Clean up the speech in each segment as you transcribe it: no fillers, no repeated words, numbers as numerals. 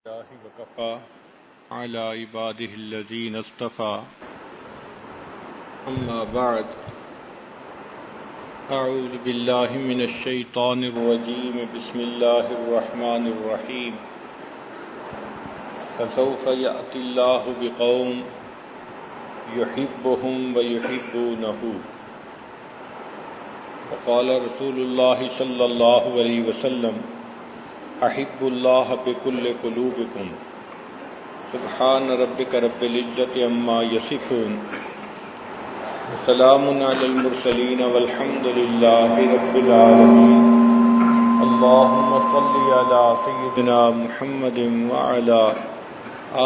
الله وكفى على عباده الذين اصطفى أما بعد أعوذ بالله من الشيطان الرجيم بسم الله الرحمن الرحيم فسوف يأتي الله بقوم يحبهم ويحبونه وقال رسول الله صلى الله عليه وسلم احب الله بكل قلوبكم سبحان ربك رب العزة عما يصفون وسلام على المرسلين والحمد لله رب العالمين اللهم صل على سيدنا محمد وعلى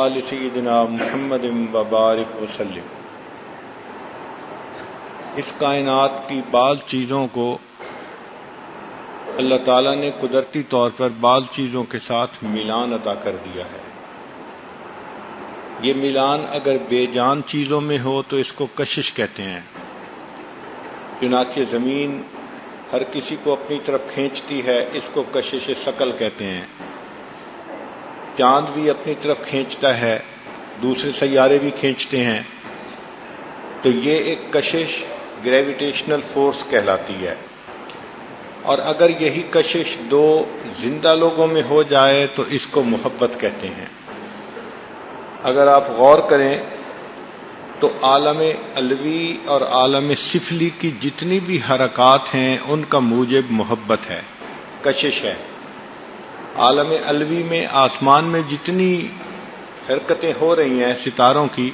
آل سيدنا محمد وبارك وسلم۔ اس کائنات کی بعض چیزوں کو اللہ تعالیٰ نے قدرتی طور پر بعض چیزوں کے ساتھ ملان عطا کر دیا ہے۔ یہ ملان اگر بے جان چیزوں میں ہو تو اس کو کشش کہتے ہیں۔ چنانچہ زمین ہر کسی کو اپنی طرف کھینچتی ہے، اس کو کشش ثقل کہتے ہیں۔ چاند بھی اپنی طرف کھینچتا ہے، دوسرے سیارے بھی کھینچتے ہیں، تو یہ ایک کشش گریویٹیشنل فورس کہلاتی ہے۔ اور اگر یہی کشش دو زندہ لوگوں میں ہو جائے تو اس کو محبت کہتے ہیں۔ اگر آپ غور کریں تو عالم علوی اور عالم سفلی کی جتنی بھی حرکات ہیں ان کا موجب محبت ہے، کشش ہے۔ عالم علوی میں آسمان میں جتنی حرکتیں ہو رہی ہیں ستاروں کی،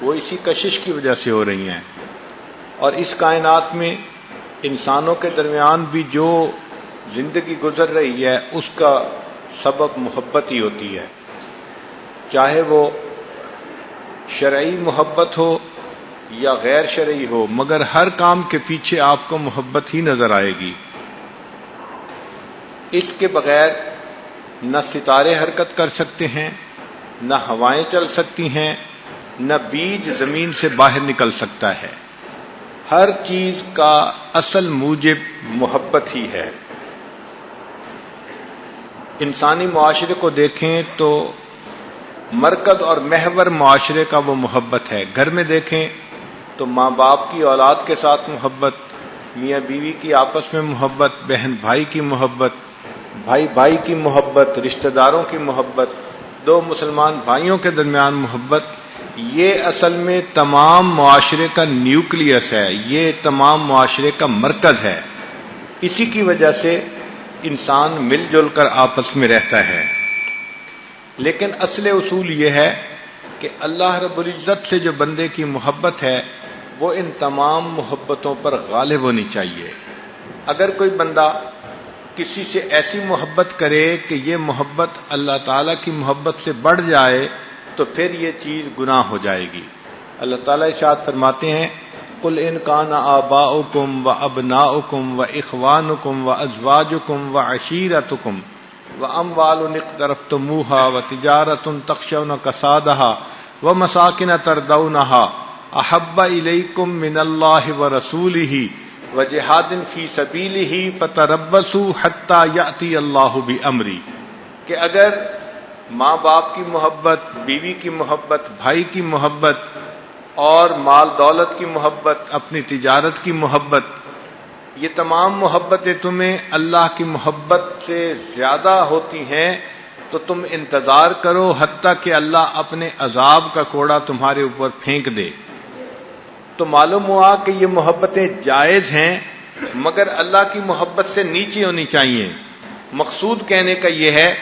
وہ اسی کشش کی وجہ سے ہو رہی ہیں۔ اور اس کائنات میں انسانوں کے درمیان بھی جو زندگی گزر رہی ہے اس کا سبب محبت ہی ہوتی ہے، چاہے وہ شرعی محبت ہو یا غیر شرعی ہو، مگر ہر کام کے پیچھے آپ کو محبت ہی نظر آئے گی۔ اس کے بغیر نہ ستارے حرکت کر سکتے ہیں، نہ ہوائیں چل سکتی ہیں، نہ بیج زمین سے باہر نکل سکتا ہے۔ ہر چیز کا اصل موجب محبت ہی ہے۔ انسانی معاشرے کو دیکھیں تو مرکز اور محور معاشرے کا وہ محبت ہے۔ گھر میں دیکھیں تو ماں باپ کی اولاد کے ساتھ محبت، میاں بیوی کی آپس میں محبت، بہن بھائی کی محبت، بھائی بھائی کی محبت، رشتہ داروں کی محبت، دو مسلمان بھائیوں کے درمیان محبت، یہ اصل میں تمام معاشرے کا نیوکلیس ہے، یہ تمام معاشرے کا مرکز ہے۔ اسی کی وجہ سے انسان مل جل کر آپس میں رہتا ہے۔ لیکن اصل اصول یہ ہے کہ اللہ رب العزت سے جو بندے کی محبت ہے وہ ان تمام محبتوں پر غالب ہونی چاہیے۔ اگر کوئی بندہ کسی سے ایسی محبت کرے کہ یہ محبت اللہ تعالیٰ کی محبت سے بڑھ جائے تو پھر یہ چیز گناہ ہو جائے گی۔ اللہ تعالیٰ ارشاد فرماتے ہیں قُلْ إِنْ كَانَ آبَاؤُكُمْ وَأَبْنَاؤُكُمْ وَإِخْوَانُكُمْ وَأَزْوَاجُكُمْ وَعَشِيرَتُكُمْ وَأَمْوَالٌ اقْتَرَفْتُمُوهَا وَتِجَارَةٌ تَخْشَوْنَ كَسَادَهَا وَمَسَاكِنَ تَرْضَوْنَهَا أَحَبَّ إِلَيْكُمْ مِنَ اللَّهِ وَرَسُولِهِ وَجِهَادٍ فِي سَبِيلِهِ فَتَرَبَّصُوا حَتَّى يَأْتِيَ اللَّهُ بِأَمْرِهِ کہ اگر ماں باپ کی محبت، بیوی کی محبت، بھائی کی محبت اور مال دولت کی محبت، اپنی تجارت کی محبت، یہ تمام محبتیں تمہیں اللہ کی محبت سے زیادہ ہوتی ہیں تو تم انتظار کرو حتیٰ کہ اللہ اپنے عذاب کا کوڑا تمہارے اوپر پھینک دے۔ تو معلوم ہوا کہ یہ محبتیں جائز ہیں مگر اللہ کی محبت سے نیچے ہونی چاہیے۔ مقصود کہنے کا یہ ہے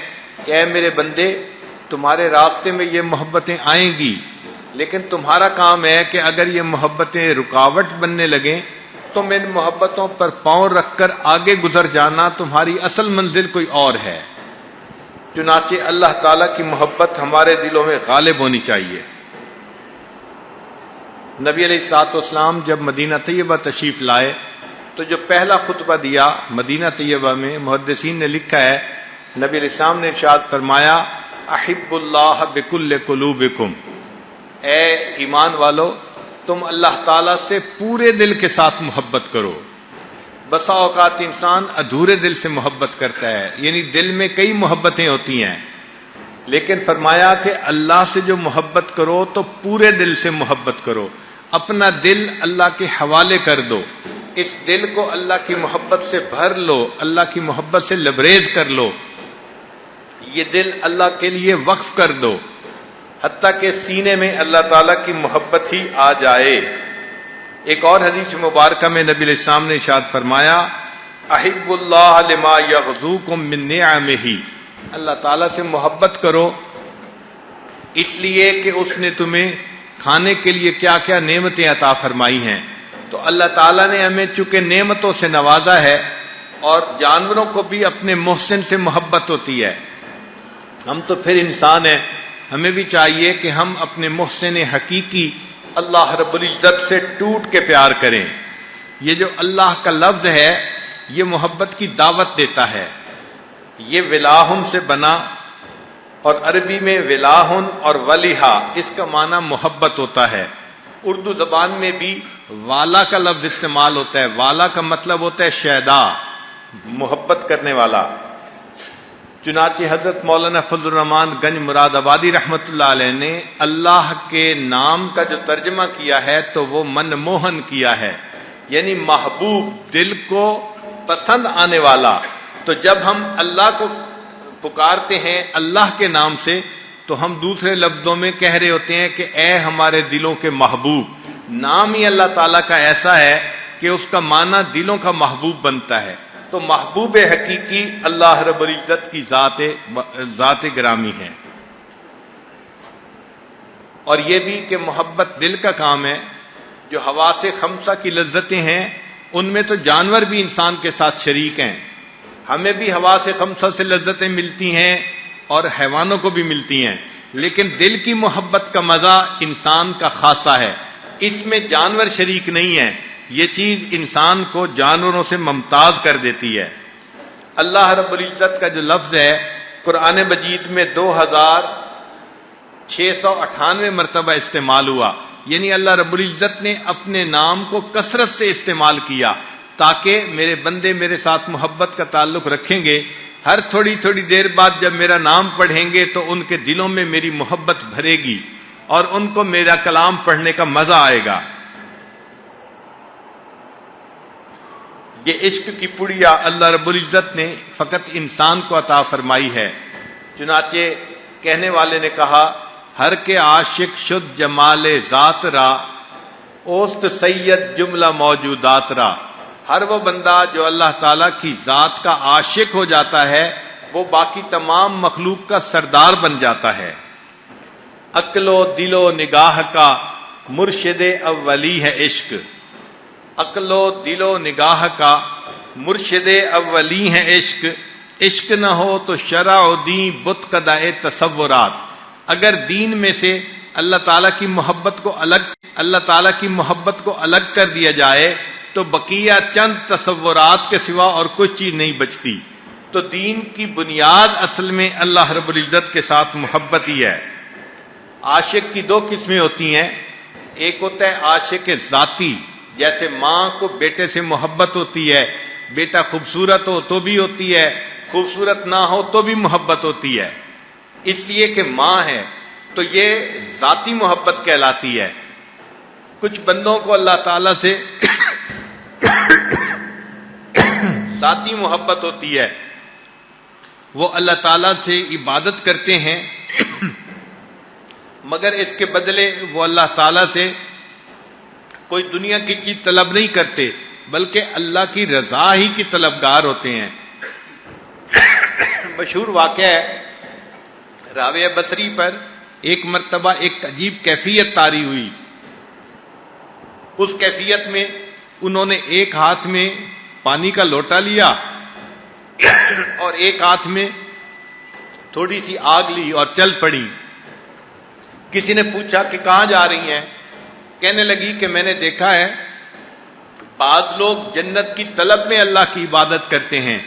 کہ اے میرے بندے، تمہارے راستے میں یہ محبتیں آئیں گی، لیکن تمہارا کام ہے کہ اگر یہ محبتیں رکاوٹ بننے لگیں تم ان محبتوں پر پاؤں رکھ کر آگے گزر جانا، تمہاری اصل منزل کوئی اور ہے۔ چنانچہ اللہ تعالیٰ کی محبت ہمارے دلوں میں غالب ہونی چاہیے۔ نبی علیہ الصلوۃ والسلام جب مدینہ طیبہ تشریف لائے تو جو پہلا خطبہ دیا مدینہ طیبہ میں، محدثین نے لکھا ہے نبی علیہ السلام نے ارشاد فرمایا احب اللہ بکل قلوبکم، اے ایمان والو تم اللہ تعالیٰ سے پورے دل کے ساتھ محبت کرو۔ بسا اوقات انسان ادھورے دل سے محبت کرتا ہے، یعنی دل میں کئی محبتیں ہوتی ہیں لیکن فرمایا کہ اللہ سے جو محبت کرو تو پورے دل سے محبت کرو، اپنا دل اللہ کے حوالے کر دو، اس دل کو اللہ کی محبت سے بھر لو، اللہ کی محبت سے لبریز کر لو، یہ دل اللہ کے لیے وقف کر دو، حتیٰ کہ سینے میں اللہ تعالیٰ کی محبت ہی آ جائے۔ ایک اور حدیث مبارکہ میں نبی علیہ السلام نے ارشاد فرمایا، احب اللہ لما یغزوکم من نعمہ، اللہ تعالیٰ سے محبت کرو اس لیے کہ اس نے تمہیں کھانے کے لیے کیا کیا نعمتیں عطا فرمائی ہیں۔ تو اللہ تعالیٰ نے ہمیں چونکہ نعمتوں سے نوازا ہے، اور جانوروں کو بھی اپنے محسن سے محبت ہوتی ہے، ہم تو پھر انسان ہیں، ہمیں بھی چاہیے کہ ہم اپنے محسن حقیقی اللہ رب العزت سے ٹوٹ کے پیار کریں۔ یہ جو اللہ کا لفظ ہے یہ محبت کی دعوت دیتا ہے، یہ ولاہن سے بنا، اور عربی میں ولاہن اور ولیہا اس کا معنی محبت ہوتا ہے۔ اردو زبان میں بھی والا کا لفظ استعمال ہوتا ہے، والا کا مطلب ہوتا ہے شیدا، محبت کرنے والا۔ چنانچہ حضرت مولانا فضل الرحمان گنج مراد آبادی رحمۃ اللہ علیہ نے اللہ کے نام کا جو ترجمہ کیا ہے تو وہ من موہن کیا ہے، یعنی محبوب، دل کو پسند آنے والا۔ تو جب ہم اللہ کو پکارتے ہیں اللہ کے نام سے تو ہم دوسرے لفظوں میں کہہ رہے ہوتے ہیں کہ اے ہمارے دلوں کے محبوب۔ نام ہی اللہ تعالیٰ کا ایسا ہے کہ اس کا معنی دلوں کا محبوب بنتا ہے۔ تو محبوب حقیقی اللہ رب العزت کی ذات گرامی ہے۔ اور یہ بھی کہ محبت دل کا کام ہے۔ جو حواس خمسہ کی لذتیں ہیں ان میں تو جانور بھی انسان کے ساتھ شریک ہیں، ہمیں بھی حواس خمسہ سے لذتیں ملتی ہیں اور حیوانوں کو بھی ملتی ہیں، لیکن دل کی محبت کا مزہ انسان کا خاصہ ہے، اس میں جانور شریک نہیں ہے، یہ چیز انسان کو جانوروں سے ممتاز کر دیتی ہے۔ اللہ رب العزت کا جو لفظ ہے قرآن مجید میں 2698 مرتبہ استعمال ہوا، یعنی اللہ رب العزت نے اپنے نام کو کثرت سے استعمال کیا تاکہ میرے بندے میرے ساتھ محبت کا تعلق رکھیں گے، ہر تھوڑی تھوڑی دیر بعد جب میرا نام پڑھیں گے تو ان کے دلوں میں میری محبت بھرے گی اور ان کو میرا کلام پڑھنے کا مزہ آئے گا۔ یہ عشق کی پڑیا اللہ رب العزت نے فقط انسان کو عطا فرمائی ہے۔ چنانچہ کہنے والے نے کہا، ہر کے عاشق شد جمال ذات را، اوست سید جملہ موجودات را۔ ہر وہ بندہ جو اللہ تعالیٰ کی ذات کا عاشق ہو جاتا ہے وہ باقی تمام مخلوق کا سردار بن جاتا ہے۔ عقل و دل و نگاہ کا مرشد اولی ہے عشق، عقل و دل و نگاہ کا مرشد اولی ہے عشق، عشق نہ ہو تو شرع و دین بت قدائے تصورات۔ اگر دین میں سے اللہ تعالیٰ کی محبت کو الگ کر دیا جائے تو بقیہ چند تصورات کے سوا اور کوئی چیز نہیں بچتی۔ تو دین کی بنیاد اصل میں اللہ رب العزت کے ساتھ محبت ہی ہے۔ عاشق کی دو قسمیں ہوتی ہیں، ایک ہوتا ہے عاشق ذاتی، جیسے ماں کو بیٹے سے محبت ہوتی ہے، بیٹا خوبصورت ہو تو بھی ہوتی ہے، خوبصورت نہ ہو تو بھی محبت ہوتی ہے، اس لیے کہ ماں ہے، تو یہ ذاتی محبت کہلاتی ہے۔ کچھ بندوں کو اللہ تعالیٰ سے ذاتی محبت ہوتی ہے، وہ اللہ تعالیٰ سے عبادت کرتے ہیں مگر اس کے بدلے وہ اللہ تعالیٰ سے کوئی دنیا کی چیز طلب نہیں کرتے بلکہ اللہ کی رضا ہی کی طلبگار ہوتے ہیں۔ مشہور واقعہ ہے، راویہ بصری پر ایک مرتبہ ایک عجیب کیفیت طاری ہوئی۔ اس کیفیت میں انہوں نے ایک ہاتھ میں پانی کا لوٹا لیا اور ایک ہاتھ میں تھوڑی سی آگ لی اور چل پڑی۔ کسی نے پوچھا کہ کہاں جا رہی ہیں؟ کہنے لگی کہ میں نے دیکھا ہے بعض لوگ جنت کی طلب میں اللہ کی عبادت کرتے ہیں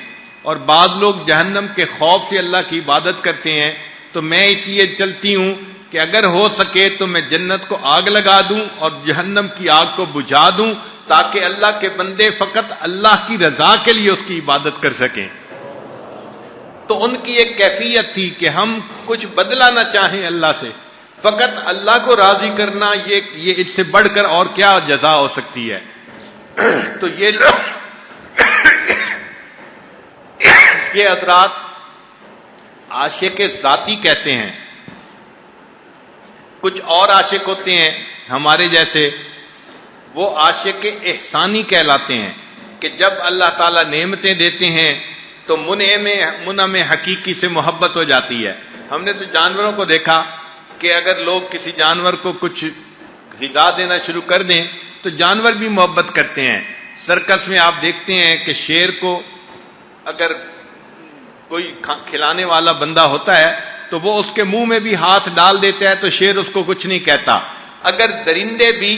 اور بعض لوگ جہنم کے خوف سے اللہ کی عبادت کرتے ہیں، تو میں اس لیے چلتی ہوں کہ اگر ہو سکے تو میں جنت کو آگ لگا دوں اور جہنم کی آگ کو بجھا دوں تاکہ اللہ کے بندے فقط اللہ کی رضا کے لیے اس کی عبادت کر سکیں۔ تو ان کی ایک کیفیت تھی کہ ہم کچھ بدلا نہ چاہیں اللہ سے، فقط اللہ کو راضی کرنا، یہ اس سے بڑھ کر اور کیا جزا ہو سکتی ہے۔ تو یہ حضرات عاشق ذاتی کہتے ہیں۔ کچھ اور عاشق ہوتے ہیں ہمارے جیسے، وہ عاشق احسانی کہلاتے ہیں کہ جب اللہ تعالیٰ نعمتیں دیتے ہیں تو منعم حقیقی سے محبت ہو جاتی ہے۔ ہم نے تو جانوروں کو دیکھا کہ اگر لوگ کسی جانور کو کچھ غذا دینا شروع کر دیں تو جانور بھی محبت کرتے ہیں۔ سرکس میں آپ دیکھتے ہیں کہ شیر کو اگر کوئی کھلانے والا بندہ ہوتا ہے تو وہ اس کے منہ میں بھی ہاتھ ڈال دیتا ہے تو شیر اس کو کچھ نہیں کہتا۔ اگر درندے بھی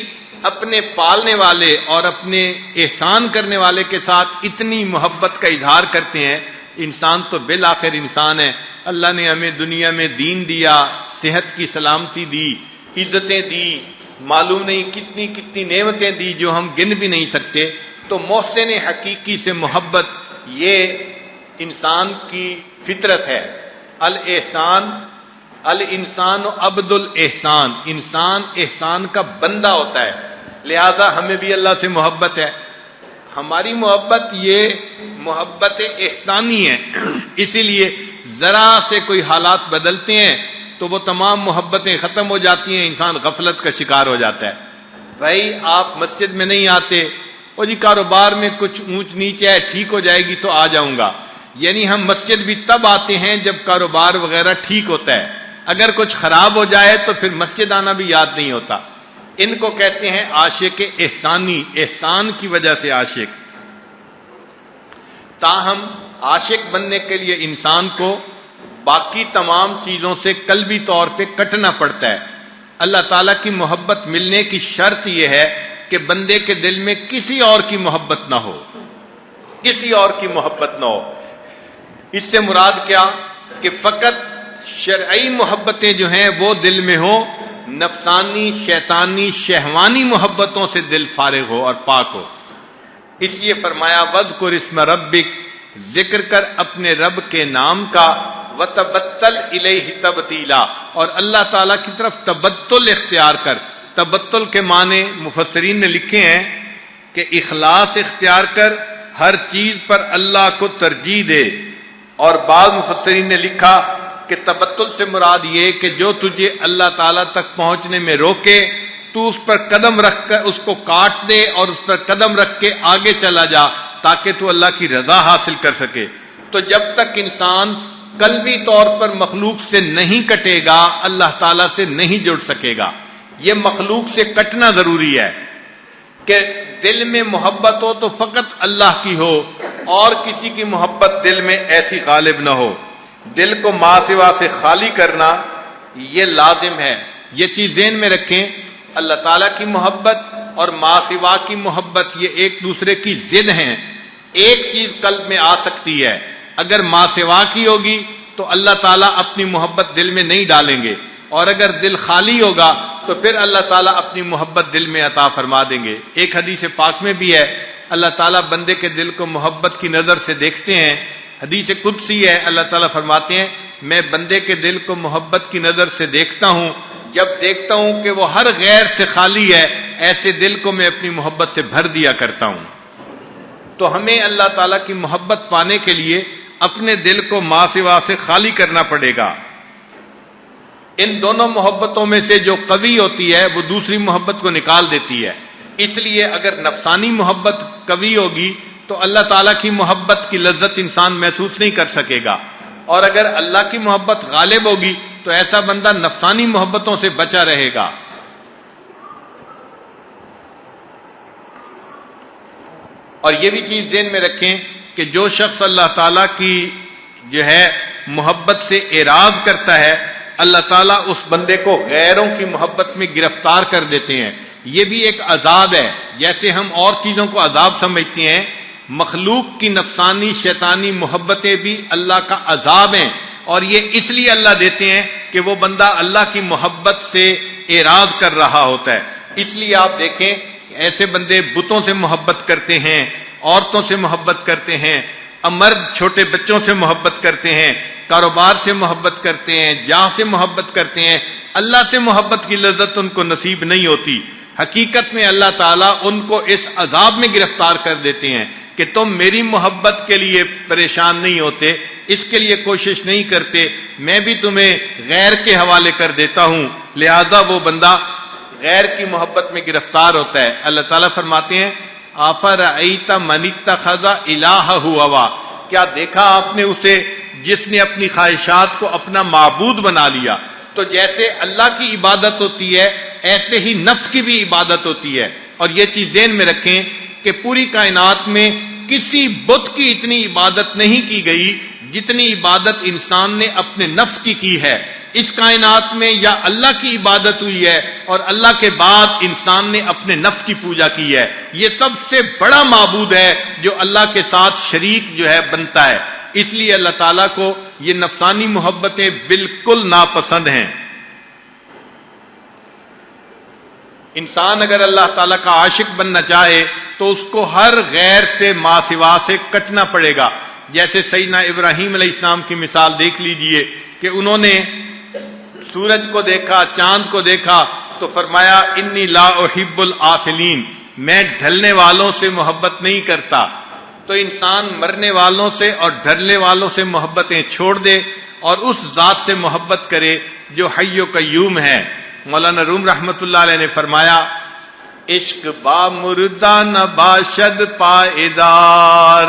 اپنے پالنے والے اور اپنے احسان کرنے والے کے ساتھ اتنی محبت کا اظہار کرتے ہیں، انسان تو بالآخر انسان ہے۔ اللہ نے ہمیں دنیا میں دین دیا، صحت کی سلامتی دی، عزتیں دی، معلوم نہیں کتنی کتنی نعمتیں دی جو ہم گن بھی نہیں سکتے۔ تو محسن حقیقی سے محبت یہ انسان کی فطرت ہے۔ الانسان عبد الاحسان، انسان احسان کا بندہ ہوتا ہے، لہذا ہمیں بھی اللہ سے محبت ہے۔ ہماری محبت یہ محبت احسانی ہے، اسی لیے ذرا سے کوئی حالات بدلتے ہیں تو وہ تمام محبتیں ختم ہو جاتی ہیں، انسان غفلت کا شکار ہو جاتا ہے۔ بھائی آپ مسجد میں نہیں آتے، اور جی کاروبار میں کچھ اونچ نیچ ہے، ٹھیک ہو جائے گی تو آ جاؤں گا، یعنی ہم مسجد بھی تب آتے ہیں جب کاروبار وغیرہ ٹھیک ہوتا ہے، اگر کچھ خراب ہو جائے تو پھر مسجد آنا بھی یاد نہیں ہوتا۔ ان کو کہتے ہیں عاشق احسانی، احسان کی وجہ سے عاشق۔ تاہم عاشق بننے کے لیے انسان کو باقی تمام چیزوں سے قلبی طور پہ کٹنا پڑتا ہے۔ اللہ تعالیٰ کی محبت ملنے کی شرط یہ ہے کہ بندے کے دل میں کسی اور کی محبت نہ ہو، کسی اور کی محبت نہ ہو۔ اس سے مراد کیا کہ فقط شرعی محبتیں جو ہیں وہ دل میں ہوں، نفسانی شیطانی شہوانی محبتوں سے دل فارغ ہو اور پاک ہو۔ اس لیے فرمایا وَاذْكُرِ اسْمَ رَبِّكَ، ذکر کر اپنے رب کے نام کا، وَتَبَتَّلْ إِلَيْهِ تَبْتِيلًا، اور اللہ تعالیٰ کی طرف تبتل اختیار کر۔ تبتل کے معنی مفسرین نے لکھے ہیں کہ اخلاص اختیار کر، ہر چیز پر اللہ کو ترجیح دے، اور بعض مفسرین نے لکھا کہ تبتل سے مراد یہ کہ جو تجھے اللہ تعالیٰ تک پہنچنے میں روکے تو اس پر قدم رکھ کر اس کو کاٹ دے اور اس پر قدم رکھ کے آگے چلا جا تاکہ تو اللہ کی رضا حاصل کر سکے۔ تو جب تک انسان قلبی طور پر مخلوق سے نہیں کٹے گا اللہ تعالیٰ سے نہیں جڑ سکے گا۔ یہ مخلوق سے کٹنا ضروری ہے کہ دل میں محبت ہو تو فقط اللہ کی ہو، اور کسی کی محبت دل میں ایسی غالب نہ ہو۔ دل کو ما سوا سے خالی کرنا یہ لازم ہے۔ یہ چیز ذہن میں رکھیں، اللہ تعالیٰ کی محبت اور ما سوا کی محبت یہ ایک دوسرے کی ضد ہیں۔ ایک چیز قلب میں آ سکتی ہے، اگر ما سوا کی ہوگی تو اللہ تعالیٰ اپنی محبت دل میں نہیں ڈالیں گے، اور اگر دل خالی ہوگا تو پھر اللہ تعالیٰ اپنی محبت دل میں عطا فرما دیں گے۔ ایک حدیث پاک میں بھی ہے اللہ تعالیٰ بندے کے دل کو محبت کی نظر سے دیکھتے ہیں۔ حدیث قدسی ہے، اللہ تعالیٰ فرماتے ہیں میں بندے کے دل کو محبت کی نظر سے دیکھتا ہوں، جب دیکھتا ہوں کہ وہ ہر غیر سے خالی ہے ایسے دل کو میں اپنی محبت سے بھر دیا کرتا ہوں۔ تو ہمیں اللہ تعالیٰ کی محبت پانے کے لیے اپنے دل کو ما سوا سے خالی کرنا پڑے گا۔ ان دونوں محبتوں میں سے جو قوی ہوتی ہے وہ دوسری محبت کو نکال دیتی ہے۔ اس لیے اگر نفسانی محبت قوی ہوگی تو اللہ تعالیٰ کی محبت کی لذت انسان محسوس نہیں کر سکے گا، اور اگر اللہ کی محبت غالب ہوگی تو ایسا بندہ نفسانی محبتوں سے بچا رہے گا۔ اور یہ بھی چیز ذہن میں رکھیں کہ جو شخص اللہ تعالیٰ کی جو ہے محبت سے اعراض کرتا ہے اللہ تعالیٰ اس بندے کو غیروں کی محبت میں گرفتار کر دیتے ہیں۔ یہ بھی ایک عذاب ہے، جیسے ہم اور چیزوں کو عذاب سمجھتے ہیں، مخلوق کی نفسانی شیطانی محبتیں بھی اللہ کا عذاب ہیں، اور یہ اس لیے اللہ دیتے ہیں کہ وہ بندہ اللہ کی محبت سے اعراض کر رہا ہوتا ہے۔ اس لیے آپ دیکھیں ایسے بندے بتوں سے محبت کرتے ہیں، عورتوں سے محبت کرتے ہیں، اب مرد چھوٹے بچوں سے محبت کرتے ہیں، کاروبار سے محبت کرتے ہیں، جاہ سے محبت کرتے ہیں، اللہ سے محبت کی لذت ان کو نصیب نہیں ہوتی۔ حقیقت میں اللہ تعالیٰ ان کو اس عذاب میں گرفتار کر دیتے ہیں کہ تم میری محبت کے لیے پریشان نہیں ہوتے، اس کے لیے کوشش نہیں کرتے، میں بھی تمہیں غیر کے حوالے کر دیتا ہوں، لہذا وہ بندہ غیر کی محبت میں گرفتار ہوتا ہے۔ اللہ تعالیٰ فرماتے ہیں آفرأیت من اتخذ الہہ ہوا، کیا دیکھا آپ نے اسے جس نے اپنی خواہشات کو اپنا معبود بنا لیا؟ تو جیسے اللہ کی عبادت ہوتی ہے ایسے ہی نفس کی بھی عبادت ہوتی ہے، اور یہ چیز ذہن میں رکھیں کہ پوری کائنات میں کسی بت کی اتنی عبادت نہیں کی گئی جتنی عبادت انسان نے اپنے نفس کی ہے۔ اس کائنات میں یا اللہ کی عبادت ہوئی ہے اور اللہ کے بعد انسان نے اپنے نفس کی پوجا کی ہے۔ یہ سب سے بڑا معبود ہے جو اللہ کے ساتھ شریک جو ہے بنتا ہے، اس لیے اللہ تعالیٰ کو یہ نفسانی محبتیں بالکل ناپسند ہیں۔ انسان اگر اللہ تعالیٰ کا عاشق بننا چاہے تو اس کو ہر غیر سے ما سوا سے کٹنا پڑے گا۔ جیسے سیدنا ابراہیم علیہ السلام کی مثال دیکھ لیجئے کہ انہوں نے سورج کو دیکھا، چاند کو دیکھا تو فرمایا انی لا احب الآفلین، میں ڈھلنے والوں سے محبت نہیں کرتا۔ تو انسان مرنے والوں سے اور ڈھلنے والوں سے محبتیں چھوڑ دے اور اس ذات سے محبت کرے جو حی و قیوم ہے۔ مولانا روم رحمت اللہ علیہ نے فرمایا عشق با مردہ نہ باشد پائیدار،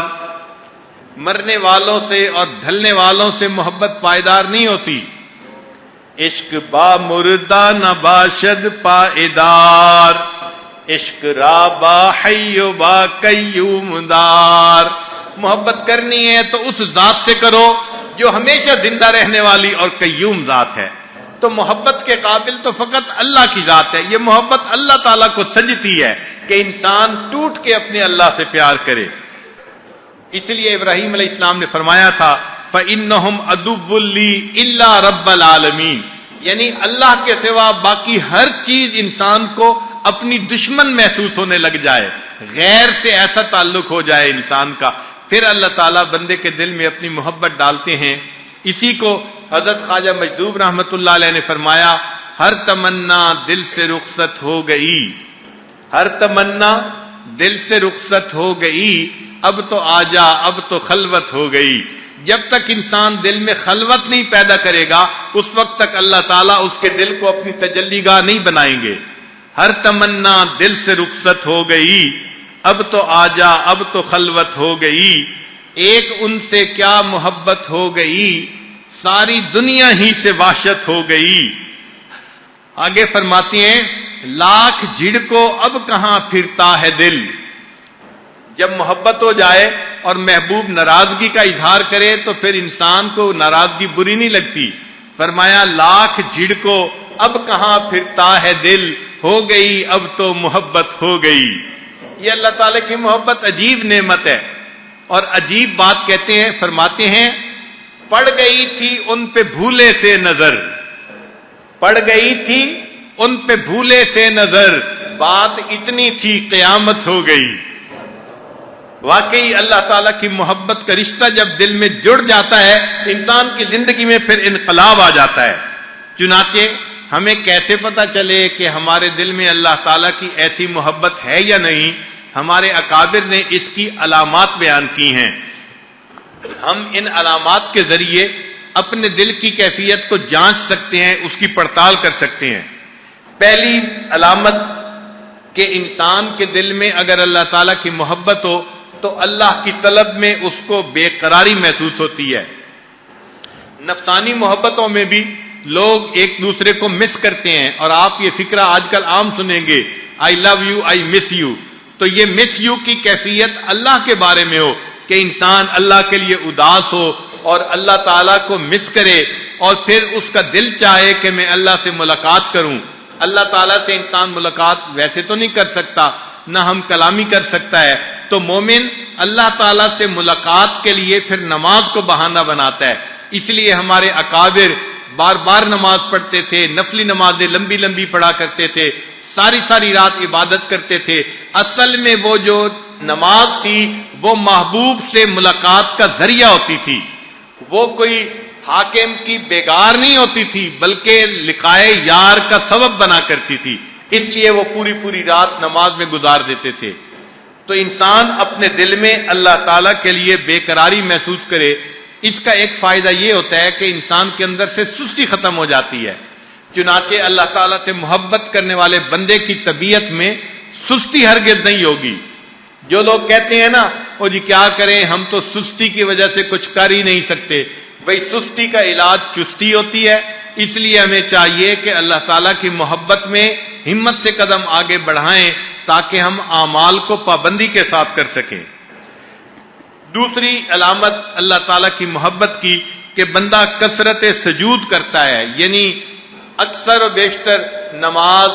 مرنے والوں سے اور ڈھلنے والوں سے محبت پائیدار نہیں ہوتی۔ عشق با مردہ نہ باشد پائیدار، عشق را با حی و با قیوم دار، محبت کرنی ہے تو اس ذات سے کرو جو ہمیشہ زندہ رہنے والی اور قیوم ذات ہے۔ تو محبت کے قابل تو فقط اللہ کی ذات ہے، یہ محبت اللہ تعالیٰ کو سجتی ہے کہ انسان ٹوٹ کے اپنے اللہ سے پیار کرے۔ اس لیے ابراہیم علیہ السلام نے فرمایا تھا فَإِنَّهُمْ عَدُوٌّ لِّي إِلَّا رَبَّ الْعَالَمِينَ، یعنی اللہ کے سوا باقی ہر چیز انسان کو اپنی دشمن محسوس ہونے لگ جائے، غیر سے ایسا تعلق ہو جائے انسان کا، پھر اللہ تعالیٰ بندے کے دل میں اپنی محبت ڈالتے ہیں۔ اسی کو حضرت خواجہ مجذوب رحمت اللہ علیہ نے فرمایا ہر تمنا دل سے رخصت ہو گئی، ہر تمنا دل سے رخصت ہو گئی، اب تو آجا اب تو خلوت ہو گئی۔ جب تک انسان دل میں خلوت نہیں پیدا کرے گا اس وقت تک اللہ تعالیٰ اس کے دل کو اپنی تجلی گاہ نہیں بنائیں گے۔ ہر تمنا دل سے رخصت ہو گئی، اب تو آجا اب تو خلوت ہو گئی، ایک ان سے کیا محبت ہو گئی، ساری دنیا ہی سے وحشت ہو گئی۔ آگے فرماتی ہیں لاکھ جھڑکو اب کہاں پھرتا ہے دل، جب محبت ہو جائے اور محبوب ناراضگی کا اظہار کرے تو پھر انسان کو ناراضگی بری نہیں لگتی۔ فرمایا لاکھ جھڑکو اب کہاں پھرتا ہے دل، ہو گئی اب تو محبت ہو گئی۔ یہ اللہ تعالی کی محبت عجیب نعمت ہے، اور عجیب بات کہتے ہیں، فرماتے ہیں پڑ گئی تھی ان پہ بھولے سے نظر، پڑ گئی تھی ان پہ بھولے سے نظر، بات اتنی تھی قیامت ہو گئی۔ واقعی اللہ تعالیٰ کی محبت کا رشتہ جب دل میں جڑ جاتا ہے انسان کی زندگی میں پھر انقلاب آ جاتا ہے۔ چنانچہ ہمیں کیسے پتا چلے کہ ہمارے دل میں اللہ تعالیٰ کی ایسی محبت ہے یا نہیں؟ ہمارے اکابر نے اس کی علامات بیان کی ہیں۔ ہم ان علامات کے ذریعے اپنے دل کی کیفیت کو جانچ سکتے ہیں، اس کی پڑتال کر سکتے ہیں۔ پہلی علامت کہ انسان کے دل میں اگر اللہ تعالیٰ کی محبت ہو تو اللہ کی طلب میں اس کو بے قراری محسوس ہوتی ہے۔ نفسانی محبتوں میں بھی لوگ ایک دوسرے کو مس کرتے ہیں، اور آپ یہ فکرہ آج کل عام سنیں گے آئی love you I miss you, تو یہ مس یو کی کیفیت اللہ کے بارے میں ہو کہ انسان اللہ کے لیے اداس ہو اور اللہ تعالیٰ کو مس کرے، اور پھر اس کا دل چاہے کہ میں اللہ سے ملاقات کروں۔ اللہ تعالیٰ سے انسان ملاقات ویسے تو نہیں کر سکتا، نہ ہم کلامی کر سکتا ہے، تو مومن اللہ تعالیٰ سے ملاقات کے لیے پھر نماز کو بہانہ بناتا ہے۔ اس لیے ہمارے اکابر بار بار نماز پڑھتے تھے، نفلی نمازیں لمبی لمبی پڑھا کرتے تھے، ساری ساری رات عبادت کرتے تھے۔ اصل میں وہ جو نماز تھی وہ محبوب سے ملاقات کا ذریعہ ہوتی تھی، وہ کوئی حاکم کی بیگار نہیں ہوتی تھی بلکہ لقائے یار کا سبب بنا کرتی تھی، اس لیے وہ پوری پوری رات نماز میں گزار دیتے تھے۔ تو انسان اپنے دل میں اللہ تعالیٰ کے لیے بے قراری محسوس کرے، اس کا ایک فائدہ یہ ہوتا ہے کہ انسان کے اندر سے سستی ختم ہو جاتی ہے۔ چنانچہ اللہ تعالیٰ سے محبت کرنے والے بندے کی طبیعت میں سستی ہرگز نہیں ہوگی۔ جو لوگ کہتے ہیں نا وہ جی کیا کریں ہم تو سستی کی وجہ سے کچھ کر ہی نہیں سکتے، بھئی سستی کا علاج چستی ہوتی ہے، اس لیے ہمیں چاہیے کہ اللہ تعالیٰ کی محبت میں ہمت سے قدم آگے بڑھائیں تاکہ ہم اعمال کو پابندی کے ساتھ کر سکیں۔ دوسری علامت اللہ تعالیٰ کی محبت کی کہ بندہ کثرت سجود کرتا ہے، یعنی اکثر و بیشتر نماز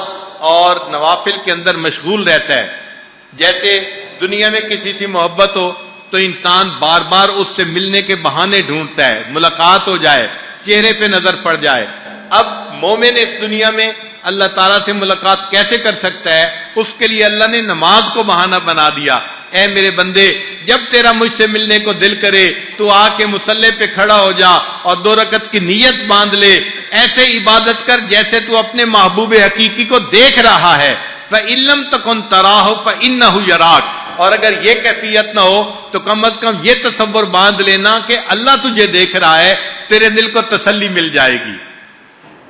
اور نوافل کے اندر مشغول رہتا ہے۔ جیسے دنیا میں کسی سے محبت ہو تو انسان بار بار اس سے ملنے کے بہانے ڈھونڈتا ہے، ملاقات ہو جائے، چہرے پہ نظر پڑ جائے۔ اب مومن اس دنیا میں اللہ تعالیٰ سے ملاقات کیسے کر سکتا ہے؟ اس کے لیے اللہ نے نماز کو بہانہ بنا دیا۔ اے میرے بندے، جب تیرا مجھ سے ملنے کو دل کرے تو آ کے مصلی پہ کھڑا ہو جا اور 2 رکعت کی نیت باندھ لے، ایسے عبادت کر جیسے تو اپنے محبوب حقیقی کو دیکھ رہا ہے۔ فَإِن لَّمْ تَكُن تَرَاهُ فَإِنَّهُ يَرَاكَ، اور اگر یہ کیفیت نہ ہو تو کم از کم یہ تصور باندھ لینا کہ اللہ تجھے دیکھ رہا ہے، تیرے دل کو تسلی مل جائے گی۔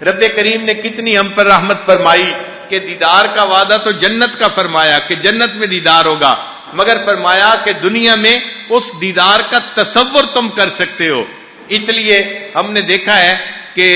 رب کریم نے کتنی ہم پر رحمت فرمائی کہ دیدار کا وعدہ تو جنت کا فرمایا کہ جنت میں دیدار ہوگا، مگر فرمایا کہ دنیا میں اس دیدار کا تصور تم کر سکتے ہو۔ اس لیے ہم نے دیکھا ہے کہ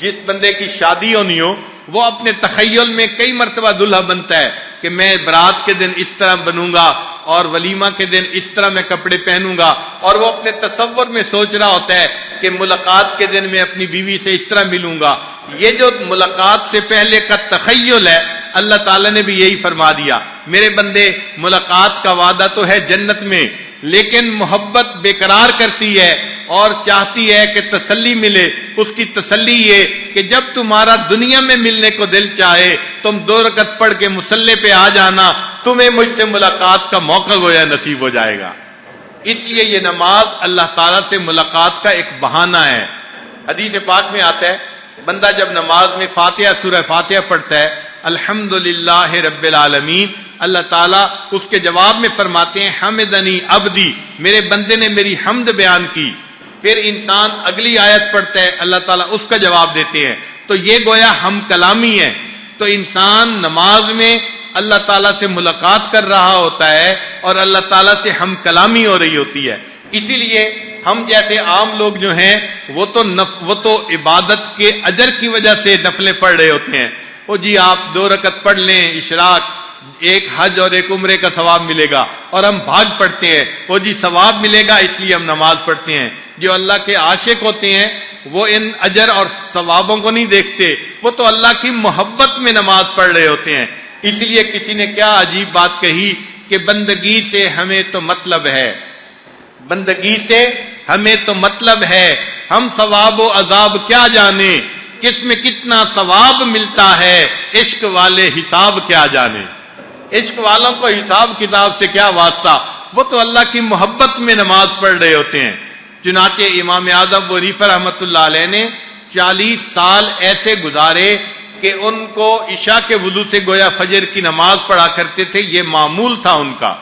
جس بندے کی شادی ہونی ہو وہ اپنے تخیل میں کئی مرتبہ دلہا بنتا ہے کہ میں برات کے دن اس طرح بنوں گا اور ولیمہ کے دن اس طرح میں کپڑے پہنوں گا، اور وہ اپنے تصور میں سوچ رہا ہوتا ہے کہ ملاقات کے دن میں اپنی بیوی سے اس طرح ملوں گا۔ یہ جو ملاقات سے پہلے کا تخیل ہے، اللہ تعالیٰ نے بھی یہی فرما دیا، میرے بندے ملاقات کا وعدہ تو ہے جنت میں، لیکن محبت بے قرار کرتی ہے اور چاہتی ہے کہ تسلی ملے۔ اس کی تسلی یہ کہ جب تمہارا دنیا میں ملنے کو دل چاہے تم 2 رکعت پڑھ کے مصلی پہ آ جانا، تمہیں مجھ سے ملاقات کا موقع گویا نصیب ہو جائے گا۔ اس لیے یہ نماز اللہ تعالیٰ سے ملاقات کا ایک بہانہ ہے۔ حدیث پاک میں آتا ہے بندہ جب نماز میں فاتحہ سورہ فاتحہ پڑھتا ہے الحمدللہ رب العالمین، اللہ تعالیٰ اس کے جواب میں فرماتے ہیں حمدنی عبدی، میرے بندے نے میری حمد بیان کی۔ پھر انسان اگلی آیت پڑھتا ہے، اللہ تعالیٰ اس کا جواب دیتے ہیں، تو یہ گویا ہم کلامی ہے۔ تو انسان نماز میں اللہ تعالیٰ سے ملاقات کر رہا ہوتا ہے اور اللہ تعالیٰ سے ہم کلامی ہو رہی ہوتی ہے۔ اسی لیے ہم جیسے عام لوگ جو ہیں وہ تو عبادت کے اجر کی وجہ سے نفلیں پڑھ رہے ہوتے ہیں، وہ جی آپ 2 رکعت پڑھ لیں اشراق، ایک حج اور ایک عمرے کا ثواب ملے گا، اور ہم بھاگ پڑھتے ہیں، وہ جی ثواب ملے گا اس لیے ہم نماز پڑھتے ہیں۔ جو اللہ کے عاشق ہوتے ہیں وہ ان اجر اور ثوابوں کو نہیں دیکھتے، وہ تو اللہ کی محبت میں نماز پڑھ رہے ہوتے ہیں۔ اس لیے کسی نے کیا عجیب بات کہی کہ بندگی سے ہمیں تو مطلب ہے، بندگی سے ہمیں تو مطلب ہے، ہم ثواب و عذاب کیا جانے، کس میں کتنا ثواب ملتا ہے، عشق والے حساب کیا جانے۔ عشق والوں کو حساب کتاب سے کیا واسطہ، وہ تو اللہ کی محبت میں نماز پڑھ رہے ہوتے ہیں۔ چنانچہ امام اعظم ابو حنیفہ رحمۃ اللہ علیہ نے 40 سال ایسے گزارے کہ ان کو عشاء کے وضو سے گویا فجر کی نماز پڑھا کرتے تھے، یہ معمول تھا ان کا۔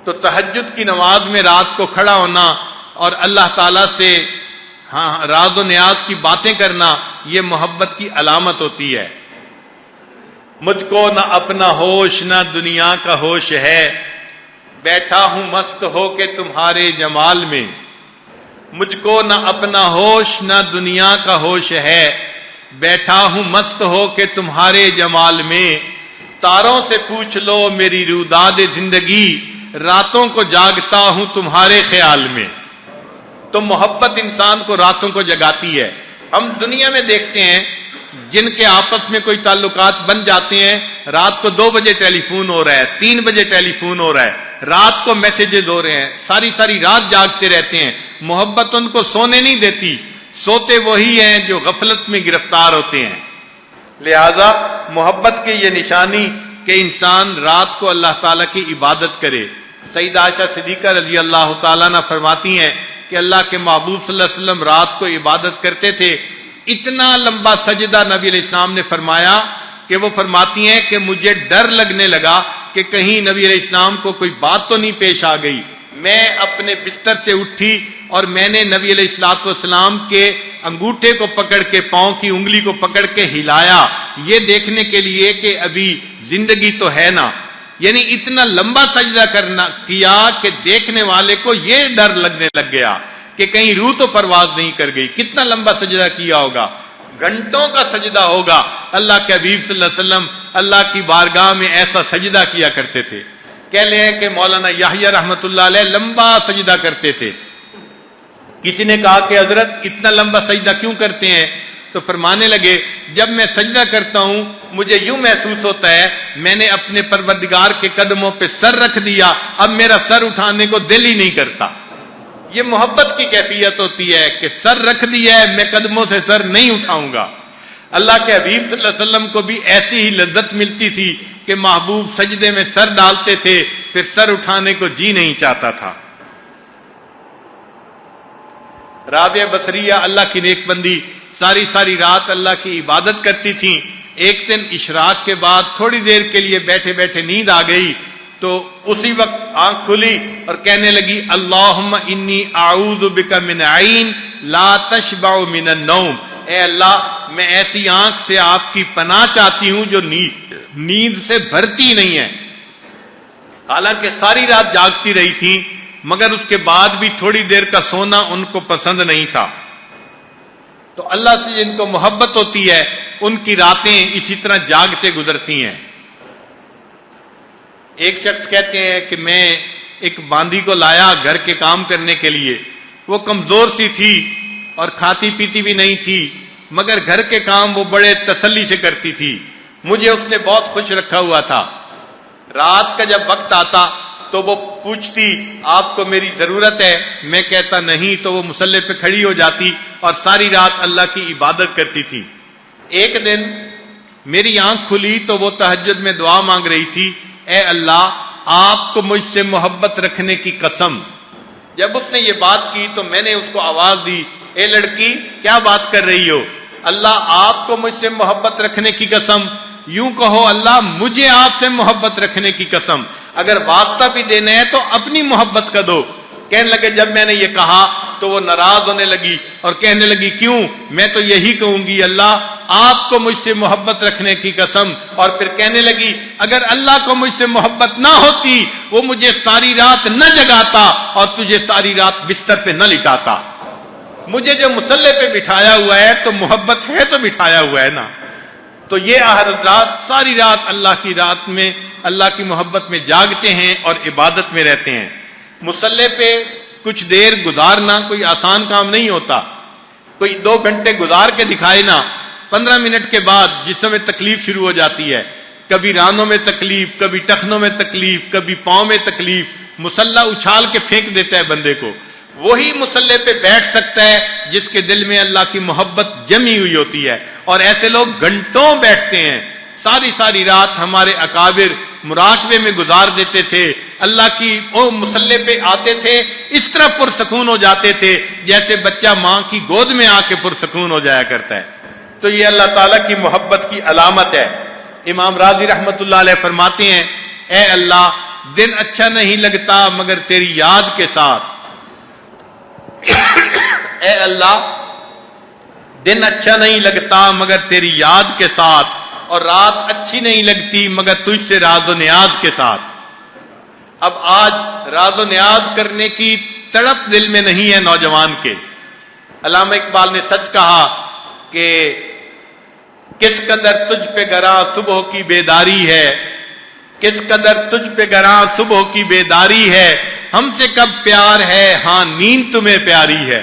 تو تہجد کی نماز میں رات کو کھڑا ہونا اور اللہ تعالیٰ سے راز و نیاز کی باتیں کرنا، یہ محبت کی علامت ہوتی ہے۔ مجھ کو نہ اپنا ہوش نہ دنیا کا ہوش ہے، بیٹھا ہوں مست ہو کے تمہارے جمال میں۔ مجھ کو نہ اپنا ہوش نہ دنیا کا ہوش ہے، بیٹھا ہوں مست ہو کے تمہارے جمال میں۔ تاروں سے پوچھ لو میری روداد زندگی، راتوں کو جاگتا ہوں تمہارے خیال میں۔ تو محبت انسان کو راتوں کو جگاتی ہے۔ ہم دنیا میں دیکھتے ہیں جن کے آپس میں کوئی تعلقات بن جاتے ہیں، رات کو 2 بجے ٹیلی فون ہو رہا ہے، 3 بجے ٹیلی فون ہو رہا ہے، رات کو میسیجز ہو رہے ہیں، ساری رات جاگتے رہتے ہیں۔ محبت ان کو سونے نہیں دیتی، سوتے وہی ہیں جو غفلت میں گرفتار ہوتے ہیں۔ لہذا محبت کی یہ نشانی کہ انسان رات کو اللہ تعالیٰ کی عبادت کرے. سیدہ عائشہ صدیقہ رضی اللہ تعالیٰ عنہ فرماتی ہیں کہ اللہ کے محبوب صلی اللہ علیہ وسلم رات کو عبادت کرتے تھے. اتنا لمبا سجدہ نبی علیہ السلام نے فرمایا کہ وہ فرماتی ہیں کہ مجھے ڈر لگنے لگا کہ کہیں نبی علیہ السلام کو کوئی بات تو نہیں پیش آ گئی. میں اپنے بستر سے اٹھی اور میں نے نبی علیہ الصلوۃ والسلام کے انگوٹھے کو پکڑ کے پاؤں کی انگلی کو پکڑ کے ہلایا یہ دیکھنے کے لیے کہ ابھی زندگی تو ہے نا. یعنی اتنا لمبا سجدہ کیا کہ دیکھنے والے کو یہ ڈر لگنے لگ گیا کہ کہیں روح تو پرواز نہیں کر گئی. کتنا لمبا سجدہ کیا ہوگا, گھنٹوں کا سجدہ ہوگا. اللہ کے حبیب صلی اللہ علیہ وسلم اللہ کی بارگاہ میں ایسا سجدہ کیا کرتے تھے. کہہ لیں کہ مولانا یحییٰ رحمۃ اللہ علیہ لمبا سجدہ کرتے تھے. کسی نے کہا کہ حضرت اتنا لمبا سجدہ کیوں کرتے ہیں؟ تو فرمانے لگے جب میں سجدہ کرتا ہوں مجھے یوں محسوس ہوتا ہے میں نے اپنے پروردگار کے قدموں پہ سر رکھ دیا, اب میرا سر اٹھانے کو دل ہی نہیں کرتا. یہ محبت کی کیفیت ہوتی ہے کہ سر رکھ دیا ہے, میں قدموں سے سر نہیں اٹھاؤں گا. اللہ کے حبیب صلی اللہ علیہ وسلم کو بھی ایسی ہی لذت ملتی تھی کہ محبوب سجدے میں سر ڈالتے تھے پھر سر اٹھانے کو جی نہیں چاہتا تھا. رابعہ بصریہ اللہ کی نیک بندی ساری ساری رات اللہ کی عبادت کرتی تھیں. ایک دن اشراق کے بعد تھوڑی دیر کے لیے بیٹھے بیٹھے نیند آ گئی تو اسی وقت آنکھ کھلی اور کہنے لگی اللہم انی اعوذ بک من عین لا تشبع من النوم. اے اللہ میں ایسی آنکھ سے آپ کی پناہ چاہتی ہوں جو نیند سے بھرتی نہیں ہے. حالانکہ ساری رات جاگتی رہی تھی مگر اس کے بعد بھی تھوڑی دیر کا سونا ان کو پسند نہیں تھا. تو اللہ سے جن کو محبت ہوتی ہے ان کی راتیں اسی طرح جاگتے گزرتی ہیں. ایک شخص کہتے ہیں کہ میں ایک باندھی کو لایا گھر کے کام کرنے کے لیے. وہ کمزور سی تھی اور کھاتی پیتی بھی نہیں تھی مگر گھر کے کام وہ بڑے تسلی سے کرتی تھی. مجھے اس نے بہت خوش رکھا ہوا تھا. رات کا جب وقت آتا تو وہ پوچھتی آپ کو میری ضرورت ہے؟ میں کہتا نہیں تو وہ مصلی پہ کھڑی ہو جاتی اور ساری رات اللہ کی عبادت کرتی تھی. ایک دن میری آنکھ کھلی تو وہ تہجد میں دعا مانگ رہی تھی اے اللہ آپ کو مجھ سے محبت رکھنے کی قسم. جب اس نے یہ بات کی تو میں نے اس کو آواز دی اے لڑکی کیا بات کر رہی ہو؟ اللہ آپ کو مجھ سے محبت رکھنے کی قسم. یوں کہو اللہ مجھے آپ سے محبت رکھنے کی قسم. اگر واسطہ بھی دینا ہے تو اپنی محبت کا دو. کہنے لگے جب میں نے یہ کہا تو وہ ناراض ہونے لگی اور کہنے لگی کیوں؟ میں تو یہی کہوں گی اللہ آپ کو مجھ سے محبت رکھنے کی قسم. اور پھر کہنے لگی اگر اللہ کو مجھ سے محبت نہ ہوتی وہ مجھے ساری رات نہ جگاتا اور تجھے ساری رات بستر پہ نہ لٹاتا. مجھے جو مصلی پہ بٹھایا ہوا ہے تو محبت ہے تو بٹھایا ہوا ہے نا. تو یہ حضرات ساری رات اللہ کی رات میں اللہ کی محبت میں جاگتے ہیں اور عبادت میں رہتے ہیں. مصلی پہ کچھ دیر گزارنا کوئی آسان کام نہیں ہوتا. کوئی 2 گھنٹے گزار کے دکھائے نا 15 منٹ کے بعد جسم میں تکلیف شروع ہو جاتی ہے. کبھی رانوں میں تکلیف, کبھی ٹخنوں میں تکلیف, کبھی پاؤں میں تکلیف. مصلی اچھال کے پھینک دیتا ہے بندے کو. وہی مصلی پہ بیٹھ سکتا ہے جس کے دل میں اللہ کی محبت جمی ہوئی ہوتی ہے. اور ایسے لوگ گھنٹوں بیٹھتے ہیں. ساری ساری رات ہمارے اکابر مراقبے میں گزار دیتے تھے. اللہ کی مصلی پہ آتے تھے اس طرح پرسکون ہو جاتے تھے جیسے بچہ ماں کی گود میں آ کے پرسکون ہو جایا کرتا ہے. تو یہ اللہ تعالیٰ کی محبت کی علامت ہے. امام راضی رحمت اللہ علیہ فرماتے ہیں اے اللہ دن اچھا نہیں لگتا مگر تیری یاد کے ساتھ. اے اللہ دن اچھا نہیں لگتا مگر تیری یاد کے ساتھ اور رات اچھی نہیں لگتی مگر تجھ سے راز و نیاز کے ساتھ. اب آج راز و نیاز کرنے کی تڑپ دل میں نہیں ہے نوجوان کے. علامہ اقبال نے سچ کہا کہ کس قدر تجھ پہ گراں صبح کی بیداری ہے, کس قدر تجھ پہ گراں صبح کی بیداری ہے, ہم سے کب پیار ہے ہاں نیند تمہیں پیاری ہے.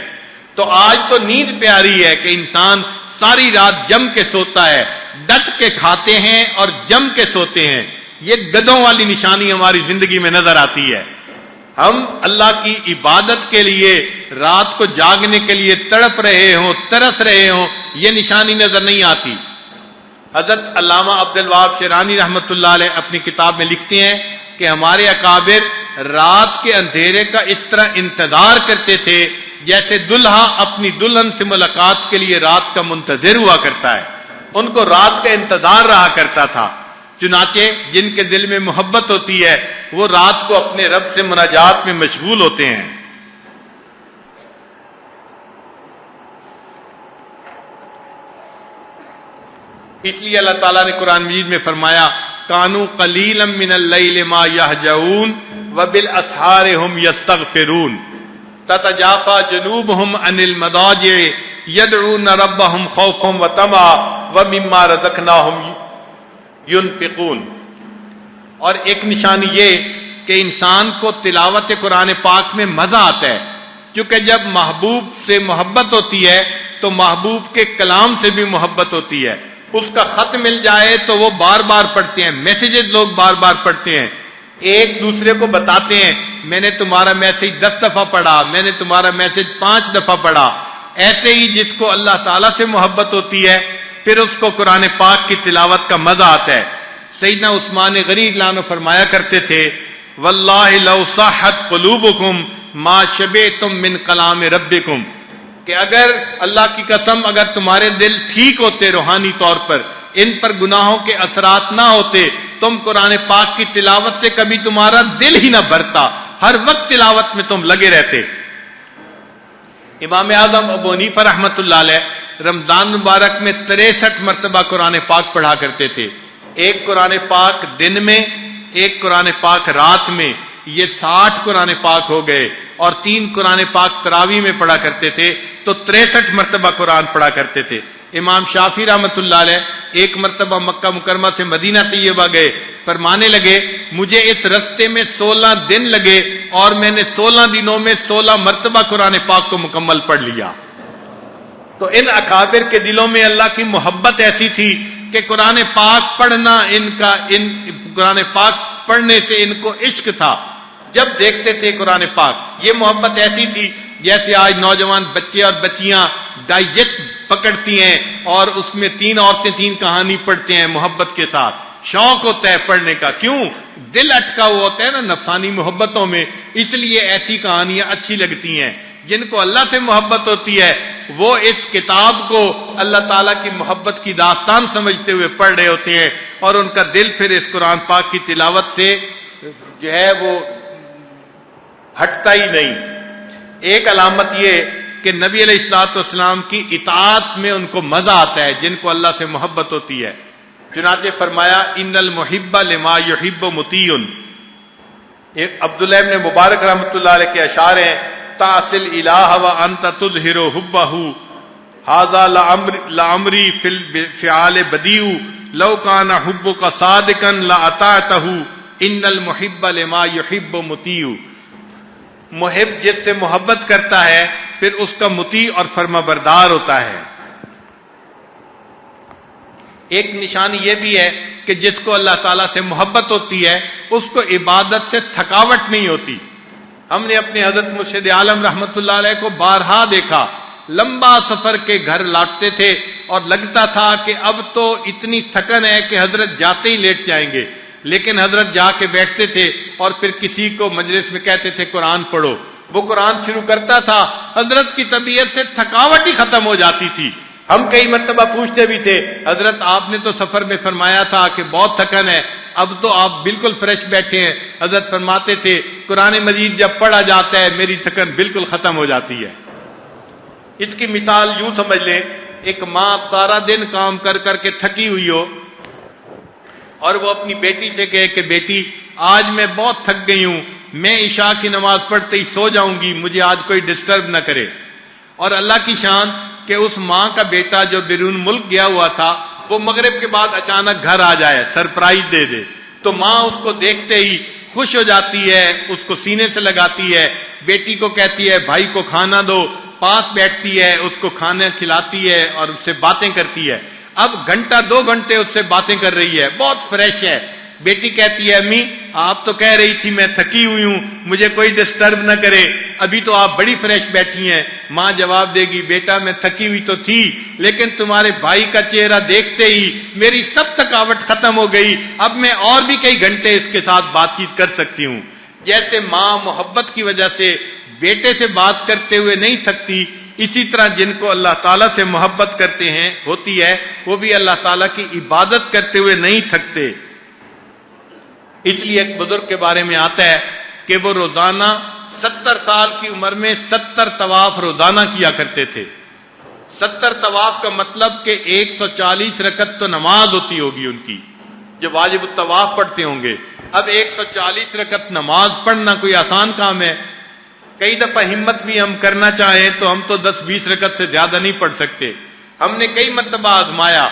تو آج تو نیند پیاری ہے کہ انسان ساری رات جم کے سوتا ہے, ڈٹ کے کھاتے ہیں اور جم کے سوتے ہیں. یہ گدھوں والی نشانی ہماری زندگی میں نظر آتی ہے. ہم اللہ کی عبادت کے لیے رات کو جاگنے کے لیے تڑپ رہے ہوں, ترس رہے ہوں, یہ نشانی نظر نہیں آتی. حضرت علامہ عبد الوہاب شیرانی رحمۃ اللہ علیہ اپنی کتاب میں لکھتے ہیں کہ ہمارے اکابر رات کے اندھیرے کا اس طرح انتظار کرتے تھے جیسے دلہا اپنی دلہن سے ملاقات کے لیے رات کا منتظر ہوا کرتا ہے. ان کو رات کا انتظار رہا کرتا تھا. چنانچہ جن کے دل میں محبت ہوتی ہے وہ رات کو اپنے رب سے مناجات میں مشغول ہوتے ہیں. اس لیے اللہ تعالیٰ نے قرآن مجید میں فرمایا کانوا قلیلا من اللیل ما یہجعون وبالاسحار هم یستغفرون تتجافى جنوبهم عن المضاجع يدعون ربهم خوفا وطمعا ومما رزقناهم ينفقون. اور ایک نشانی یہ کہ انسان کو تلاوت قرآن پاک میں مزہ آتا ہے کیونکہ جب محبوب سے محبت ہوتی ہے تو محبوب کے کلام سے بھی محبت ہوتی ہے. اس کا خط مل جائے تو وہ بار بار پڑھتے ہیں, میسیجز لوگ بار بار پڑھتے ہیں, ایک دوسرے کو بتاتے ہیں میں نے تمہارا میسج 10 دفعہ پڑھا, میں نے تمہارا میسج 5 دفعہ پڑھا. ایسے ہی جس کو اللہ تعالیٰ سے محبت ہوتی ہے پھر اس کو قرآن پاک کی تلاوت کا مزہ آتا ہے. سیدنا عثمان غنی اللہ عنہ فرمایا کرتے تھے واللہ لو صحت قلوبکم ما شبعتم من کلام ربکم, کہ اگر اللہ کی قسم اگر تمہارے دل ٹھیک ہوتے روحانی طور پر, ان پر گناہوں کے اثرات نہ ہوتے, تم قرآن پاک کی تلاوت سے کبھی تمہارا دل ہی نہ بھرتا, ہر وقت تلاوت میں تم لگے رہتے. امام اعظم ابو حنیفہ رحمۃ اللہ علیہ رمضان مبارک میں 63 مرتبہ قرآن پاک پڑھا کرتے تھے. ایک قرآن پاک دن میں, ایک قرآن پاک رات میں, یہ 60 قرآن پاک ہو گئے. اور 3 قرآن پاک تراویح میں پڑھا کرتے تھے تو 63 مرتبہ قرآن پڑھا کرتے تھے. امام شافعی رحمۃ اللہ علیہ ایک مرتبہ مکہ مکرمہ سے مدینہ طیبہ گئے, فرمانے لگے مجھے اس رستے میں 16 دن لگے اور میں نے 16 دنوں میں 16 مرتبہ قرآن پاک کو مکمل پڑھ لیا. تو ان اکابر کے دلوں میں اللہ کی محبت ایسی تھی کہ قرآن پاک پڑھنا ان قرآن پاک پڑھنے سے ان کو عشق تھا. جب دیکھتے تھے قرآن پاک, یہ محبت ایسی تھی جیسے آج نوجوان بچے اور بچیاں ڈائجسٹ پکڑتی ہیں اور اس میں 3 عورتیں 3 کہانی پڑھتے ہیں محبت کے ساتھ. شوق ہوتا ہے پڑھنے کا, کیوں؟ دل اٹکا ہوا ہوتا ہے نا نفسانی محبتوں میں, اس لیے ایسی کہانیاں اچھی لگتی ہیں. جن کو اللہ سے محبت ہوتی ہے وہ اس کتاب کو اللہ تعالیٰ کی محبت کی داستان سمجھتے ہوئے پڑھ رہے ہوتے ہیں اور ان کا دل پھر اس قرآن پاک کی تلاوت سے جو ہے وہ ہٹتا ہی نہیں. ایک علامت یہ کہ نبی علیہ الصلوۃ والسلام کی اطاعت میں ان کو مزہ آتا ہے جن کو اللہ سے محبت ہوتی ہے. چنانچہ فرمایا ان المحب لما یحب مطیع. ایک عبداللہ ابن مبارک رحمۃ اللہ علیہ کے اشعار ہیں تعصل الہ وانت تظہر حبہ ھذا لعمری فی الفعال بدیع لو کان حبک صادقا لاطعتہ ان المحب لما یحب مطیع. محب جس سے محبت کرتا ہے پھر اس کا مطیع اور فرما بردار ہوتا ہے. ایک نشانی یہ بھی ہے کہ جس کو اللہ تعالیٰ سے محبت ہوتی ہے اس کو عبادت سے تھکاوٹ نہیں ہوتی. ہم نے اپنے حضرت مرشد عالم رحمت اللہ علیہ کو بارہا دیکھا, لمبا سفر کے گھر لوٹتے تھے اور لگتا تھا کہ اب تو اتنی تھکن ہے کہ حضرت جاتے ہی لیٹ جائیں گے, لیکن حضرت جا کے بیٹھتے تھے اور پھر کسی کو مجلس میں کہتے تھے قرآن پڑھو, وہ قرآن شروع کرتا تھا, حضرت کی طبیعت سے تھکاوٹ ہی ختم ہو جاتی تھی. ہم کئی مرتبہ پوچھتے بھی تھے حضرت آپ نے تو سفر میں فرمایا تھا کہ بہت تھکن ہے, اب تو آپ بالکل فریش بیٹھے ہیں. حضرت فرماتے تھے قرآن مجید جب پڑھا جاتا ہے میری تھکن بالکل ختم ہو جاتی ہے. اس کی مثال یوں سمجھ لیں, ایک ماں سارا دن کام کر کر کے تھکی ہوئی ہو اور وہ اپنی بیٹی سے کہے کہ بیٹی آج میں بہت تھک گئی ہوں, میں عشاء کی نماز پڑھتے ہی سو جاؤں گی, مجھے آج کوئی ڈسٹرب نہ کرے. اور اللہ کی شان کہ اس ماں کا بیٹا جو بیرون ملک گیا ہوا تھا وہ مغرب کے بعد اچانک گھر آ جائے, سرپرائز دے دے, تو ماں اس کو دیکھتے ہی خوش ہو جاتی ہے, اس کو سینے سے لگاتی ہے, بیٹی کو کہتی ہے بھائی کو کھانا دو, پاس بیٹھتی ہے, اس کو کھانا کھلاتی ہے اور اس سے باتیں کرتی ہے. اب 1-2 گھنٹے اس سے باتیں کر رہی ہے, بہت فریش ہے. بیٹی کہتی ہے امی آپ تو کہہ رہی تھی میں تھکی ہوئی ہوں مجھے کوئی ڈسٹرب نہ کرے، ابھی تو آپ بڑی فریش بیٹھی ہیں۔ ماں جواب دے گی بیٹا میں تھکی ہوئی تو تھی لیکن تمہارے بھائی کا چہرہ دیکھتے ہی میری سب تھکاوٹ ختم ہو گئی، اب میں اور بھی کئی گھنٹے اس کے ساتھ بات چیت کر سکتی ہوں۔ جیسے ماں محبت کی وجہ سے بیٹے سے بات کرتے ہوئے نہیں تھکتی، اسی طرح جن کو اللہ تعالیٰ سے محبت کرتے ہیں ہوتی ہے وہ بھی اللہ تعالیٰ کی عبادت کرتے ہوئے نہیں تھکتے۔ اس لیے ایک بزرگ کے بارے میں آتا ہے کہ وہ روزانہ 70 سال کی عمر میں 70 طواف روزانہ کیا کرتے تھے۔ 70 طواف کا مطلب کہ 140 رکعت تو نماز ہوتی ہوگی ان کی جو واجب الطواف پڑھتے ہوں گے۔ اب 140 رکعت نماز پڑھنا کوئی آسان کام ہے؟ کئی دفعہ ہمت بھی ہم کرنا چاہیں تو ہم تو 10-20 رکعت سے زیادہ نہیں پڑھ سکتے۔ ہم نے کئی مرتبہ آزمایا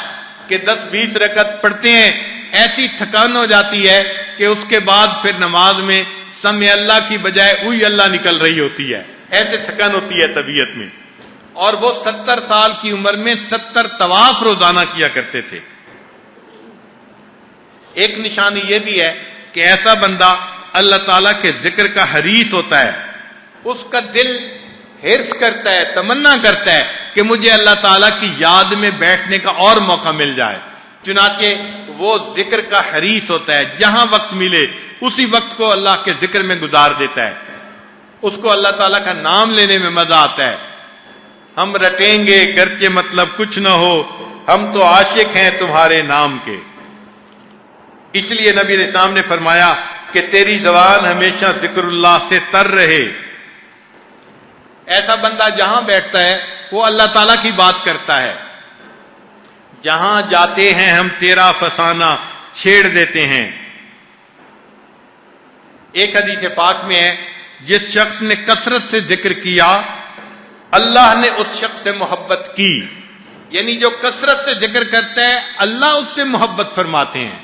کہ 10-20 رکعت پڑھتے ہیں، ایسی تھکان ہو جاتی ہے کہ اس کے بعد پھر نماز میں سمع اللہ کی بجائے اوئی اللہ نکل رہی ہوتی ہے، ایسے تھکان ہوتی ہے طبیعت میں۔ اور وہ 70 سال کی عمر میں 70 طواف روزانہ کیا کرتے تھے۔ ایک نشانی یہ بھی ہے کہ ایسا بندہ اللہ تعالیٰ کے ذکر کا حریص ہوتا ہے، اس کا دل حرص کرتا ہے، تمنا کرتا ہے کہ مجھے اللہ تعالیٰ کی یاد میں بیٹھنے کا اور موقع مل جائے، چنانچہ وہ ذکر کا حریص ہوتا ہے، جہاں وقت ملے اسی وقت کو اللہ کے ذکر میں گزار دیتا ہے، اس کو اللہ تعالیٰ کا نام لینے میں مزہ آتا ہے۔ ہم رٹیں گے گرچہ مطلب کچھ نہ ہو، ہم تو عاشق ہیں تمہارے نام کے۔ اس لیے نبی علیہ السلام نے فرمایا کہ تیری زبان ہمیشہ ذکر اللہ سے تر رہے۔ ایسا بندہ جہاں بیٹھتا ہے وہ اللہ تعالیٰ کی بات کرتا ہے، جہاں جاتے ہیں ہم تیرا فسانہ چھیڑ دیتے ہیں۔ ایک حدیث پاک میں ہے جس شخص نے کثرت سے ذکر کیا اللہ نے اس شخص سے محبت کی، یعنی جو کثرت سے ذکر کرتا ہے اللہ اس سے محبت فرماتے ہیں۔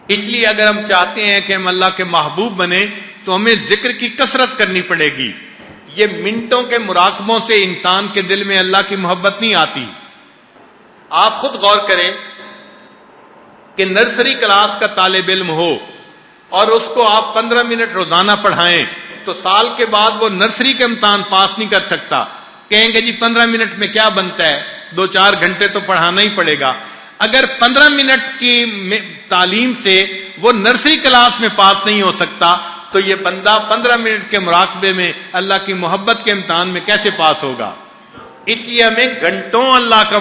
اس لیے اگر ہم چاہتے ہیں کہ ہم اللہ کے محبوب بنیں تو ہمیں ذکر کی کثرت کرنی پڑے گی۔ یہ منٹوں کے مراقبوں سے انسان کے دل میں اللہ کی محبت نہیں آتی۔ آپ خود غور کریں کہ نرسری کلاس کا طالب علم ہو اور اس کو آپ 15 منٹ روزانہ پڑھائیں تو سال کے بعد وہ نرسری کا امتحان پاس نہیں کر سکتا۔ کہیں گے جی 15 منٹ میں کیا بنتا ہے، 2-4 گھنٹے تو پڑھانا ہی پڑے گا۔ اگر 15 منٹ کی تعلیم سے وہ نرسری کلاس میں پاس نہیں ہو سکتا تو یہ بندہ 15 منٹ کے مراقبے میں اللہ کی محبت کے امتحان میں کیسے پاس ہوگا؟ اس لیے ہمیں گھنٹوں اللہ کا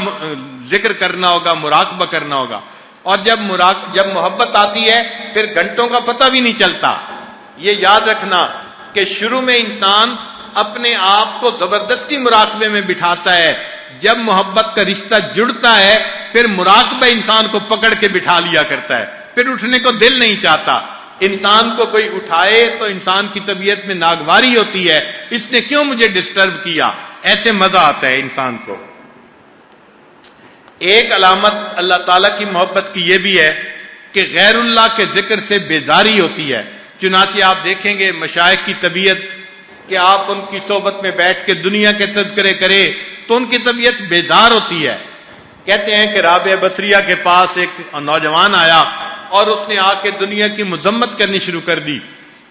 ذکر کرنا ہوگا، مراقبہ کرنا ہوگا، اور جب محبت آتی ہے پھر گھنٹوں کا پتہ بھی نہیں چلتا۔ یہ یاد رکھنا کہ شروع میں انسان اپنے آپ کو زبردستی مراقبے میں بٹھاتا ہے، جب محبت کا رشتہ جڑتا ہے پھر مراقبہ انسان کو پکڑ کے بٹھا لیا کرتا ہے، پھر اٹھنے کو دل نہیں چاہتا۔ انسان کو کوئی اٹھائے تو انسان کی طبیعت میں ناگواری ہوتی ہے، اس نے کیوں مجھے ڈسٹرب کیا، ایسے مزہ آتا ہے انسان کو۔ ایک علامت اللہ تعالیٰ کی محبت کی یہ بھی ہے کہ غیر اللہ کے ذکر سے بیزاری ہوتی ہے۔ چنانچہ آپ دیکھیں گے مشائخ کی طبیعت کہ آپ ان کی صحبت میں بیٹھ کے دنیا کے تذکرے کریں تو ان کی طبیعت بیزار ہوتی ہے۔ کہتے ہیں کہ رابعہ بصریہ کے پاس ایک نوجوان آیا اور اس نے آ کے دنیا کی مذمت کرنی شروع کر دی۔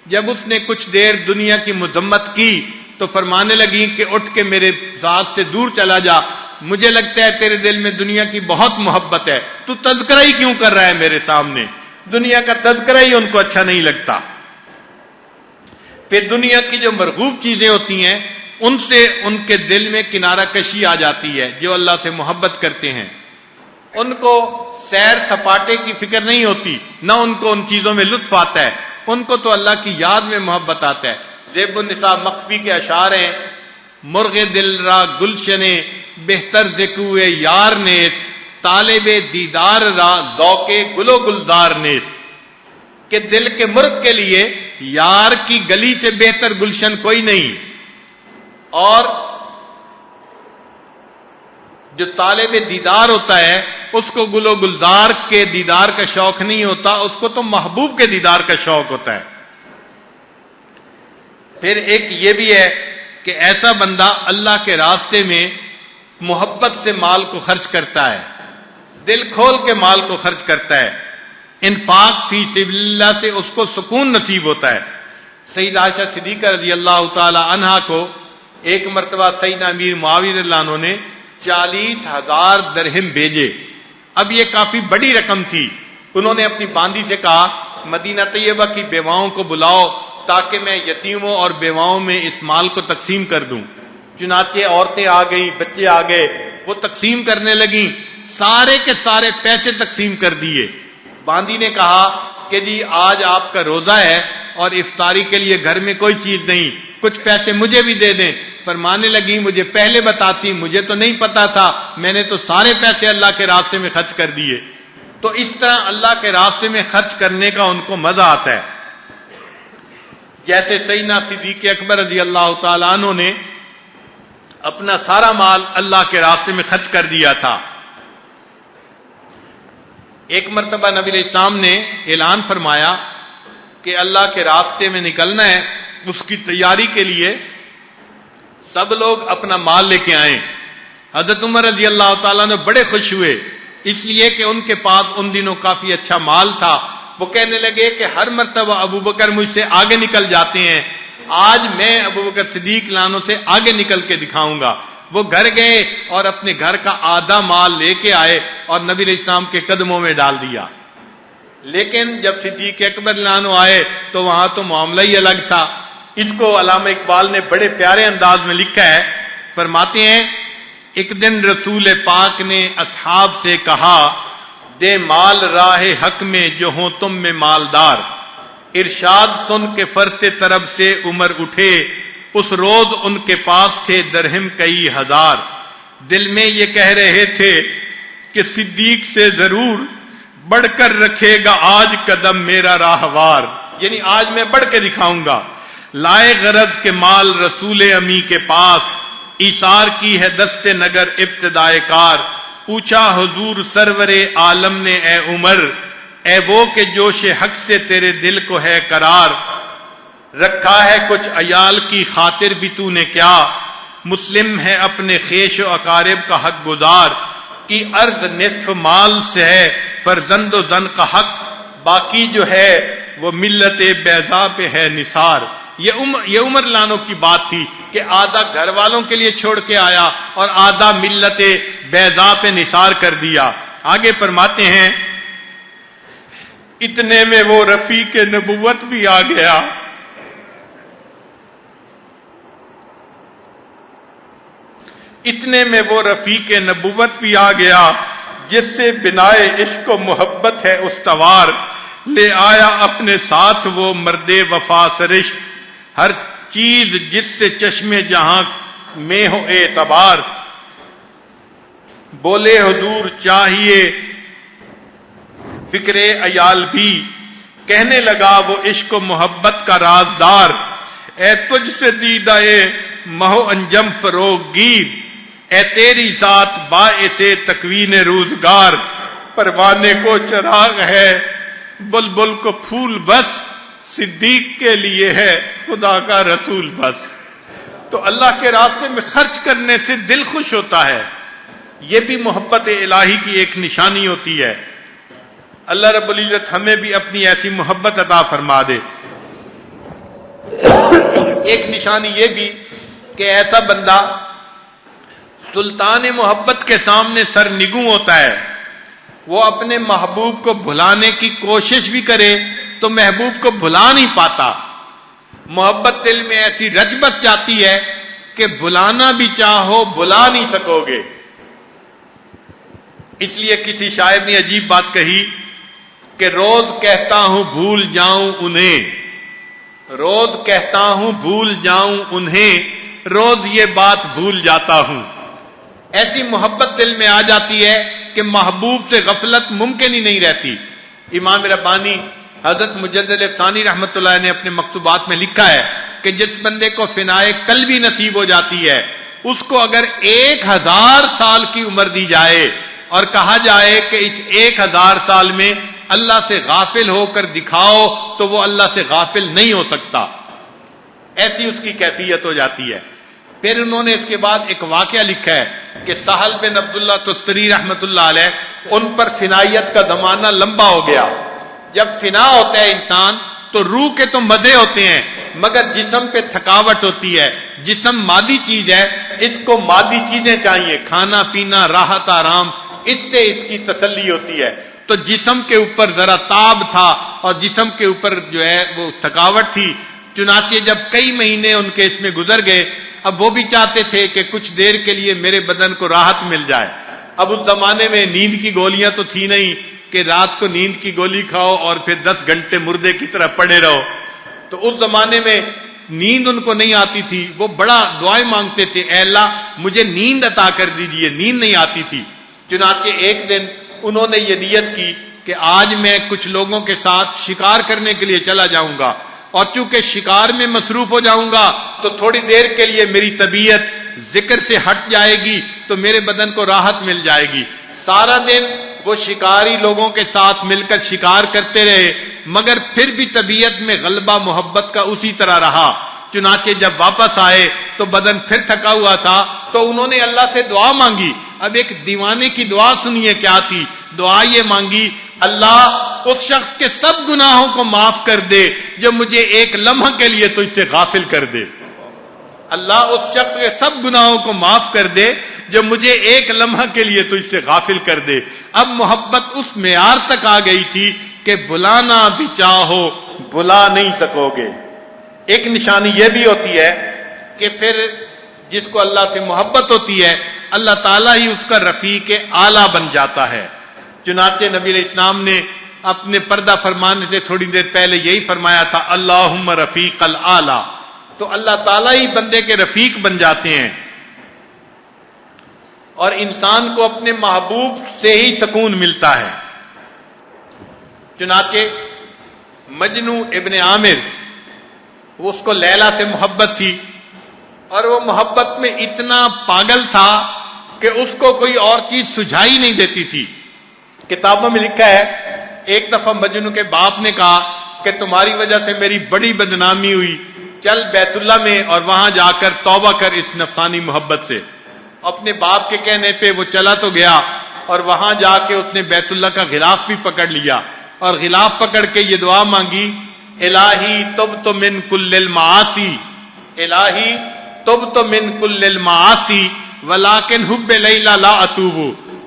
جب اس نے کچھ دیر دنیا کی مذمت کی تو فرمانے لگی کہ اٹھ کے میرے ذات سے دور چلا جا، مجھے لگتا ہے تیرے دل میں دنیا کی بہت محبت ہے، تو تذکرہ ہی کیوں کر رہا ہے میرے سامنے؟ دنیا کا تذکرہ ہی ان کو اچھا نہیں لگتا۔ پھر دنیا کی جو مرغوب چیزیں ہوتی ہیں ان سے ان کے دل میں کنارہ کشی آ جاتی ہے۔ جو اللہ سے محبت کرتے ہیں ان کو سیر سپاٹے کی فکر نہیں ہوتی، نہ ان کو ان چیزوں میں لطف آتا ہے، ان کو تو اللہ کی یاد میں محبت آتا ہے۔ زیب النساء مخفی کے اشعار ہیں، مرغ دل را گلشنے بہتر زکوے یار نیس، طالب دیدار را ذوق گل و گلزار نیس، کہ دل کے مرغ کے لیے یار کی گلی سے بہتر گلشن کوئی نہیں، اور جو طالب دیدار ہوتا ہے اس کو گل و گلزار کے دیدار کا شوق نہیں ہوتا، اس کو تو محبوب کے دیدار کا شوق ہوتا ہے۔ پھر ایک یہ بھی ہے کہ ایسا بندہ اللہ کے راستے میں محبت سے مال کو خرچ کرتا ہے، دل کھول کے مال کو خرچ کرتا ہے۔ انفاق فی سبیل اللہ سے اس کو سکون نصیب ہوتا ہے۔ سیدہ عائشہ صدیقہ رضی اللہ تعالی عنہا کو ایک مرتبہ سیدنا امیر معاویہ رضی اللہ عنہ نے 40,000 درہم بھیجے۔ اب یہ کافی بڑی رقم تھی۔ انہوں نے اپنی باندی سے کہا مدینہ طیبہ کی بیواؤں کو بلاؤ تاکہ میں یتیموں اور بیواؤں میں اس مال کو تقسیم کر دوں۔ چنانچہ عورتیں آ گئیں، بچے آ گئے، وہ تقسیم کرنے لگیں، سارے کے سارے پیسے تقسیم کر دیے۔ باندی نے کہا کہ جی آج آپ کا روزہ ہے اور افطاری کے لیے گھر میں کوئی چیز نہیں، کچھ پیسے مجھے بھی دے دیں۔ فرمانے لگی مجھے پہلے بتاتی، مجھے تو نہیں پتا تھا، میں نے تو سارے پیسے اللہ کے راستے میں خرچ کر دیے۔ تو اس طرح اللہ کے راستے میں خرچ کرنے کا ان کو مزہ آتا ہے۔ جیسے سیدنا صدیق اکبر رضی اللہ تعالیٰ عنہ نے اپنا سارا مال اللہ کے راستے میں خرچ کر دیا تھا۔ ایک مرتبہ نبی علیہ السلام نے اعلان فرمایا کہ اللہ کے راستے میں نکلنا ہے، اس کی تیاری کے لیے سب لوگ اپنا مال لے کے آئیں۔ حضرت عمر رضی اللہ تعالیٰ نے بڑے خوش ہوئے، اس لیے کہ ان کے پاس ان دنوں کافی اچھا مال تھا۔ وہ کہنے لگے کہ ہر مرتبہ ابو بکر مجھ سے آگے نکل جاتے ہیں، آج میں ابو بکر صدیق لانوں سے آگے نکل کے دکھاؤں گا۔ وہ گھر گئے اور اپنے گھر کا آدھا مال لے کے آئے اور نبی علیہ السلام کے قدموں میں ڈال دیا۔ لیکن جب صدیق اکبر لانو آئے تو وہاں تو معاملہ ہی الگ تھا۔ اس کو علامہ اقبال نے بڑے پیارے انداز میں لکھا ہے، فرماتے ہیں ایک دن رسول پاک نے اصحاب سے کہا دے مال راہ حق میں جو ہوں تم میں مالدار، ارشاد سن کے فرتے طرب سے عمر اٹھے، اس روز ان کے پاس تھے درہم کئی ہزار، دل میں یہ کہہ رہے تھے کہ صدیق سے ضرور بڑھ کر رکھے گا آج قدم میرا راہوار، یعنی آج میں بڑھ کے دکھاؤں گا۔ لائے غرض کے مال رسول امی کے پاس، ایثار کی ہے دست نگر ابتدائے کار، پوچھا حضور سرور عالم نے اے عمر، اے وہ کہ جوش حق سے تیرے دل کو ہے قرار، رکھا ہے کچھ عیال کی خاطر بھی تو نے کیا، مسلم ہے اپنے خیش و اقارب کا حق گزار، کی عرض نصف مال سے ہے فرزند و زن کا حق، باقی جو ہے وہ ملت بیضا پہ ہے نثار۔ یہ عمر لانوں کی بات تھی کہ آدھا گھر والوں کے لیے چھوڑ کے آیا اور آدھا ملت بیضا پہ نثار کر دیا۔ آگے فرماتے ہیں اتنے میں وہ رفیق نبوت بھی آ گیا، اتنے میں وہ رفیق نبوت بھی آ گیا، جس سے بنائے عشق و محبت ہے استوار، لے آیا اپنے ساتھ وہ مرد وفا سرشت، ہر چیز جس سے چشم جہاں میں ہو اعتبار، بولے حضور چاہیے فکر عیال بھی، کہنے لگا وہ عشق و محبت کا رازدار، اے تجھ سے دیدہ مہو انجم فروغ گیر، اے تیری ذات باعث تکوین روزگار، پروانے کو چراغ ہے بلبل کو پھول بس، صدیق کے لیے ہے خدا کا رسول بس۔ تو اللہ کے راستے میں خرچ کرنے سے دل خوش ہوتا ہے، یہ بھی محبت الہی کی ایک نشانی ہوتی ہے۔ اللہ رب العزت ہمیں بھی اپنی ایسی محبت عطا فرما دے۔ ایک نشانی یہ بھی کہ ایسا بندہ سلطان محبت کے سامنے سرنگوں ہوتا ہے، وہ اپنے محبوب کو بھلانے کی کوشش بھی کرے تو محبوب کو بھلا نہیں پاتا، محبت دل میں ایسی رچ بس جاتی ہے کہ بھلانا بھی چاہو بھلا نہیں سکو گے۔ اس لیے کسی شاعر نے عجیب بات کہی کہ روز کہتا ہوں بھول جاؤں انہیں، روز کہتا ہوں بھول جاؤں انہیں، روز یہ بات بھول جاتا ہوں۔ ایسی محبت دل میں آ جاتی ہے کہ محبوب سے غفلت ممکن ہی نہیں رہتی۔ امام ربانی حضرت مجدد ثانی رحمۃ اللہ نے اپنے مکتوبات میں لکھا ہے کہ جس بندے کو فنائے قلبی نصیب ہو جاتی ہے، اس کو اگر 1000 سال کی عمر دی جائے اور کہا جائے کہ اس 1000 سال میں اللہ سے غافل ہو کر دکھاؤ تو وہ اللہ سے غافل نہیں ہو سکتا، ایسی اس کی کیفیت ہو جاتی ہے۔ پھر انہوں نے اس کے بعد ایک واقعہ لکھا ہے کہ سہل بن عبداللہ تستری رحمۃ اللہ علیہ، ان پر فنائیت کا زمانہ لمبا ہو گیا، جب فنا ہوتا ہے انسان تو روح کے تو مزے ہوتے ہیں، مگر جسم پہ تھکاوٹ ہوتی ہے. جسم مادی چیز ہے، اس کو مادی چیزیں چاہیے، کھانا پینا، راحت آرام، اس سے اس کی تسلی ہوتی ہے. تو جسم کے اوپر ذرا تاب تھا اور جسم کے اوپر جو ہے وہ تھکاوٹ تھی. چنانچہ جب کئی مہینے ان کے اس میں گزر گئے، اب وہ بھی چاہتے تھے کہ کچھ دیر کے لیے میرے بدن کو راحت مل جائے. اب اس زمانے میں نیند کی گولیاں تو تھی نہیں کہ رات کو نیند کی گولی کھاؤ اور پھر 10 گھنٹے مردے کی طرح پڑے رہو. تو اس زمانے میں نیند ان کو نہیں آتی تھی. وہ بڑا دعائیں مانگتے تھے، اے اللہ مجھے نیند عطا کر دیجئے، نیند نہیں آتی تھی. چنانچہ ایک دن انہوں نے یہ نیت کی کہ آج میں کچھ لوگوں کے ساتھ شکار کرنے کے لیے چلا جاؤں گا، اور چونکہ شکار میں مصروف ہو جاؤں گا تو تھوڑی دیر کے لیے میری طبیعت ذکر سے ہٹ جائے گی تو میرے بدن کو راحت مل جائے گی. سارا دن وہ شکاری لوگوں کے ساتھ مل کر شکار کرتے رہے، مگر پھر بھی طبیعت میں غلبہ محبت کا اسی طرح رہا. چنانچہ جب واپس آئے تو بدن پھر تھکا ہوا تھا، تو انہوں نے اللہ سے دعا مانگی. اب ایک دیوانے کی دعا سنیے کیا تھی. دعا یہ مانگی، اللہ اس شخص کے سب گناہوں کو معاف کر دے جو مجھے ایک لمحہ کے لیے تو اس سے غافل کر دے. اللہ اس شخص کے سب گناہوں کو معاف کر دے جو مجھے ایک لمحہ کے لیے تو اس سے غافل کر دے. اب محبت اس معیار تک آ گئی تھی کہ بلانا بھی چاہو بلا نہیں سکو گے. ایک نشانی یہ بھی ہوتی ہے کہ پھر جس کو اللہ سے محبت ہوتی ہے اللہ تعالیٰ ہی اس کا رفیق اعلیٰ بن جاتا ہے. چنانچہ نبی علیہ السلام نے اپنے پردہ فرمانے سے تھوڑی دیر پہلے یہی فرمایا تھا، اللہم رفیق الاعلیٰ. تو اللہ تعالیٰ ہی بندے کے رفیق بن جاتے ہیں، اور انسان کو اپنے محبوب سے ہی سکون ملتا ہے. چنانچہ مجنو ابن عامر، وہ اس کو لیلا سے محبت تھی، اور وہ محبت میں اتنا پاگل تھا کہ اس کو کوئی اور چیز سجھائی نہیں دیتی تھی. کتابوں میں لکھا ہے ایک دفعہ مجنو کے باپ نے کہا کہ تمہاری وجہ سے میری بڑی بدنامی ہوئی، چل بیت اللہ میں اور وہاں جا کر توبہ کر اس نفسانی محبت سے. اپنے باپ کے کہنے پہ وہ چلا تو گیا، اور وہاں جا کے اس نے بیت اللہ کا غلاف بھی پکڑ لیا، اور غلاف پکڑ کے یہ دعا مانگی، الہی تبت من کل المعاصی، الہی تبت من کل المعاصی ولکن حب لیلا لا اتوب.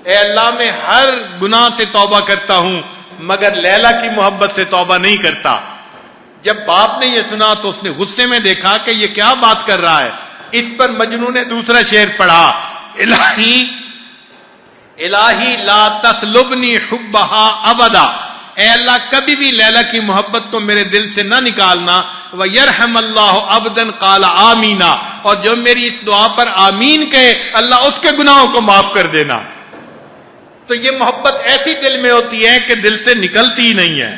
اے اللہ میں ہر گناہ سے توبہ کرتا ہوں مگر لیلا کی محبت سے توبہ نہیں کرتا. جب باپ نے یہ سنا تو اس نے غصے میں دیکھا کہ یہ کیا بات کر رہا ہے. اس پر مجنو نے دوسرا شعر پڑھا، الہی الہی لا تسلبنی حبہا ابدا. اے اللہ کبھی بھی لیلا کی محبت کو میرے دل سے نہ نکالنا. وَيَرْحَمَ اللَّهُ عَبْدًا قَالَ آمِينَ، اور جو میری اس دعا پر آمین کہے اللہ اس کے گناہوں کو معاف کر دینا. تو یہ محبت ایسی دل میں ہوتی ہے کہ دل سے نکلتی ہی نہیں ہے.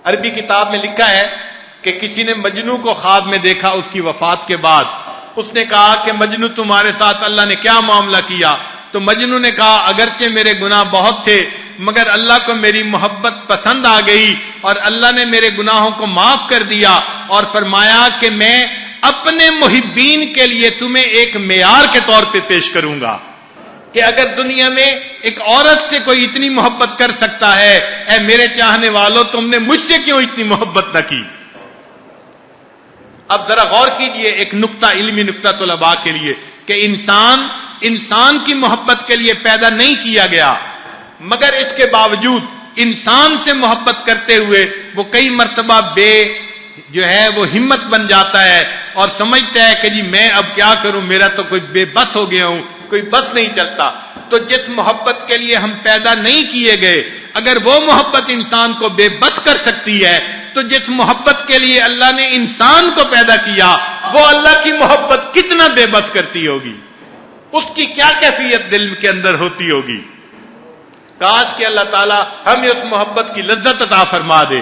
عربی کتاب میں لکھا ہے کہ کسی نے مجنو کو خواب میں دیکھا اس کی وفات کے بعد. اس نے کہا کہ مجنو تمہارے ساتھ اللہ نے کیا معاملہ کیا؟ تو مجنو نے کہا اگرچہ میرے گناہ بہت تھے مگر اللہ کو میری محبت پسند آ گئی اور اللہ نے میرے گناہوں کو معاف کر دیا اور فرمایا کہ میں اپنے محبین کے لیے تمہیں ایک معیار کے طور پہ پیش کروں گا کہ اگر دنیا میں ایک عورت سے کوئی اتنی محبت کر سکتا ہے، اے میرے چاہنے والوں تم نے مجھ سے کیوں اتنی محبت نہ کی؟ اب ذرا غور کیجئے ایک نقطہ، علمی نقطہ طلباء کے لیے، کہ انسان کی محبت کے لیے پیدا نہیں کیا گیا، مگر اس کے باوجود انسان سے محبت کرتے ہوئے وہ کئی مرتبہ جو ہے وہ ہمت بن جاتا ہے اور سمجھتا ہے کہ جی میں اب کیا کروں، میرا تو کوئی بے بس ہو گیا ہوں، کوئی بس نہیں چلتا. تو جس محبت کے لیے ہم پیدا نہیں کیے گئے، اگر وہ محبت انسان کو بے بس کر سکتی ہے تو جس محبت کے لیے اللہ نے انسان کو پیدا کیا وہ اللہ کی محبت کتنا بے بس کرتی ہوگی، اس کی کیا کیفیت دل کے اندر ہوتی ہوگی. کاش کہ اللہ تعالیٰ ہمیں اس محبت کی لذت عطا فرما دے،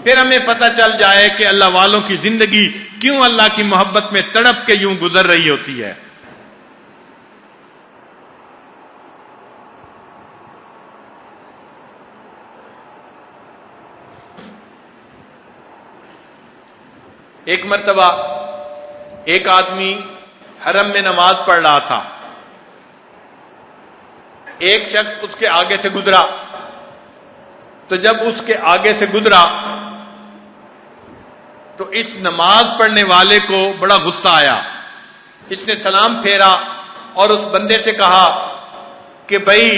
پھر ہمیں پتہ چل جائے کہ اللہ والوں کی زندگی کیوں اللہ کی محبت میں تڑپ کے یوں گزر رہی ہوتی ہے. ایک مرتبہ ایک آدمی حرم میں نماز پڑھ رہا تھا، ایک شخص اس کے آگے سے گزرا، تو جب اس کے آگے سے گزرا تو اس نماز پڑھنے والے کو بڑا غصہ آیا. اس نے سلام پھیرا اور اس بندے سے کہا کہ بھائی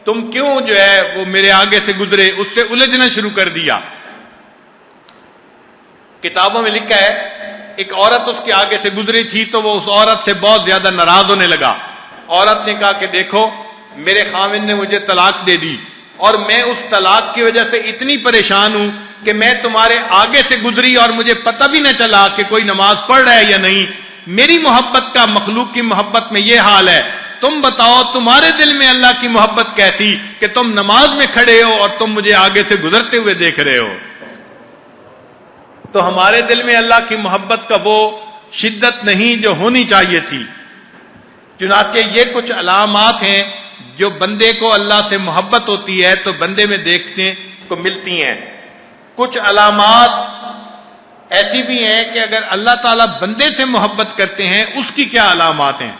تم کیوں جو ہے وہ میرے آگے سے گزرے؟ اس سے الجھنا شروع کر دیا. کتابوں میں لکھا ہے ایک عورت اس کے آگے سے گزری تھی تو وہ اس عورت سے بہت زیادہ ناراض ہونے لگا. عورت نے کہا کہ دیکھو میرے خاوند نے مجھے طلاق دے دی اور میں اس طلاق کی وجہ سے اتنی پریشان ہوں کہ میں تمہارے آگے سے گزری اور مجھے پتہ بھی نہ چلا کہ کوئی نماز پڑھ رہا ہے یا نہیں. میری محبت کا مخلوق کی محبت میں یہ حال ہے. تم بتاؤ تمہارے دل میں اللہ کی محبت کیسی کہ تم نماز میں کھڑے ہو اور تم مجھے آگے سے گزرتے ہوئے دیکھ رہے ہو. تو ہمارے دل میں اللہ کی محبت کا وہ شدت نہیں جو ہونی چاہیے تھی. چنانچہ یہ کچھ علامات ہیں جو بندے کو اللہ سے محبت ہوتی ہے تو بندے میں دیکھنے کو ملتی ہیں. کچھ علامات ایسی بھی ہیں کہ اگر اللہ تعالیٰ بندے سے محبت کرتے ہیں اس کی کیا علامات ہیں.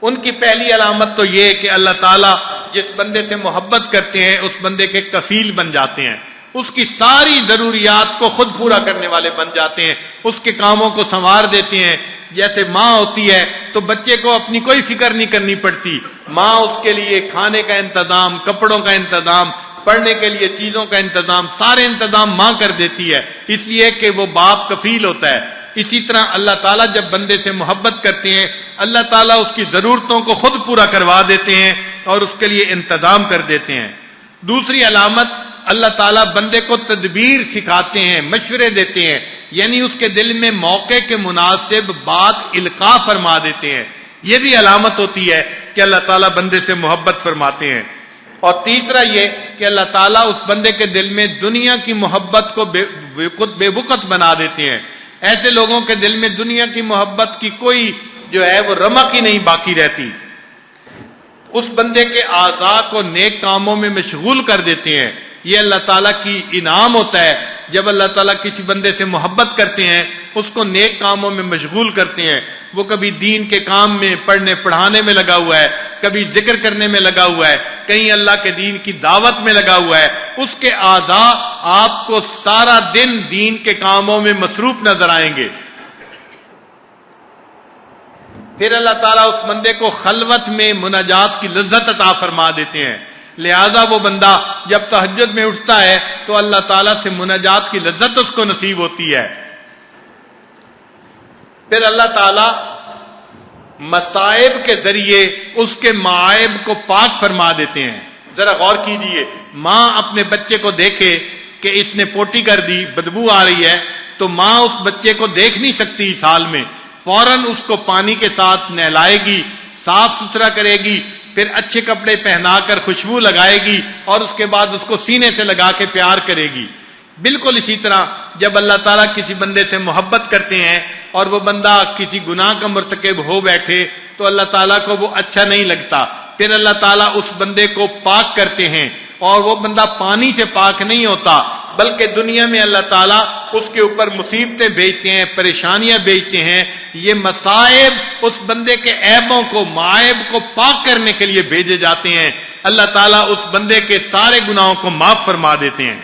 ان کی پہلی علامت تو یہ کہ اللہ تعالیٰ جس بندے سے محبت کرتے ہیں اس بندے کے کفیل بن جاتے ہیں. اس کی ساری ضروریات کو خود پورا کرنے والے بن جاتے ہیں. اس کے کاموں کو سنوار دیتے ہیں. جیسے ماں ہوتی ہے تو بچے کو اپنی کوئی فکر نہیں کرنی پڑتی. ماں اس کے لیے کھانے کا انتظام، کپڑوں کا انتظام، پڑھنے کے لیے چیزوں کا انتظام، سارے انتظام ماں کر دیتی ہے، اس لیے کہ وہ باپ کفیل ہوتا ہے. اسی طرح اللہ تعالیٰ جب بندے سے محبت کرتے ہیں اللہ تعالیٰ اس کی ضرورتوں کو خود پورا کروا دیتے ہیں اور اس کے لیے انتظام کر دیتے ہیں. دوسری علامت اللہ تعالیٰ بندے کو تدبیر سکھاتے ہیں، مشورے دیتے ہیں، یعنی اس کے دل میں موقع کے مناسب بات القاء فرما دیتے ہیں. یہ بھی علامت ہوتی ہے کہ اللہ تعالیٰ بندے سے محبت فرماتے ہیں. اور تیسرا یہ کہ اللہ تعالیٰ اس بندے کے دل میں دنیا کی محبت کو بے وقت بنا دیتے ہیں. ایسے لوگوں کے دل میں دنیا کی محبت کی کوئی جو ہے وہ رمق ہی نہیں باقی رہتی. اس بندے کے اعضاء کو نیک کاموں میں مشغول کر دیتے ہیں. یہ اللہ تعالیٰ کی انعام ہوتا ہے. جب اللہ تعالیٰ کسی بندے سے محبت کرتے ہیں اس کو نیک کاموں میں مشغول کرتے ہیں. وہ کبھی دین کے کام میں پڑھنے پڑھانے میں لگا ہوا ہے، کبھی ذکر کرنے میں لگا ہوا ہے، کہیں اللہ کے دین کی دعوت میں لگا ہوا ہے. اس کے اعضاء آپ کو سارا دن دین کے کاموں میں مصروف نظر آئیں گے. پھر اللہ تعالیٰ اس بندے کو خلوت میں مناجات کی لذت عطا فرما دیتے ہیں. لہذا وہ بندہ جب تہجد میں اٹھتا ہے تو اللہ تعالیٰ سے مناجات کی لذت اس کو نصیب ہوتی ہے. پھر اللہ تعالیٰ مصائب کے ذریعے اس کے معائب کو پاک فرما دیتے ہیں. ذرا غور کیجئے، ماں اپنے بچے کو دیکھے کہ اس نے پوٹی کر دی، بدبو آ رہی ہے، تو ماں اس بچے کو دیکھ نہیں سکتی سال میں، فوراً اس کو پانی کے ساتھ نہلائے گی، صاف ستھرا کرے گی، پھر اچھے کپڑے پہنا کر خوشبو لگائے گی اور اس کے بعد اس کو سینے سے لگا کے پیار کرے گی. بالکل اسی طرح جب اللہ تعالیٰ کسی بندے سے محبت کرتے ہیں اور وہ بندہ کسی گناہ کا مرتکب ہو بیٹھے تو اللہ تعالیٰ کو وہ اچھا نہیں لگتا. پھر اللہ تعالیٰ اس بندے کو پاک کرتے ہیں اور وہ بندہ پانی سے پاک نہیں ہوتا بلکہ دنیا میں اللہ تعالیٰ اس کے اوپر مصیبتیں بھیجتے ہیں، پریشانیاں بھیجتے ہیں. یہ مصائب اس بندے کے عیبوں کو، معائب کو پاک کرنے کے لیے بھیجے جاتے ہیں. اللہ تعالیٰ اس بندے کے سارے گناہوں کو معاف فرما دیتے ہیں.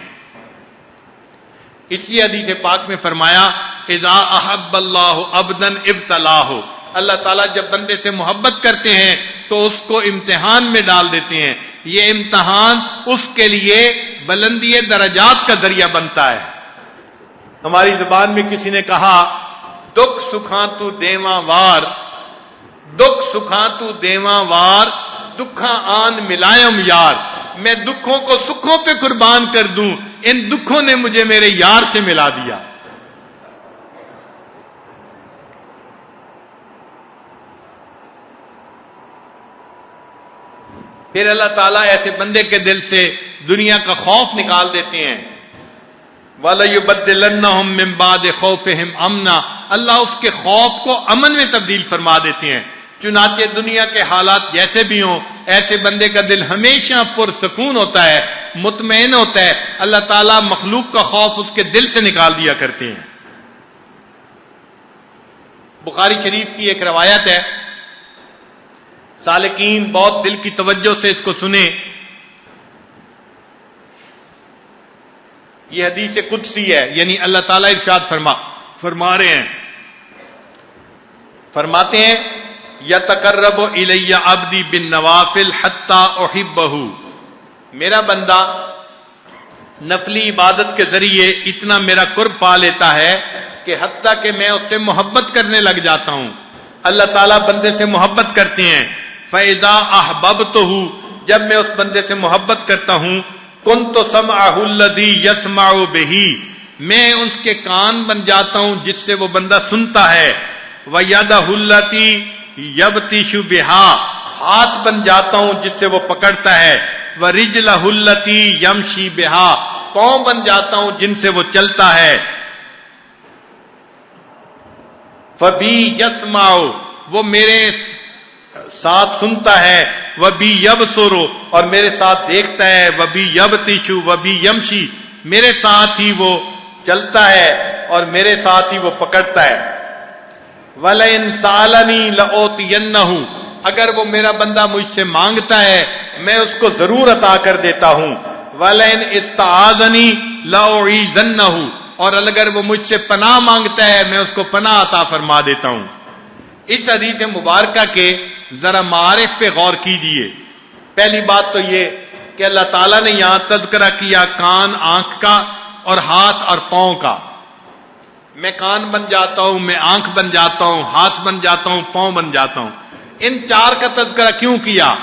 اسی حدیث پاک میں فرمایا اذا احب اللہ عبدا ابتلاہ. اللہ تعالیٰ جب بندے سے محبت کرتے ہیں تو اس کو امتحان میں ڈال دیتے ہیں. یہ امتحان اس کے لیے بلندی درجات کا ذریعہ بنتا ہے. ہماری زبان میں کسی نے کہا دکھ سکھاں تو دیواں وار، دکھ سکھاں تو دیواں وار، دکھاں آن ملائم یار. میں دکھوں کو سکھوں پہ قربان کر دوں، ان دکھوں نے مجھے میرے یار سے ملا دیا. پھر اللہ تعالیٰ ایسے بندے کے دل سے دنیا کا خوف نکال دیتے ہیں. وَلَيُبَدِّلَنَّهُم مِّن بَعْدِ خَوْفِهِمْ أَمْنًا. اللہ اس کے خوف کو امن میں تبدیل فرما دیتے ہیں. چنانچہ دنیا کے حالات جیسے بھی ہوں ایسے بندے کا دل ہمیشہ پرسکون ہوتا ہے، مطمئن ہوتا ہے. اللہ تعالیٰ مخلوق کا خوف اس کے دل سے نکال دیا کرتے ہیں. بخاری شریف کی ایک روایت ہے، سالکین بہت دل کی توجہ سے اس کو سنیں. یہ حدیث قدسی ہے، یعنی اللہ تعالیٰ ارشاد فرما رہے ہیں، فرماتے ہیں یتقرب الی عبدی بالنوافل حتی احبہ، میرا بندہ نفلی عبادت کے ذریعے اتنا میرا قرب پا لیتا ہے کہ حتیٰ کہ میں اس سے محبت کرنے لگ جاتا ہوں۔ اللہ تعالیٰ بندے سے محبت کرتے ہیں، فَإِذَا أَحْبَبْتُهُ، جب میں اس بندے سے محبت کرتا ہوں، كُنْتُ سَمْعَهُ الَّذِي يَسْمَعُ بِهِ، میں اس کے کان بن جاتا ہوں جس سے وہ بندہ سنتا ہے، وَيَدَهُ الَّتِي يَبْطِشُ بِهَا، ہاتھ بن جاتا ہوں جس سے وہ پکڑتا ہے، وَرِجْلَهُ الَّتِي يَمْشِي بِهَا، پاؤں بن جاتا ہوں جن سے وہ چلتا ہے، فَبِي يَسْمَعُ، وہ میرے ساتھ سنتا ہے، وَبِي يَبْصُرُ، اور میرے ساتھ دیکھتا ہے، وَبِي يَبْطِشُ وَبِي يَمْشِي، میرے ساتھ ہی وہ چلتا ہے اور میرے ساتھ ہی وہ پکڑتا ہے، وَلَئِن سَأَلَنِي لَأُعْطِيَنَّهُ، اگر وہ میرا بندہ مجھ سے مانگتا ہے میں اس کو ضرور عطا کر دیتا ہوں، وَلَئِن اسْتَعَاذَنِي لَأُعِيذَنَّهُ، اور اگر وہ مجھ سے پناہ مانگتا ہے میں اس کو پناہ عطا فرما دیتا ہوں۔ اس حدیث مبارکہ کے ذرا معارف پہ غور کیجئے۔ پہلی بات تو یہ کہ اللہ تعالیٰ نے یہاں تذکرہ کیا کان آنکھ کا اور ہاتھ اور پاؤں کا، میں کان بن جاتا ہوں، میں آنکھ بن جاتا ہوں، ہاتھ بن جاتا ہوں، پاؤں بن جاتا ہوں، ان چار کا تذکرہ کیوں کیا؟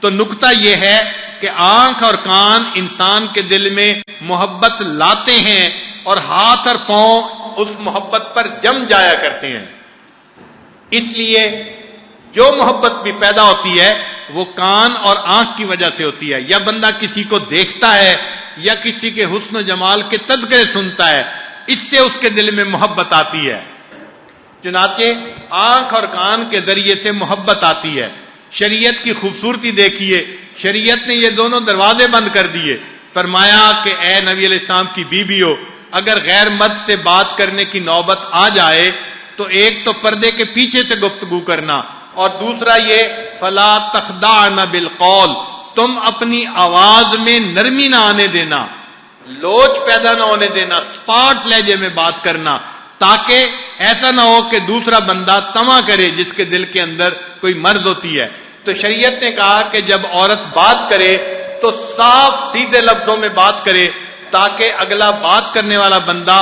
تو نکتہ یہ ہے کہ آنکھ اور کان انسان کے دل میں محبت لاتے ہیں اور ہاتھ اور پاؤں اس محبت پر جم جایا کرتے ہیں، اس لیے جو محبت بھی پیدا ہوتی ہے وہ کان اور آنکھ کی وجہ سے ہوتی ہے، یا بندہ کسی کو دیکھتا ہے یا کسی کے حسن و جمال کے تذکرے سنتا ہے، اس سے اس کے دل میں محبت آتی ہے۔ چنانچہ آنکھ اور کان کے ذریعے سے محبت آتی ہے۔ شریعت کی خوبصورتی دیکھیے، شریعت نے یہ دونوں دروازے بند کر دیے، فرمایا کہ اے نبی علیہ السلام کی بیویو، اگر غیر مرد سے بات کرنے کی نوبت آ جائے تو ایک تو پردے کے پیچھے سے گفتگو کرنا، اور دوسرا یہ فلا تخضعن بالقول، تم اپنی آواز میں نرمی نہ آنے دینا، لوچ پیدا نہ ہونے دینا، سپاٹ لہجے میں بات کرنا، تاکہ ایسا نہ ہو کہ دوسرا بندہ طمع کرے جس کے دل کے اندر کوئی مرض ہوتی ہے۔ تو شریعت نے کہا کہ جب عورت بات کرے تو صاف سیدھے لفظوں میں بات کرے، تاکہ اگلا بات کرنے والا بندہ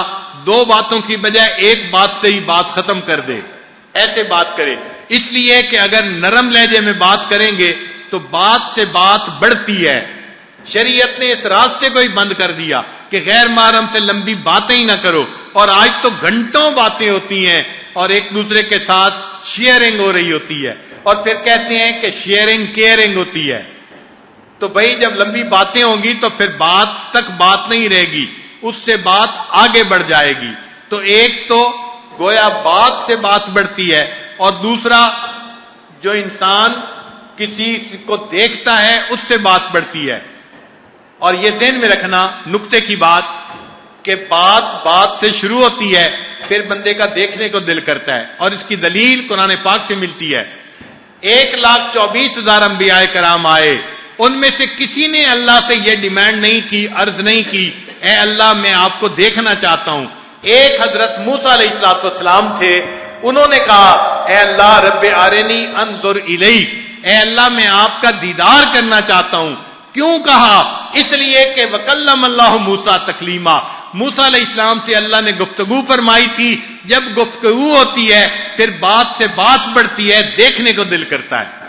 دو باتوں کی بجائے ایک بات سے ہی بات ختم کر دے، ایسے بات کرے، اس لیے کہ اگر نرم لہجے میں بات کریں گے تو بات سے بات بڑھتی ہے۔ شریعت نے اس راستے کو ہی بند کر دیا کہ غیر محرم سے لمبی باتیں ہی نہ کرو، اور آج تو گھنٹوں باتیں ہوتی ہیں اور ایک دوسرے کے ساتھ شیئرنگ ہو رہی ہوتی ہے، اور پھر کہتے ہیں کہ شیئرنگ کیئرنگ ہوتی ہے۔ تو بھائی جب لمبی باتیں ہوں گی تو پھر بات تک بات نہیں رہے گی، اس سے بات آگے بڑھ جائے گی۔ تو ایک تو گویا بات سے بات بڑھتی ہے، اور دوسرا جو انسان کسی کو دیکھتا ہے اس سے بات بڑھتی ہے۔ اور یہ ذہن میں رکھنا نقطے کی بات کہ بات سے شروع ہوتی ہے، پھر بندے کا دیکھنے کو دل کرتا ہے، اور اس کی دلیل قرآن پاک سے ملتی ہے۔ 1,24,000 انبیاء کرام آئے، ان میں سے کسی نے اللہ سے یہ ڈیمانڈ نہیں کی، عرض نہیں کی اے اللہ میں آپ کو دیکھنا چاہتا ہوں۔ ایک حضرت موسیٰ علیہ السلام تھے، انہوں نے کہا اے اللہ رب ارنی انظر الیک، اے اللہ میں آپ کا دیدار کرنا چاہتا ہوں۔ کیوں کہا؟ اس لیے کہ وکلم اللہ موسیٰ تکلیما، موسیٰ علیہ السلام سے اللہ نے گفتگو فرمائی تھی۔ جب گفتگو ہوتی ہے پھر بات سے بات بڑھتی ہے، دیکھنے کو دل کرتا ہے۔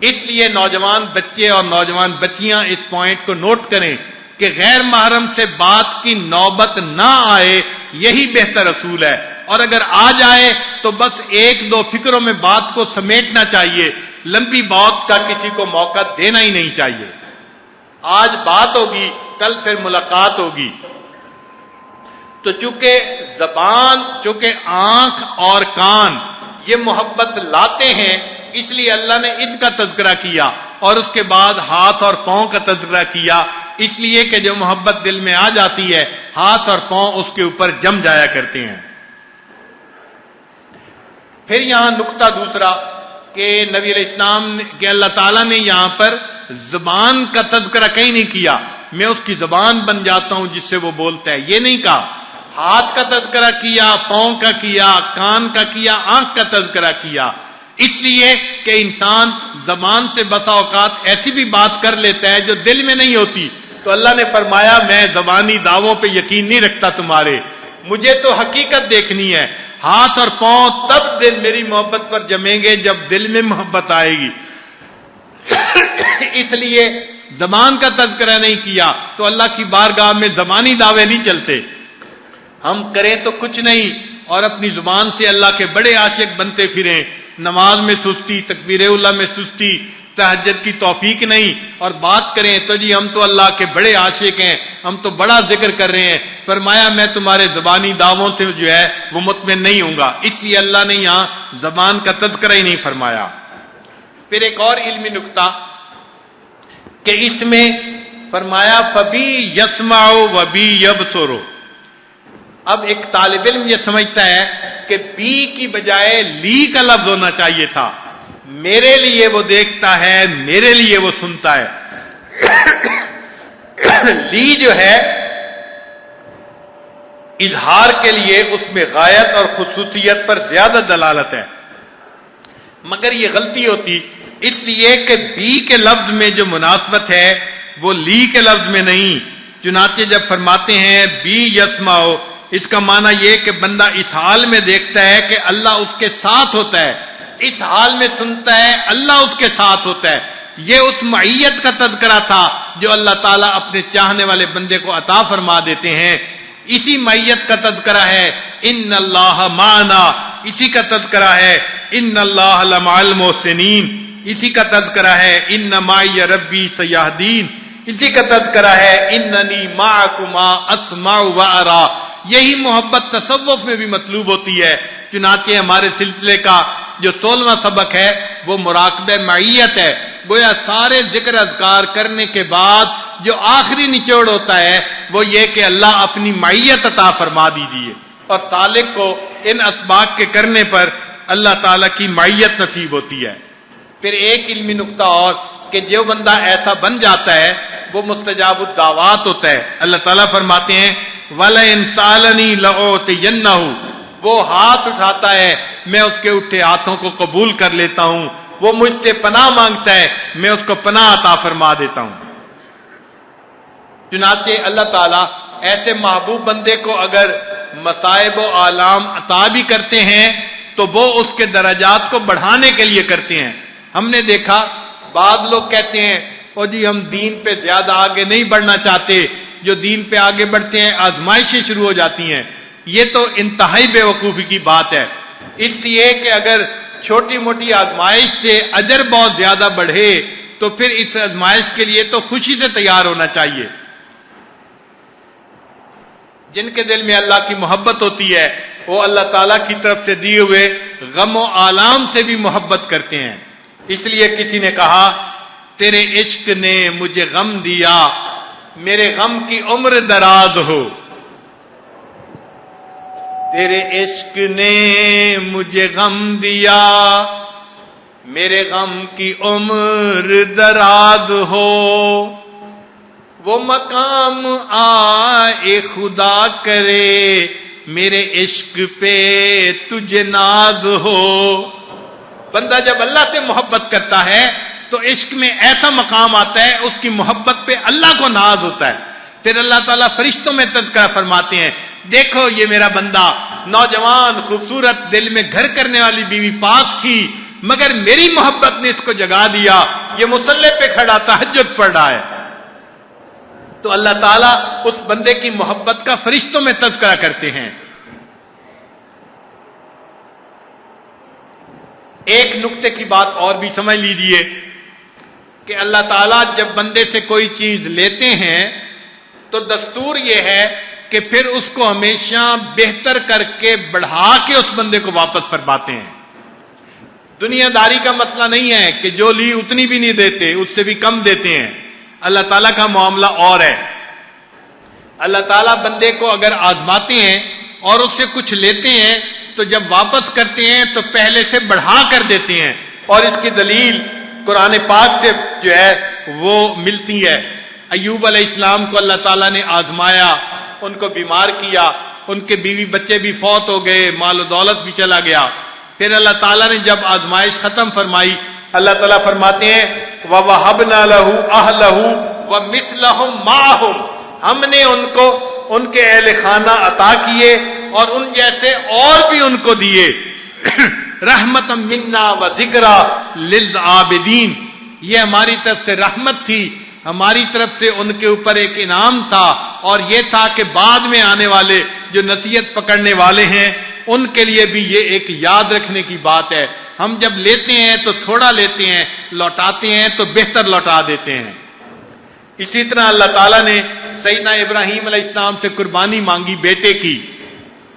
اس لیے نوجوان بچے اور نوجوان بچیاں اس پوائنٹ کو نوٹ کریں کہ غیر محرم سے بات کی نوبت نہ آئے، یہی بہتر اصول ہے، اور اگر آ جائے تو بس ایک دو فکروں میں بات کو سمیٹنا چاہیے، لمبی بات کا کسی کو موقع دینا ہی نہیں چاہیے۔ آج بات ہوگی، کل پھر ملاقات ہوگی۔ تو چونکہ آنکھ اور کان یہ محبت لاتے ہیں، اس لیے اللہ نے ان کا تذکرہ کیا، اور اس کے بعد ہاتھ اور پاؤں کا تذکرہ کیا، اس لیے کہ جو محبت دل میں آ جاتی ہے ہاتھ اور پاؤں اس کے اوپر جم جایا کرتے ہیں۔ پھر یہاں نقطہ دوسرا کہ نبی علیہ السلام کہ اللہ تعالیٰ نے یہاں پر زبان کا تذکرہ کہیں نہیں کیا، میں اس کی زبان بن جاتا ہوں جس سے وہ بولتا ہے. یہ نہیں کہا. ہاتھ کا تذکرہ کیا، پاؤں کا کیا، کان کا کیا، آنکھ کا تذکرہ کیا، اس لیے کہ انسان زبان سے بسا اوقات ایسی بھی بات کر لیتا ہے جو دل میں نہیں ہوتی. تو اللہ نے فرمایا میں زبانی دعووں پہ یقین نہیں رکھتا تمہارے، مجھے تو حقیقت دیکھنی ہے. ہاتھ اور پاؤں تب دل میری محبت پر جمیں گے جب دل میں محبت آئے گی. اس لیے زبان کا تذکرہ نہیں کیا. تو اللہ کی بارگاہ میں زبانی دعوے نہیں چلتے. ہم کریں تو کچھ نہیں اور اپنی زبان سے اللہ کے بڑے عاشق بنتے پھریں. نماز میں سستی، تکبیر اللہ میں سستی، تہجد کی توفیق نہیں، اور بات کریں تو جی ہم تو اللہ کے بڑے عاشق ہیں، ہم تو بڑا ذکر کر رہے ہیں. فرمایا میں تمہارے زبانی دعووں سے جو ہے وہ مطمئن نہیں ہوں گا. اس لیے اللہ نے یہاں زبان کا تذکرہ ہی نہیں فرمایا. پھر ایک اور علمی نکتہ کہ اس میں فرمایا فبی یسمع و بی یبصر. اب ایک طالب علم یہ سمجھتا ہے کہ بی کی بجائے لی کا لفظ ہونا چاہیے تھا. میرے لیے وہ دیکھتا ہے، میرے لیے وہ سنتا ہے. لی جو ہے اظہار کے لیے اس میں غایت اور خصوصیت پر زیادہ دلالت ہے، مگر یہ غلطی ہوتی اس لیے کہ بی کے لفظ میں جو مناسبت ہے وہ لی کے لفظ میں نہیں. چنانچہ جب فرماتے ہیں بی یسمعو، اس کا معنی یہ کہ بندہ اس حال میں دیکھتا ہے کہ اللہ اس کے ساتھ ہوتا ہے، اس حال میں سنتا ہے اللہ اس کے ساتھ ہوتا ہے. یہ اس معیت کا تذکرہ تھا جو اللہ تعالیٰ اپنے چاہنے والے بندے کو عطا فرما دیتے ہیں. اسی معیت کا تذکرہ ہے ان اللہ معنا، اسی کا تذکرہ ہے ان اللہ لمع المحسنین، اسی کا تذکرہ ہے ان معی ربی سیہدین، اسی کا تذکرہ ہے اننی معکما اسمع و ارا. یہی محبت تصوف میں بھی مطلوب ہوتی ہے. چنانچہ ہمارے سلسلے کا جو 16واں سبق ہے وہ مراقبہ معیت ہے. گویا سارے ذکر اذکار کرنے کے بعد جو آخری نچوڑ ہوتا ہے وہ یہ کہ اللہ اپنی معیت عطا فرما دیجیے، اور سالک کو ان اسباق کے کرنے پر اللہ تعالیٰ کی معیت نصیب ہوتی ہے. پھر ایک علمی نکتہ اور کہ جو بندہ ایسا بن جاتا ہے وہ مستجاب الدعوات ہوتا ہے. اللہ تعالیٰ فرماتے ہیں وَلَئِنْ سَأَلَنِي لَأُعْطِيَنَّهُ، وہ ہاتھ اٹھاتا ہے میں اس کے اٹھے ہاتھوں کو قبول کر لیتا ہوں. وہ مجھ سے پناہ مانگتا ہے میں اس کو پناہ عطا فرما دیتا ہوں. چنانچہ اللہ تعالیٰ ایسے محبوب بندے کو اگر مصائب و آلام عطا بھی کرتے ہیں تو وہ اس کے درجات کو بڑھانے کے لیے کرتے ہیں. ہم نے دیکھا بعض لوگ کہتے ہیں او جی ہم دین پہ زیادہ آگے نہیں بڑھنا چاہتے، جو دین پہ آگے بڑھتے ہیں آزمائشیں شروع ہو جاتی ہیں. یہ تو انتہائی بے وقوفی کی بات ہے. اس لیے کہ اگر چھوٹی موٹی آزمائش سے اجر بہت زیادہ بڑھے تو پھر اس آزمائش کے لیے تو خوشی سے تیار ہونا چاہیے. جن کے دل میں اللہ کی محبت ہوتی ہے وہ اللہ تعالیٰ کی طرف سے دیے ہوئے غم و آلام سے بھی محبت کرتے ہیں. اس لیے کسی نے کہا تیرے عشق نے مجھے غم دیا، میرے غم کی عمر دراز ہو. تیرے عشق نے مجھے غم دیا، میرے غم کی عمر دراز ہو. وہ مقام آئے خدا کرے، میرے عشق پہ تجھے ناز ہو. بندہ جب اللہ سے محبت کرتا ہے تو عشق میں ایسا مقام آتا ہے اس کی محبت پہ اللہ کو ناز ہوتا ہے. پھر اللہ تعالیٰ فرشتوں میں تذکرہ فرماتے ہیں دیکھو یہ میرا بندہ نوجوان خوبصورت دل میں گھر کرنے والی بیوی پاس تھی مگر میری محبت نے اس کو جگا دیا، یہ مصلی پہ کھڑا تہجد پڑھ رہا ہے. تو اللہ تعالیٰ اس بندے کی محبت کا فرشتوں میں تذکرہ کرتے ہیں. ایک نقطے کی بات اور بھی سمجھ لیجئے کہ اللہ تعالیٰ جب بندے سے کوئی چیز لیتے ہیں تو دستور یہ ہے کہ پھر اس کو ہمیشہ بہتر کر کے بڑھا کے اس بندے کو واپس فرماتے ہیں. دنیا داری کا مسئلہ نہیں ہے کہ جو لی اتنی بھی نہیں دیتے، اس سے بھی کم دیتے ہیں. اللہ تعالیٰ کا معاملہ اور ہے. اللہ تعالیٰ بندے کو اگر آزماتے ہیں اور اس سے کچھ لیتے ہیں تو جب واپس کرتے ہیں تو پہلے سے بڑھا کر دیتے ہیں، اور اس کی دلیل قرآن پاک سے جو ہے وہ ملتی ہے. ایوب علیہ السلام کو اللہ تعالیٰ نے آزمایا، ان کو بیمار کیا، ان کے بیوی بچے بھی فوت ہو گئے، مال و دولت بھی چلا گیا۔ پھر اللہ تعالیٰ نے جب آزمائش ختم فرمائی، اللہ تعالیٰ فرماتے ہیں وَوَهَبْنَا لَهُ أَهْلَهُ وَمِثْلَهُمْ مَعَهُمْ، ہم نے ان کو ان کے اہل خانہ عطا کیے اور ان جیسے اور بھی ان کو دیے، رحمتا منا وذکرا للعابدین، یہ ہماری طرف سے رحمت تھی، ہماری طرف سے ان کے اوپر ایک انعام تھا، اور یہ تھا کہ بعد میں آنے والے جو نصیحت پکڑنے والے ہیں ان کے لیے بھی یہ ایک یاد رکھنے کی بات ہے۔ ہم جب لیتے ہیں تو تھوڑا لیتے ہیں، لوٹاتے ہیں تو بہتر لوٹا دیتے ہیں۔ اسی طرح اللہ تعالیٰ نے سیدنا ابراہیم علیہ السلام سے قربانی مانگی بیٹے کی،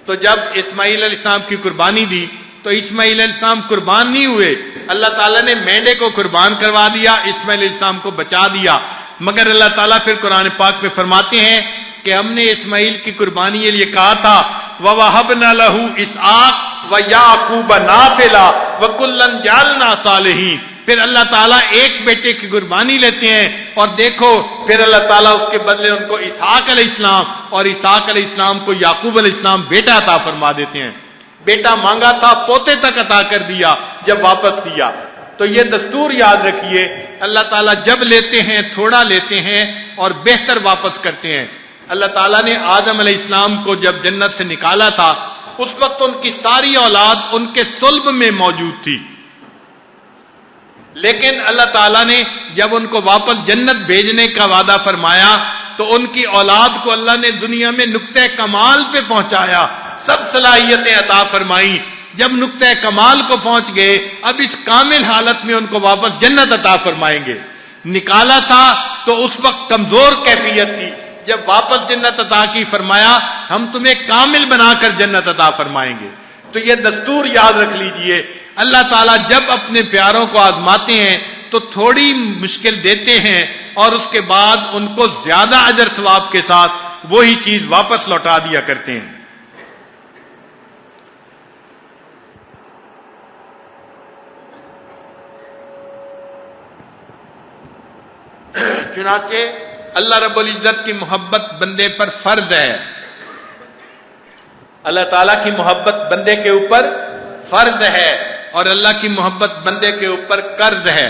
تو جب اسماعیل علیہ السلام کی قربانی دی تو اسماعیل علیہ السلام قربان نہیں ہوئے، اللہ تعالیٰ نے مینڈے کو قربان کروا دیا، اسماعیل علیہ السلام کو بچا دیا۔ مگر اللہ تعالیٰ پھر قرآن پاک میں فرماتے ہیں کہ ہم نے اسماعیل کی قربانی کے لیے کہا تھا وَوَهَبْنَا لَهُ إِسْحَاقَ وَيَعْقُوبَ نَافِلًا وَكُلًّا جَعَلْنَا صَالِحِينَ، پھر اللہ تعالیٰ ایک بیٹے کی قربانی لیتے ہیں اور دیکھو پھر اللہ تعالیٰ اس کے بدلے ان کو اسحاق علیہ السلام اور اسحاق علیہ السلام کو یعقوب علیہ السلام بیٹا عطا فرما دیتے ہیں۔ بیٹا مانگا تھا پوتے تک عطا کر دیا جب واپس دیا۔ تو یہ دستور یاد رکھیے، اللہ تعالیٰ جب لیتے ہیں تھوڑا لیتے ہیں اور بہتر واپس کرتے ہیں۔ اللہ تعالیٰ نے آدم علیہ السلام کو جب جنت سے نکالا تھا اس وقت ان کی ساری اولاد ان کے صلب میں موجود تھی، لیکن اللہ تعالیٰ نے جب ان کو واپس جنت بھیجنے کا وعدہ فرمایا تو ان کی اولاد کو اللہ نے دنیا میں نقطہ کمال پہ پہنچایا، سب صلاحیتیں عطا فرمائیں۔ جب نقطہ کمال کو پہنچ گئے اب اس کامل حالت میں ان کو واپس جنت عطا فرمائیں گے۔ نکالا تھا تو اس وقت کمزور کیفیت تھی، جب واپس جنت عطا کی فرمایا ہم تمہیں کامل بنا کر جنت عطا فرمائیں گے۔ تو یہ دستور یاد رکھ لیجئے، اللہ تعالیٰ جب اپنے پیاروں کو آزماتے ہیں تو تھوڑی مشکل دیتے ہیں اور اس کے بعد ان کو زیادہ اجر ثواب کے ساتھ وہی چیز واپس لوٹا دیا کرتے ہیں۔ چنانچہ اللہ رب العزت کی محبت بندے پر فرض ہے، اللہ تعالیٰ کی محبت بندے کے اوپر فرض ہے اور اللہ کی محبت بندے کے اوپر قرض ہے۔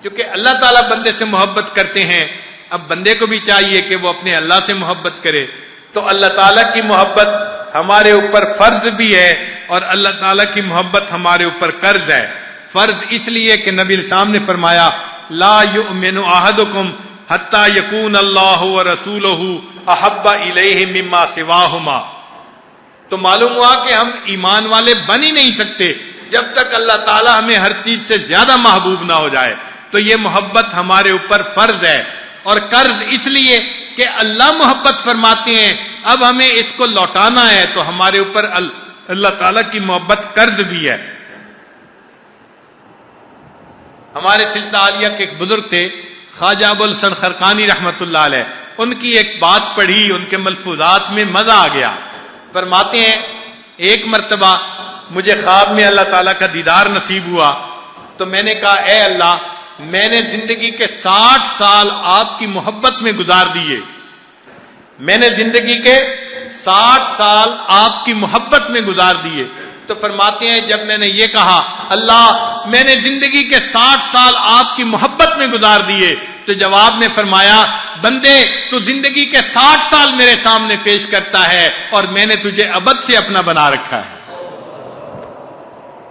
کیونکہ اللہ تعالیٰ بندے سے محبت کرتے ہیں، اب بندے کو بھی چاہیے کہ وہ اپنے اللہ سے محبت کرے۔ تو اللہ تعالیٰ کی محبت ہمارے اوپر فرض بھی ہے اور اللہ تعالیٰ کی محبت ہمارے اوپر قرض ہے۔ فرض اس لیے کہ نبی علیہ السلام نے فرمایا لا یؤمن احدکم حتی یکون اللہ ورسولہ احب الیہ مما سواہما، تو معلوم ہوا کہ ہم ایمان والے بن ہی نہیں سکتے جب تک اللہ تعالیٰ ہمیں ہر چیز سے زیادہ محبوب نہ ہو جائے۔ تو یہ محبت ہمارے اوپر فرض ہے اور قرض اس لیے کہ اللہ محبت فرماتے ہیں، اب ہمیں اس کو لوٹانا ہے تو ہمارے اوپر اللہ تعالیٰ کی محبت قرض بھی ہے۔ ہمارے سلسلہ عالیہ کے ایک بزرگ تھے خواجہ ابو الحسن خرقانی رحمۃ اللہ علیہ، ان کی ایک بات پڑھی، ان کے ملفوظات میں مزہ آ گیا۔ فرماتے ہیں ایک مرتبہ مجھے خواب میں اللہ تعالیٰ کا دیدار نصیب ہوا تو میں نے کہا اے اللہ، میں نے زندگی کے 60 سال آپ کی محبت میں گزار دیے، میں نے زندگی کے 60 سال آپ کی محبت میں گزار دیے۔ تو فرماتے ہیں جب میں نے یہ کہا اللہ میں نے زندگی کے 60 سال آپ کی محبت میں گزار دیے، تو جواب میں فرمایا بندے تو زندگی کے 60 سال میرے سامنے پیش کرتا ہے اور میں نے تجھے ابد سے اپنا بنا رکھا ہے۔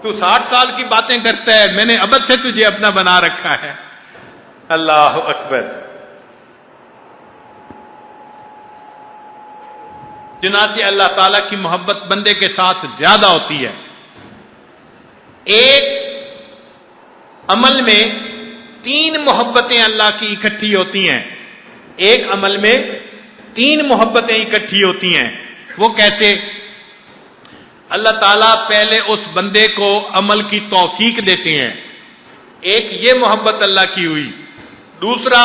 تو 60 سال کی باتیں کرتا ہے، میں نے ابد سے تجھے اپنا بنا رکھا ہے۔ اللہ اکبر۔ چنانچہ اللہ تعالیٰ کی محبت بندے کے ساتھ زیادہ ہوتی ہے۔ ایک عمل میں 3 محبتیں اللہ کی اکٹھی ہوتی ہیں، ایک عمل میں 3 محبتیں اکٹھی ہوتی ہیں۔ وہ کیسے؟ اللہ تعالیٰ پہلے اس بندے کو عمل کی توفیق دیتے ہیں، ایک یہ محبت اللہ کی ہوئی۔ دوسرا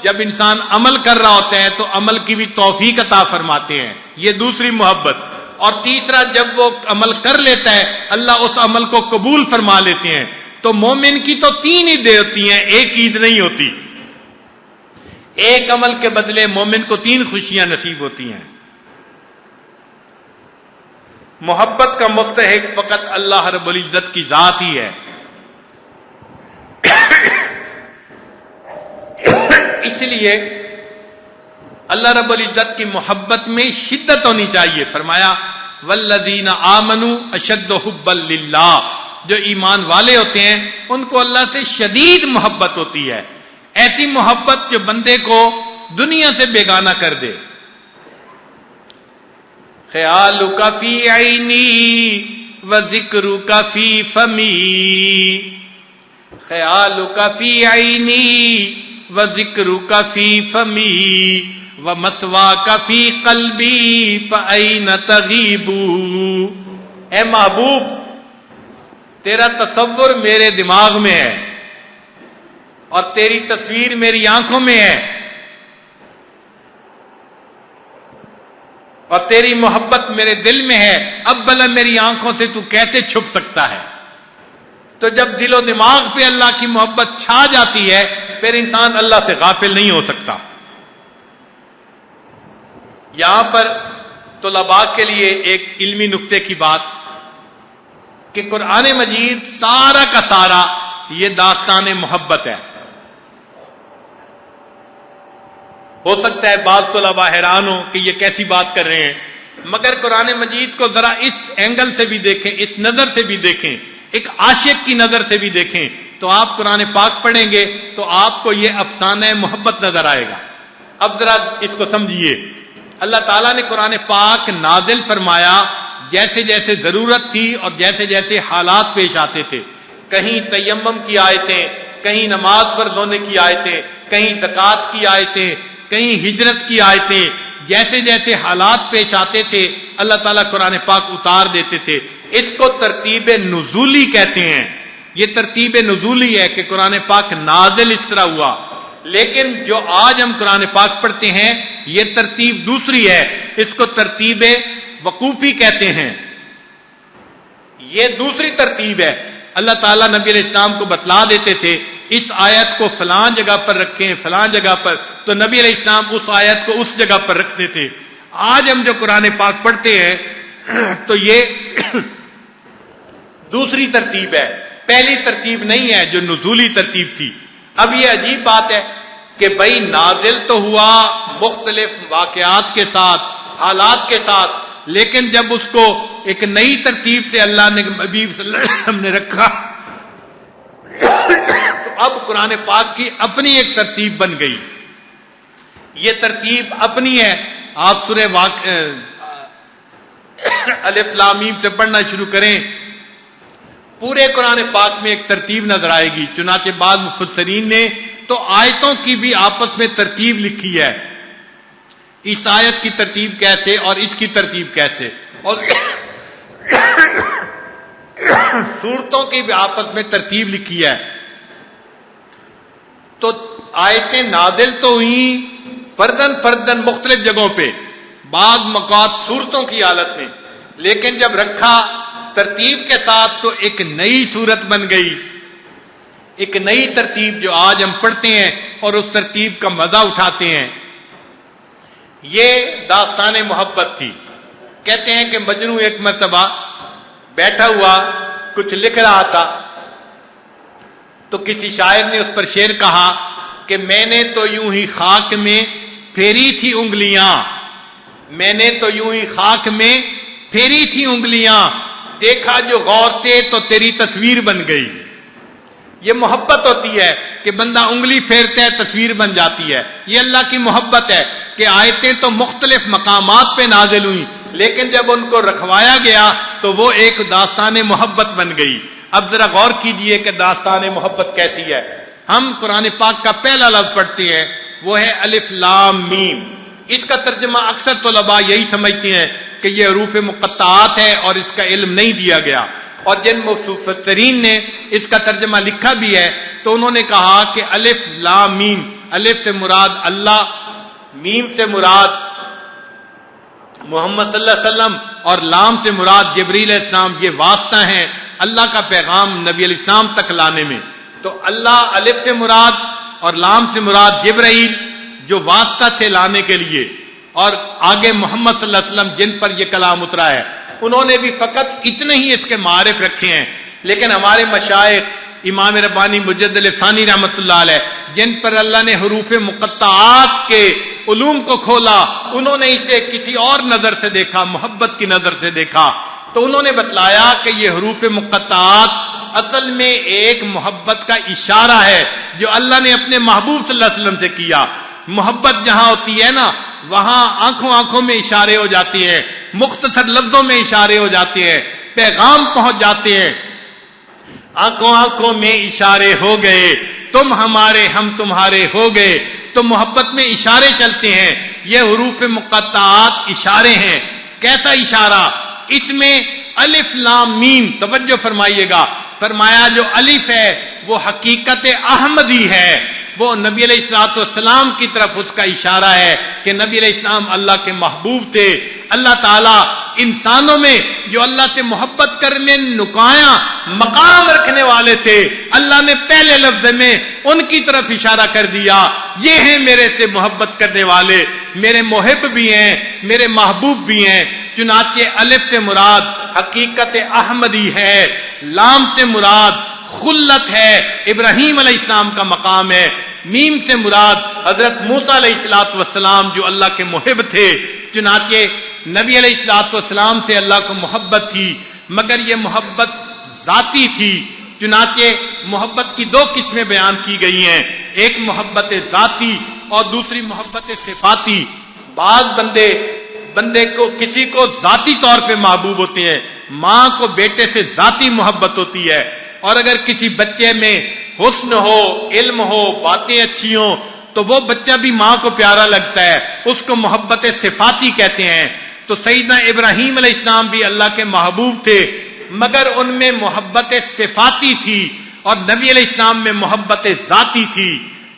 جب انسان عمل کر رہا ہوتا ہے تو عمل کی بھی توفیق عطا فرماتے ہیں، یہ دوسری محبت۔ اور تیسرا جب وہ عمل کر لیتا ہے اللہ اس عمل کو قبول فرما لیتے ہیں۔ تو مومن کی تو 3 عیدیں ہوتی ہیں، ایک عید نہیں ہوتی۔ ایک عمل کے بدلے مومن کو 3 خوشیاں نصیب ہوتی ہیں. محبت کا مستحق فقط اللہ رب العزت کی ذات ہی ہے. اس لیے اللہ رب العزت کی محبت میں شدت ہونی چاہیے. فرمایا والذین آمنوا اشد حبا للہ، جو ایمان والے ہوتے ہیں ان کو اللہ سے شدید محبت ہوتی ہے. ایسی محبت جو بندے کو دنیا سے بیگانہ کر دے. خیالک فی عینی و ذکرک فی فمی، خیالک فی عینی و ذکرک فی فمی و مسواک فی قلبی فأین تغیب. اے محبوب، تیرا تصور میرے دماغ میں ہے اور تیری تصویر میری آنکھوں میں ہے، اور تیری محبت میرے دل میں ہے. اب بھلا میری آنکھوں سے تو کیسے چھپ سکتا ہے؟ تو جب دل و دماغ پہ اللہ کی محبت چھا جاتی ہے پھر انسان اللہ سے غافل نہیں ہو سکتا. یہاں پر طلباء کے لیے ایک علمی نقطے کی بات کہ قرآن مجید سارا کا سارا یہ داستان محبت ہے. ہو سکتا ہے بعض طلباء حیران ہو کہ یہ کیسی بات کر رہے ہیں، مگر قرآن مجید کو ذرا اس اینگل سے بھی دیکھیں، اس نظر سے بھی دیکھیں، ایک عاشق کی نظر سے بھی دیکھیں تو آپ قرآن پاک پڑھیں گے تو آپ کو یہ افسانہ محبت نظر آئے گا. اب ذرا اس کو سمجھیے. اللہ تعالیٰ نے قرآن پاک نازل فرمایا جیسے جیسے ضرورت تھی اور جیسے جیسے حالات پیش آتے تھے. کہیں تیمم کی آیتیں، کہیں نماز فرض ہونے کی آیتیں، کہیں زکوٰۃ کی آیتیں، کہیں ہجرت کی آیتیں. جیسے جیسے حالات پیش آتے تھے اللہ تعالیٰ قرآن پاک اتار دیتے تھے. اس کو ترتیب نزولی کہتے ہیں. یہ ترتیب نزولی ہے کہ قرآن پاک نازل اس طرح ہوا. لیکن جو آج ہم قرآن پاک پڑھتے ہیں یہ ترتیب دوسری ہے. اس کو ترتیب وقوفی کہتے ہیں. یہ دوسری ترتیب ہے. اللہ تعالیٰ نبی علیہ السلام کو بتلا دیتے تھے اس آیت کو فلاں جگہ پر رکھیں، فلاں جگہ پر، تو نبی علیہ السلام اس آیت کو اس جگہ پر رکھتے تھے. آج ہم جو قرآن پاک پڑھتے ہیں تو یہ دوسری ترتیب ہے، پہلی ترتیب نہیں ہے جو نزولی ترتیب تھی. اب یہ عجیب بات ہے کہ بھائی نازل تو ہوا مختلف واقعات کے ساتھ، حالات کے ساتھ، لیکن جب اس کو ایک نئی ترتیب سے اللہ نے نبی صلی اللہ علیہ وسلم نے رکھا تو اب قرآن پاک کی اپنی ایک ترتیب بن گئی. یہ ترتیب اپنی ہے. آپ سورہ الف لام میم سے پڑھنا شروع کریں، پورے قرآن پاک میں ایک ترتیب نظر آئے گی. چنانچہ بعض مفسرین نے تو آیتوں کی بھی آپس میں ترتیب لکھی ہے. اس آیت کی ترتیب کیسے اور اس کی ترتیب کیسے، اور سورتوں کی بھی آپس میں ترتیب لکھی ہے. تو آیتیں نازل تو ہوئی فردن فردن مختلف جگہوں پہ، بعض مقاصد سورتوں کی حالت میں، لیکن جب رکھا ترتیب کے ساتھ تو ایک نئی صورت بن گئی، ایک نئی ترتیب جو آج ہم پڑھتے ہیں اور اس ترتیب کا مزہ اٹھاتے ہیں. یہ داستان محبت تھی. کہتے ہیں کہ مجنو ایک مرتبہ بیٹھا ہوا کچھ لکھ رہا تھا تو کسی شاعر نے اس پر شعر کہا کہ میں نے تو یوں ہی خاک میں پھیری تھی انگلیاں، میں نے تو یوں ہی خاک میں پھیری تھی انگلیاں، دیکھا جو غور سے تو تیری تصویر بن گئی. یہ محبت ہوتی ہے کہ بندہ انگلی پھیرتا ہے تصویر بن جاتی ہے. یہ اللہ کی محبت ہے کہ آیتیں تو مختلف مقامات پہ نازل ہوئی لیکن جب ان کو رکھوایا گیا تو وہ ایک داستان محبت بن گئی. اب ذرا غور کیجئے کہ داستان محبت کیسی ہے. ہم قرآن پاک کا پہلا لفظ پڑھتے ہیں وہ ہے الف لام میم. اس کا ترجمہ اکثر طلباء یہی سمجھتے ہیں کہ یہ حروف مقطعات ہے اور اس کا علم نہیں دیا گیا، اور جن مفسرین نے اس کا ترجمہ لکھا بھی ہے تو انہوں نے کہا کہ الف لام میم، الف سے مراد اللہ، میم سے مراد محمد صلی اللہ علیہ وسلم اور لام سے مراد جبریل علیہ السلام. یہ واسطہ ہیں اللہ کا پیغام نبی علیہ السلام تک لانے میں. تو اللہ الف سے مراد اور لام سے مراد جبرائیل، جو واسطہ تھے لانے کے لیے، اور آگے محمد صلی اللہ علیہ وسلم جن پر یہ کلام اترا ہے، انہوں نے بھی فقط اتنے ہی اس کے معارف رکھے ہیں. لیکن ہمارے مشائخ امام ربانی مجدد ثانی رحمۃ اللہ علیہ، جن پر اللہ نے حروف مقطعات کے علوم کو کھولا، انہوں نے اسے کسی اور نظر سے دیکھا، محبت کی نظر سے دیکھا. تو انہوں نے بتلایا کہ یہ حروف مقطعات اصل میں ایک محبت کا اشارہ ہے جو اللہ نے اپنے محبوب صلی اللہ علیہ وسلم سے کیا. محبت جہاں ہوتی ہے نا، وہاں آنکھوں آنکھوں میں اشارے ہو جاتی ہیں، مختصر لفظوں میں اشارے ہو جاتے ہیں، پیغام پہنچ جاتے ہیں. آنکھوں آنکھوں میں اشارے ہو گئے، تم ہمارے ہم تمہارے ہو گئے. تو محبت میں اشارے چلتے ہیں. یہ حروف مقطعات اشارے ہیں. کیسا اشارہ؟ اس میں الف لام میم، توجہ فرمائیے گا، فرمایا جو الف ہے وہ حقیقت احمدی ہے، وہ نبی علیہ الصلوۃ والسلام کی طرف اس کا اشارہ ہے کہ نبی علیہ السلام اللہ کے محبوب تھے. اللہ تعالیٰ انسانوں میں جو اللہ سے محبت کرنے نکایا مقام رکھنے والے تھے، اللہ نے پہلے لفظ میں ان کی طرف اشارہ کر دیا، یہ ہیں میرے سے محبت کرنے والے، میرے محب بھی ہیں، میرے محبوب بھی ہیں. چنانچہ الف سے مراد حقیقت احمدی ہے، لام سے مراد خلت ہے، ابراہیم علیہ السلام کا مقام ہے، میم سے مراد حضرت موسیٰ علیہ الصلوۃ والسلام جو اللہ کے محب تھے. چنانچہ نبی علیہ الصلوۃ والسلام سے اللہ کو محبت تھی، مگر یہ محبت ذاتی تھی. چنانچہ محبت کی دو قسمیں بیان کی گئی ہیں، ایک محبت ذاتی اور دوسری محبت صفاتی. بعض بندے کو کسی کو ذاتی طور پہ محبوب ہوتے ہیں، ماں کو بیٹے سے ذاتی محبت ہوتی ہے، اور اگر کسی بچے میں حسن ہو، علم ہو، باتیں اچھی ہوں تو وہ بچہ بھی ماں کو پیارا لگتا ہے، اس کو محبت صفاتی کہتے ہیں. تو سیدنا ابراہیم علیہ السلام بھی اللہ کے محبوب تھے، مگر ان میں محبت صفاتی تھی اور نبی علیہ السلام میں محبت ذاتی تھی.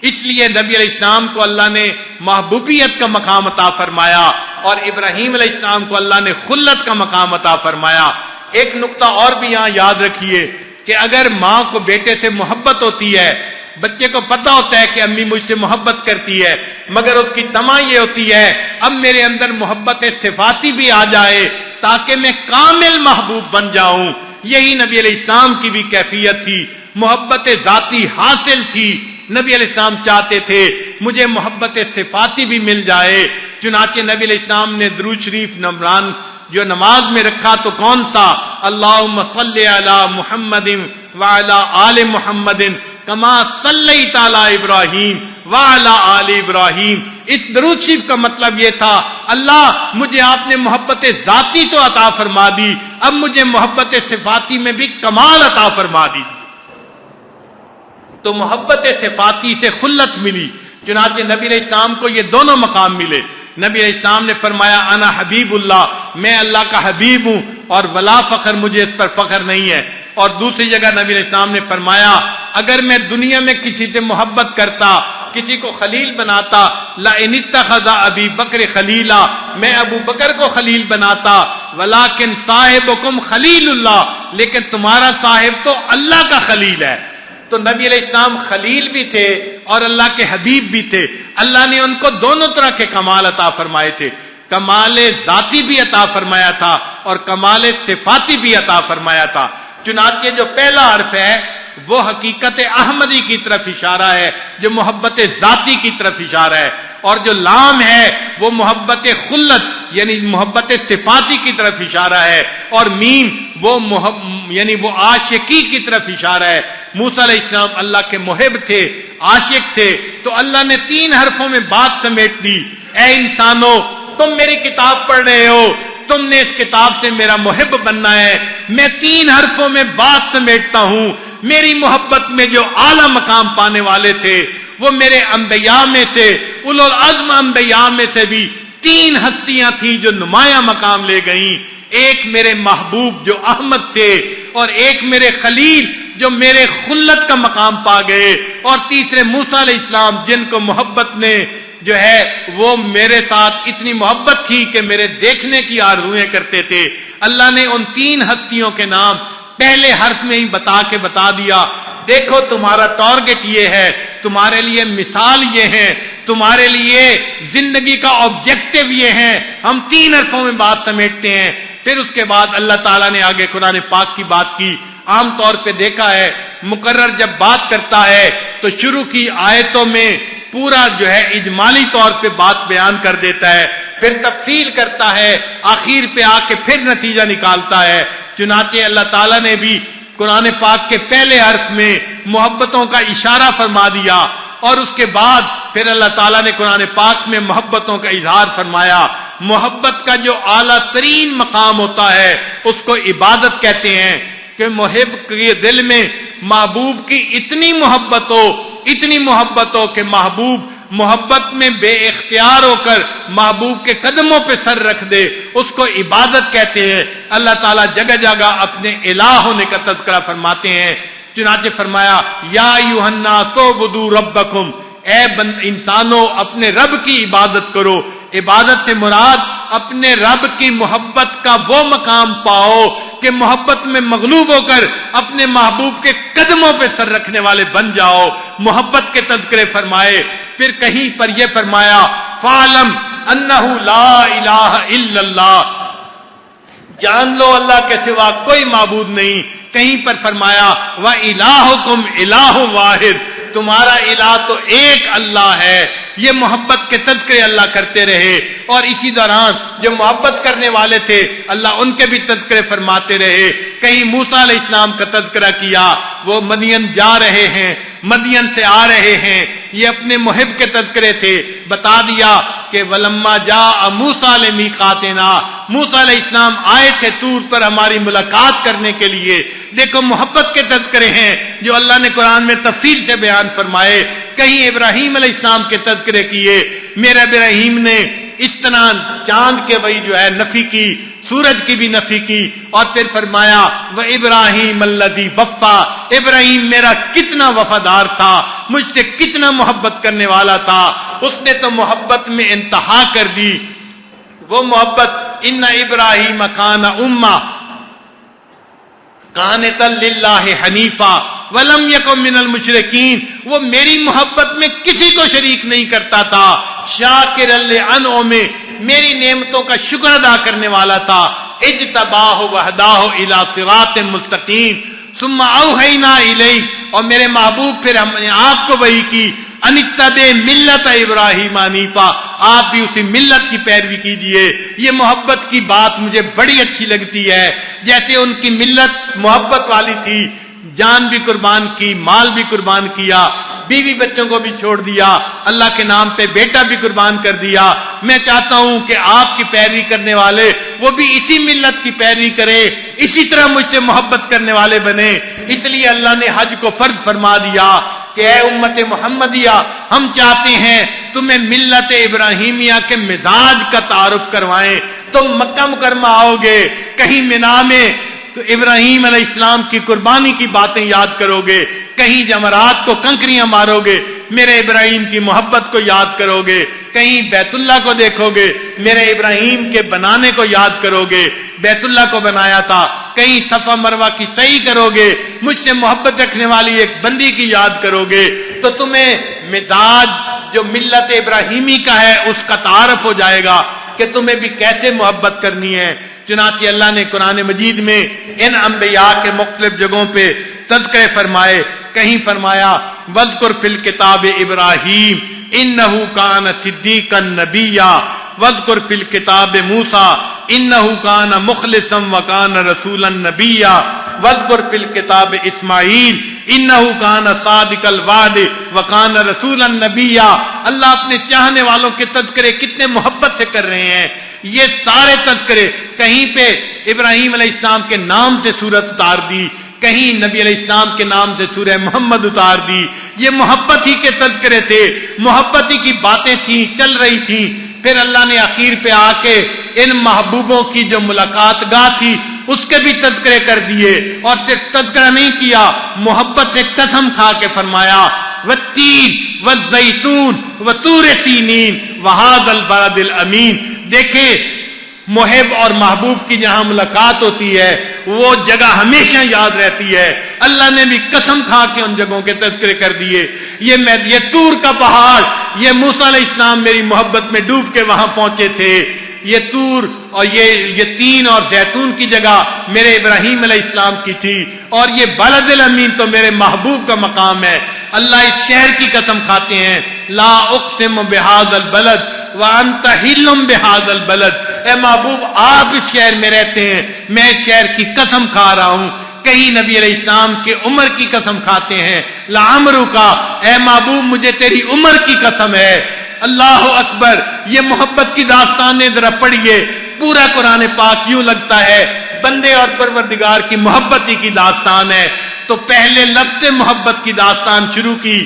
اس لیے نبی علیہ السلام کو اللہ نے محبوبیت کا مقام عطا فرمایا اور ابراہیم علیہ السلام کو اللہ نے خلت کا مقام عطا فرمایا. ایک نقطہ اور بھی یہاں یاد رکھیے کہ اگر ماں کو بیٹے سے محبت ہوتی ہے، بچے کو پتا ہوتا ہے کہ امی مجھ سے محبت کرتی ہے، مگر اس کی تمنا یہ ہوتی ہے اب میرے اندر محبت صفاتی بھی آ جائے تاکہ میں کامل محبوب بن جاؤں. یہی نبی علیہ السلام کی بھی کیفیت تھی، محبت ذاتی حاصل تھی. نبی علیہ السلام چاہتے تھے مجھے محبت صفاتی بھی مل جائے. چنانچہ نبی علیہ السلام نے درود شریف نمران جو نماز میں رکھا تو کون سا؟ اللہم صلی علی محمد وعلی آل محمد کما صلیت علی ابراہیم وعلی آل ابراہیم. اس درود شریف کا مطلب یہ تھا اللہ مجھے آپ نے محبت ذاتی تو عطا فرما دی، اب مجھے محبت صفاتی میں بھی کمال عطا فرما دی. تو محبت صفاتی سے خلت ملی. چنانچہ نبی علیہ السلام کو یہ دونوں مقام ملے. نبی علیہ السلام نے فرمایا انا حبیب اللہ، میں اللہ کا حبیب ہوں اور ولا فخر، مجھے اس پر فخر نہیں ہے. اور دوسری جگہ نبی علیہ السلام نے فرمایا اگر میں دنیا میں کسی سے محبت کرتا، کسی کو خلیل بناتا، لئن اتخذ ابی بکر خلیلا، میں ابو بکر کو خلیل بناتا، ولکن صاحبکم خلیل اللہ، لیکن تمہارا صاحب تو اللہ کا خلیل ہے. تو نبی علیہ السلام خلیل بھی تھے اور اللہ کے حبیب بھی تھے. اللہ نے ان کو دونوں طرح کے کمال عطا فرمائے تھے، کمال ذاتی بھی عطا فرمایا تھا اور کمال صفاتی بھی عطا فرمایا تھا. چنانچہ جو پہلا حرف ہے وہ حقیقت احمدی کی طرف اشارہ ہے، جو محبت ذاتی کی طرف اشارہ ہے، اور جو لام ہے وہ محبت خلت یعنی محبت صفاتی کی طرف اشارہ ہے، اور میم وہ یعنی وہ عاشقی کی طرف اشارہ ہے. موسیٰ علیہ السلام اللہ کے محب تھے، عاشق تھے، تو اللہ نے 3 حرفوں میں بات سمیٹ دی. اے انسانوں، تم میری کتاب پڑھ رہے ہو، تم نے اس کتاب سے میرا محب بننا ہے. میں 3 حرفوں میں بات سمیٹتا ہوں. میری محبت میں جو اعلیٰ مقام پانے والے تھے وہ میرے انبیاء میں سے، اولو العزم انبیاء میں سے بھی 3 ہستیاں تھیں جو نمایاں مقام لے گئیں. ایک میرے محبوب جو احمد تھے، اور ایک میرے خلیل جو میرے خلت کا مقام پا گئے، اور تیسرے موسیٰ علیہ السلام جن کو محبت نے جو ہے وہ میرے ساتھ اتنی محبت تھی کہ میرے دیکھنے کی آرزویں کرتے تھے. اللہ نے ان 3 ہستیوں کے نام پہلے حرف میں ہی بتا دیا. دیکھو تمہارا ٹارگٹ یہ ہے تمہارے لیے مثال یہ ہے، تمہارے لیے زندگی کا آبجیکٹو یہ ہے. ہم 3 حرفوں میں بات سمیٹتے ہیں. پھر اس کے بعد اللہ تعالیٰ نے آگے قرآن پاک کی بات کی. عام طور پہ دیکھا ہے مقرر جب بات کرتا ہے تو شروع کی آیتوں میں پورا جو ہے اجمالی طور پہ بات بیان کر دیتا ہے، پھر تفصیل کرتا ہے، آخر پہ آ کے پھر نتیجہ نکالتا ہے. چنانچہ اللہ تعالیٰ نے بھی قرآن پاک کے پہلے حرف میں محبتوں کا اشارہ فرما دیا، اور اس کے بعد پھر اللہ تعالیٰ نے قرآن پاک میں محبتوں کا اظہار فرمایا. محبت کا جو اعلیٰ ترین مقام ہوتا ہے اس کو عبادت کہتے ہیں، کہ محب کے دل میں محبوب کی اتنی محبت ہو کہ محبوب محبت میں بے اختیار ہو کر محبوب کے قدموں پہ سر رکھ دے، اس کو عبادت کہتے ہیں. اللہ تعالیٰ جگہ جگہ اپنے الہ ہونے کا تذکرہ فرماتے ہیں. چنانچہ فرمایا یا ایھا الناس اعبدوا ربکم، اے انسانوں اپنے رب کی عبادت کرو. عبادت سے مراد اپنے رب کی محبت کا وہ مقام پاؤ کہ محبت میں مغلوب ہو کر اپنے محبوب کے قدموں پہ سر رکھنے والے بن جاؤ. محبت کے تذکرے فرمائے. پھر کہیں پر یہ فرمایا فَاعْلَمْ أَنَّهُ لَا إِلَٰهَ إِلَّا اللَّهُ، جان لو اللہ کے سوا کوئی معبود نہیں. کہیں پر فرمایا وَإِلَٰهُكُمْ إِلَٰهٌ وَاحِدٌ، تمہارا الہ تو ایک اللہ ہے. یہ محبت کے تذکرے اللہ کرتے رہے، اور اسی دوران جو محبت کرنے والے تھے اللہ ان کے بھی تذکرے فرماتے رہے. کہیں موسیٰ علیہ السلام کا تذکرہ کیا، وہ مدین جا رہے ہیں، مدین سے آ رہے ہیں، یہ اپنے محب کے تذکرے تھے. بتا دیا کہ وَلَمَّا جَاءَ مُوسَىٰ لِمِيقَاتِنَا، موسیٰ علیہ السلام آئے تھے طور پر ہماری ملاقات کرنے کے لیے. دیکھو محبت کے تذکرے ہیں جو اللہ نے قرآن میں تفصیل سے بیان فرمائے. کہیں ابراہیم علیہ السلام کے تذکرے کیے، میرا ابراہیم نے اس طرح چاند کے وہی جو ہے نفی کی، سورج کی بھی نفی کی، اور پھر فرمایا وَإِبْرَاهِيمَ الَّذِي وَفَّىٰ، ابراہیم میرا کتنا وفادار تھا، مجھ سے کتنا محبت کرنے والا تھا. اس نے تو محبت میں انتہا کر دی. وہ محبت ان ابراہیم کان امہ قانتا للہ حنیفا ولم یکن من المشرکین، وہ میری محبت میں کسی کو شریک نہیں کرتا تھا. شاکرا لانعمہ، میری نعمتوں کا شکر ادا کرنے والا تھا. اجتباہ وہداہ الی صراط مستقیم ثم اوحینا الیہ، اور میرے محبوب پھر ہم نے آپ کو وحی کی ان اتبع ملت ابراہیم حنیفا، آپ بھی اسی ملت کی پیروی کیجیے. یہ محبت کی بات مجھے بڑی اچھی لگتی ہے. جیسے ان کی ملت محبت والی تھی، جان بھی قربان کی، مال بھی قربان کیا، بیوی بچوں کو بھی چھوڑ دیا، اللہ کے نام پہ بیٹا بھی قربان کر دیا. میں چاہتا ہوں کہ آپ کی پیروی کرنے والے وہ بھی اسی ملت کی پیروی کرے، اسی طرح مجھ سے محبت کرنے والے بنے. اس لیے اللہ نے حج کو فرض فرما دیا کہ اے امت محمدیہ، ہم چاہتے ہیں تمہیں ملت ابراہیمیہ کے مزاج کا تعارف کروائیں. تم مکہ مکرمہ آؤ گے، کہیں مینا میں تو ابراہیم علیہ السلام کی قربانی کی باتیں یاد کرو گے، کہیں جمرات کو کنکریاں مارو گے، میرے ابراہیم کی محبت کو یاد کرو گے، کہیں بیت اللہ کو دیکھو گے، میرے ابراہیم کے بنانے کو یاد کرو گے، بیت اللہ کو بنایا تھا، کہیں صفا مروہ کی سعی کرو گے، مجھ سے محبت رکھنے والی ایک بندی کی یاد کرو گے، تو تمہیں مزاج جو ملت ابراہیمی کا ہے اس کا تعارف ہو جائے گا کہ تمہیں بھی کیسے محبت کرنی ہے. چنانچہ اللہ نے قرآن مجید میں ان انبیاء کے مختلف جگہوں پہ تذکرے فرمائے. کہیں فرمایا وَاذْكُرْ فِي الْكِتَابِ إِبْرَاهِيمَ إِنَّهُ كَانَ صِدِّيقًا نَبِيًّا وَاذْكُرْ فِي الْكِتَابِ مُوسَىٰ إِنَّهُ كَانَ مُخْلِصًا وَكَانَ رَسُولًا نَبِيًّا وَاذْكُرْ فِي الْكِتَابِ إِسْمَاعِيلَ إِنَّهُ كَانَ صَادِقَ الْوَعْدِ وَكَانَ رَسُولًا نَبِيًّا. اللہ اپنے چاہنے والوں کے تذکرے کتنے محبت سے کر رہے ہیں. یہ سارے تذکرے کہیں پہ ابراہیم علیہ السلام کے نام سے سورت اتار دی، کہیں نبی علیہ السلام کے نام سے سورہ محمد اتار دی. یہ محبت ہی کے تذکرے تھے، محبت ہی کی باتیں تھیں، چل رہی تھیں. پھر اللہ نے اخیر پہ آ کے ان محبوبوں کی جو ملاقات گاہ تھی اس کے بھی تذکرے کر دیے، اور صرف تذکرہ نہیں کیا، محبت سے قسم کھا کے فرمایا والتین والزیتون وطور سینین وہذا البلد الامین. دیکھیں محب اور محبوب کی جہاں ملاقات ہوتی ہے وہ جگہ ہمیشہ یاد رہتی ہے. اللہ نے بھی قسم کھا کے ان جگہوں کے تذکرے کر دیے. یہ طور کا پہاڑ، یہ موسیٰ علیہ السلام میری محبت میں ڈوب کے وہاں پہنچے تھے. یہ طور اور یہ تین اور زیتون کی جگہ میرے ابراہیم علیہ السلام کی تھی، اور یہ بلد الامین تو میرے محبوب کا مقام ہے. اللہ اس شہر کی قسم کھاتے ہیں، لا اقسم بہذا البلد وانت حل بہذا البلد. اے محبوب آپ اس شہر میں رہتے ہیں، میں اس شہر کی قسم کھا رہا ہوں. کہیں نبی علیہ السلام کے عمر کی قسم کھاتے ہیں، لعمرک، اے محبوب مجھے تیری عمر کی قسم ہے. اللہ اکبر. یہ محبت کی داستانیں ذرا پڑھیے. پورا قرآن پاک یوں لگتا ہے بندے اور پروردگار کی محبت ہی کی داستان ہے. تو پہلے لفظ محبت کی داستان شروع کی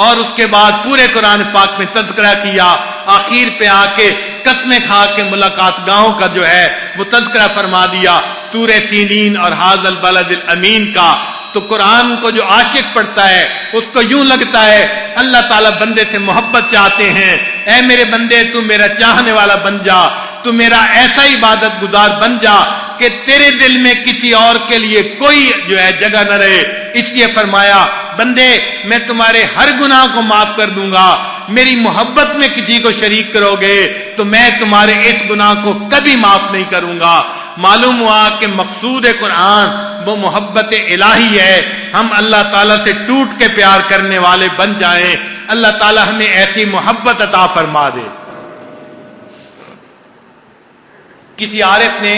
اور اس کے بعد پورے قرآن پاک میں تذکرہ کیا. آخر پہ آ کے قسمیں کھا کے ملاقات گاہوں کا جو ہے وہ تذکرہ فرما دیا، طور سینین اور ھذا البلد الامین کا. تو قرآن کو جو عاشق پڑھتا ہے اس کو یوں لگتا ہے اللہ تعالیٰ بندے سے محبت چاہتے ہیں. اے میرے بندے تو میرا چاہنے والا بن جا، تو میرا ایسا عبادت گزار بن جا کہ تیرے دل میں کسی اور کے لیے کوئی جو ہے جگہ نہ رہے. اس لیے فرمایا بندے میں تمہارے ہر گناہ کو معاف کر دوں گا، میری محبت میں کسی کو شریک کرو گے تو میں تمہارے اس گناہ کو کبھی معاف نہیں کروں گا. معلوم ہوا کہ مقصود قرآن وہ محبت الہی ہے. ہم اللہ تعالیٰ سے ٹوٹ کے پیار کرنے والے بن جائیں. اللہ تعالیٰ ہمیں ایسی محبت عطا فرما دے. کسی عارف نے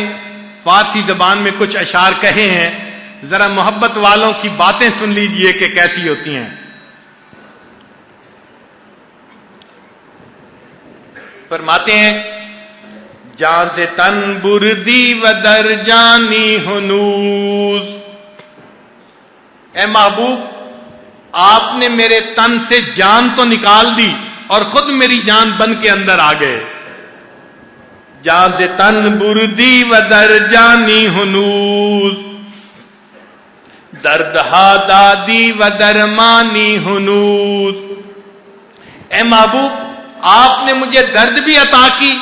فارسی زبان میں کچھ اشعار کہے ہیں، ذرا محبت والوں کی باتیں سن لیجئے کہ کیسی ہوتی ہیں. فرماتے ہیں جان سے تن بردی و در جانی ہنوز. اے محبوب آپ نے میرے تن سے جان تو نکال دی اور خود میری جان بن کے اندر آ گئے. جان سے تن بردی و در جانی ہنوز، درد ہا دادی و درمانی ہنوز. اے محبوب آپ نے مجھے درد بھی عطا کی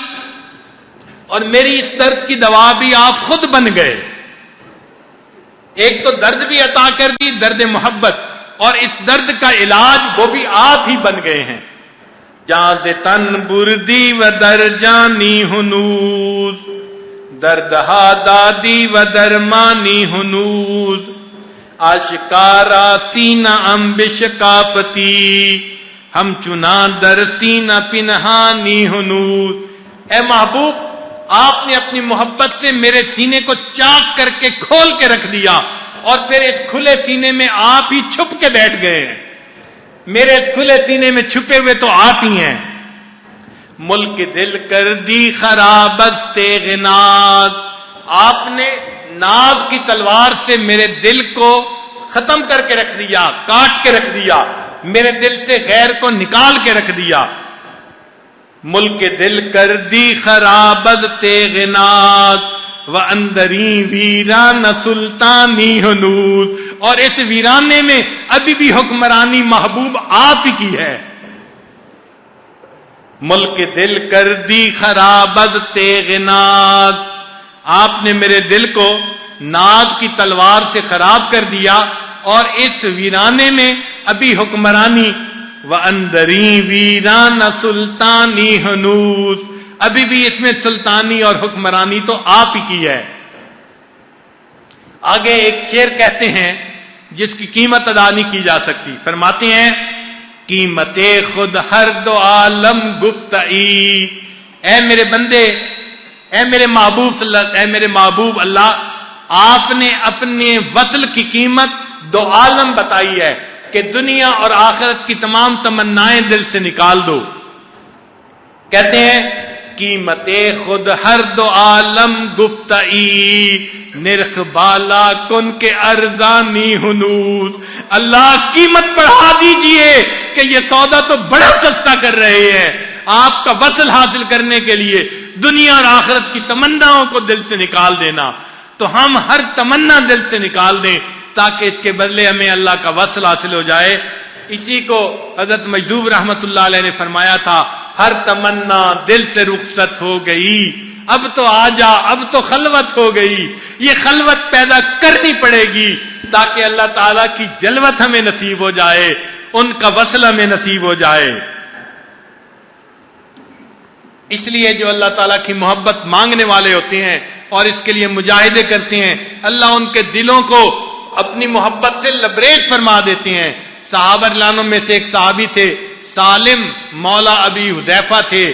اور میری اس درد کی دوا بھی آپ خود بن گئے. ایک تو درد بھی عطا کر دی، درد محبت، اور اس درد کا علاج وہ بھی آپ ہی بن گئے ہیں. جان سے تن بردی و در جانی ہنوز، درد ہا دادی و درمانی ہنوز. آشکارا سینہ امبش کاپتی، ہم چنا در سینہ پنہانی ہنوز. اے محبوب آپ نے اپنی محبت سے میرے سینے کو چاک کر کے کھول کے رکھ دیا اور پھر اس کھلے سینے میں آپ ہی چھپ کے بیٹھ گئے ہیں. میرے اس کھلے سینے میں چھپے ہوئے تو آپ ہی ہیں. ملک دل کر دی خراب از تیغ ناز، آپ نے ناز کی تلوار سے میرے دل کو ختم کر کے رکھ دیا، کاٹ کے رکھ دیا، میرے دل سے غیر کو نکال کے رکھ دیا. ملک دل کر دی خراب از تیغ ناز و اندری ویران سلطانی ہنوز. اور اس ویرانے میں ابھی بھی حکمرانی محبوب آپ ہی کی ہے. ملک دل کر دی خراب از تیغ ناز، آپ نے میرے دل کو ناز کی تلوار سے خراب کر دیا اور اس ویرانے میں ابھی حکمرانی وَأَنْدَرِي وِيرَانَ سُلْطَانِي ہنوز، ابھی بھی اس میں سلطانی اور حکمرانی تو آپ ہی کی ہے. آگے ایک شعر کہتے ہیں جس کی قیمت ادا نہیں کی جا سکتی. فرماتے ہیں قیمت خود ہر دو عالم گفتئی. اے میرے بندے، اے میرے محبوب اللہ، آپ نے اپنے وصل کی قیمت دو عالم بتائی ہے کہ دنیا اور آخرت کی تمام تمنائیں دل سے نکال دو. کہتے ہیں قیمت خود ہر دو عالم گفتئی، نرخ بالا کن کے ارزانی ہنوز. اللہ قیمت بڑھا دیجئے کہ یہ سودا تو بڑا سستا کر رہے ہیں. آپ کا وصل حاصل کرنے کے لیے دنیا اور آخرت کی تمناؤں کو دل سے نکال دینا. تو ہم ہر تمنا دل سے نکال دیں تاکہ اس کے بدلے ہمیں اللہ کا وصل حاصل ہو جائے. اسی کو حضرت مجذوب رحمت اللہ علیہ نے فرمایا تھا، ہر تمنا دل سے رخصت ہو گئی، اب تو آ جا، اب تو خلوت ہو گئی، یہ خلوت پیدا کرنی پڑے گی تاکہ اللہ تعالیٰ کی جلوت ہمیں نصیب ہو جائے، ان کا وصل ہمیں نصیب ہو جائے۔ اس لیے جو اللہ تعالیٰ کی محبت مانگنے والے ہوتے ہیں اور اس کے لیے مجاہدے کرتے ہیں، اللہ ان کے دلوں کو اپنی محبت سے لبریز فرما دیتے ہیں۔ صحابہ رضوان میں سے ایک صحابی تھے، سالم مولا ابی حذیفہ تھے،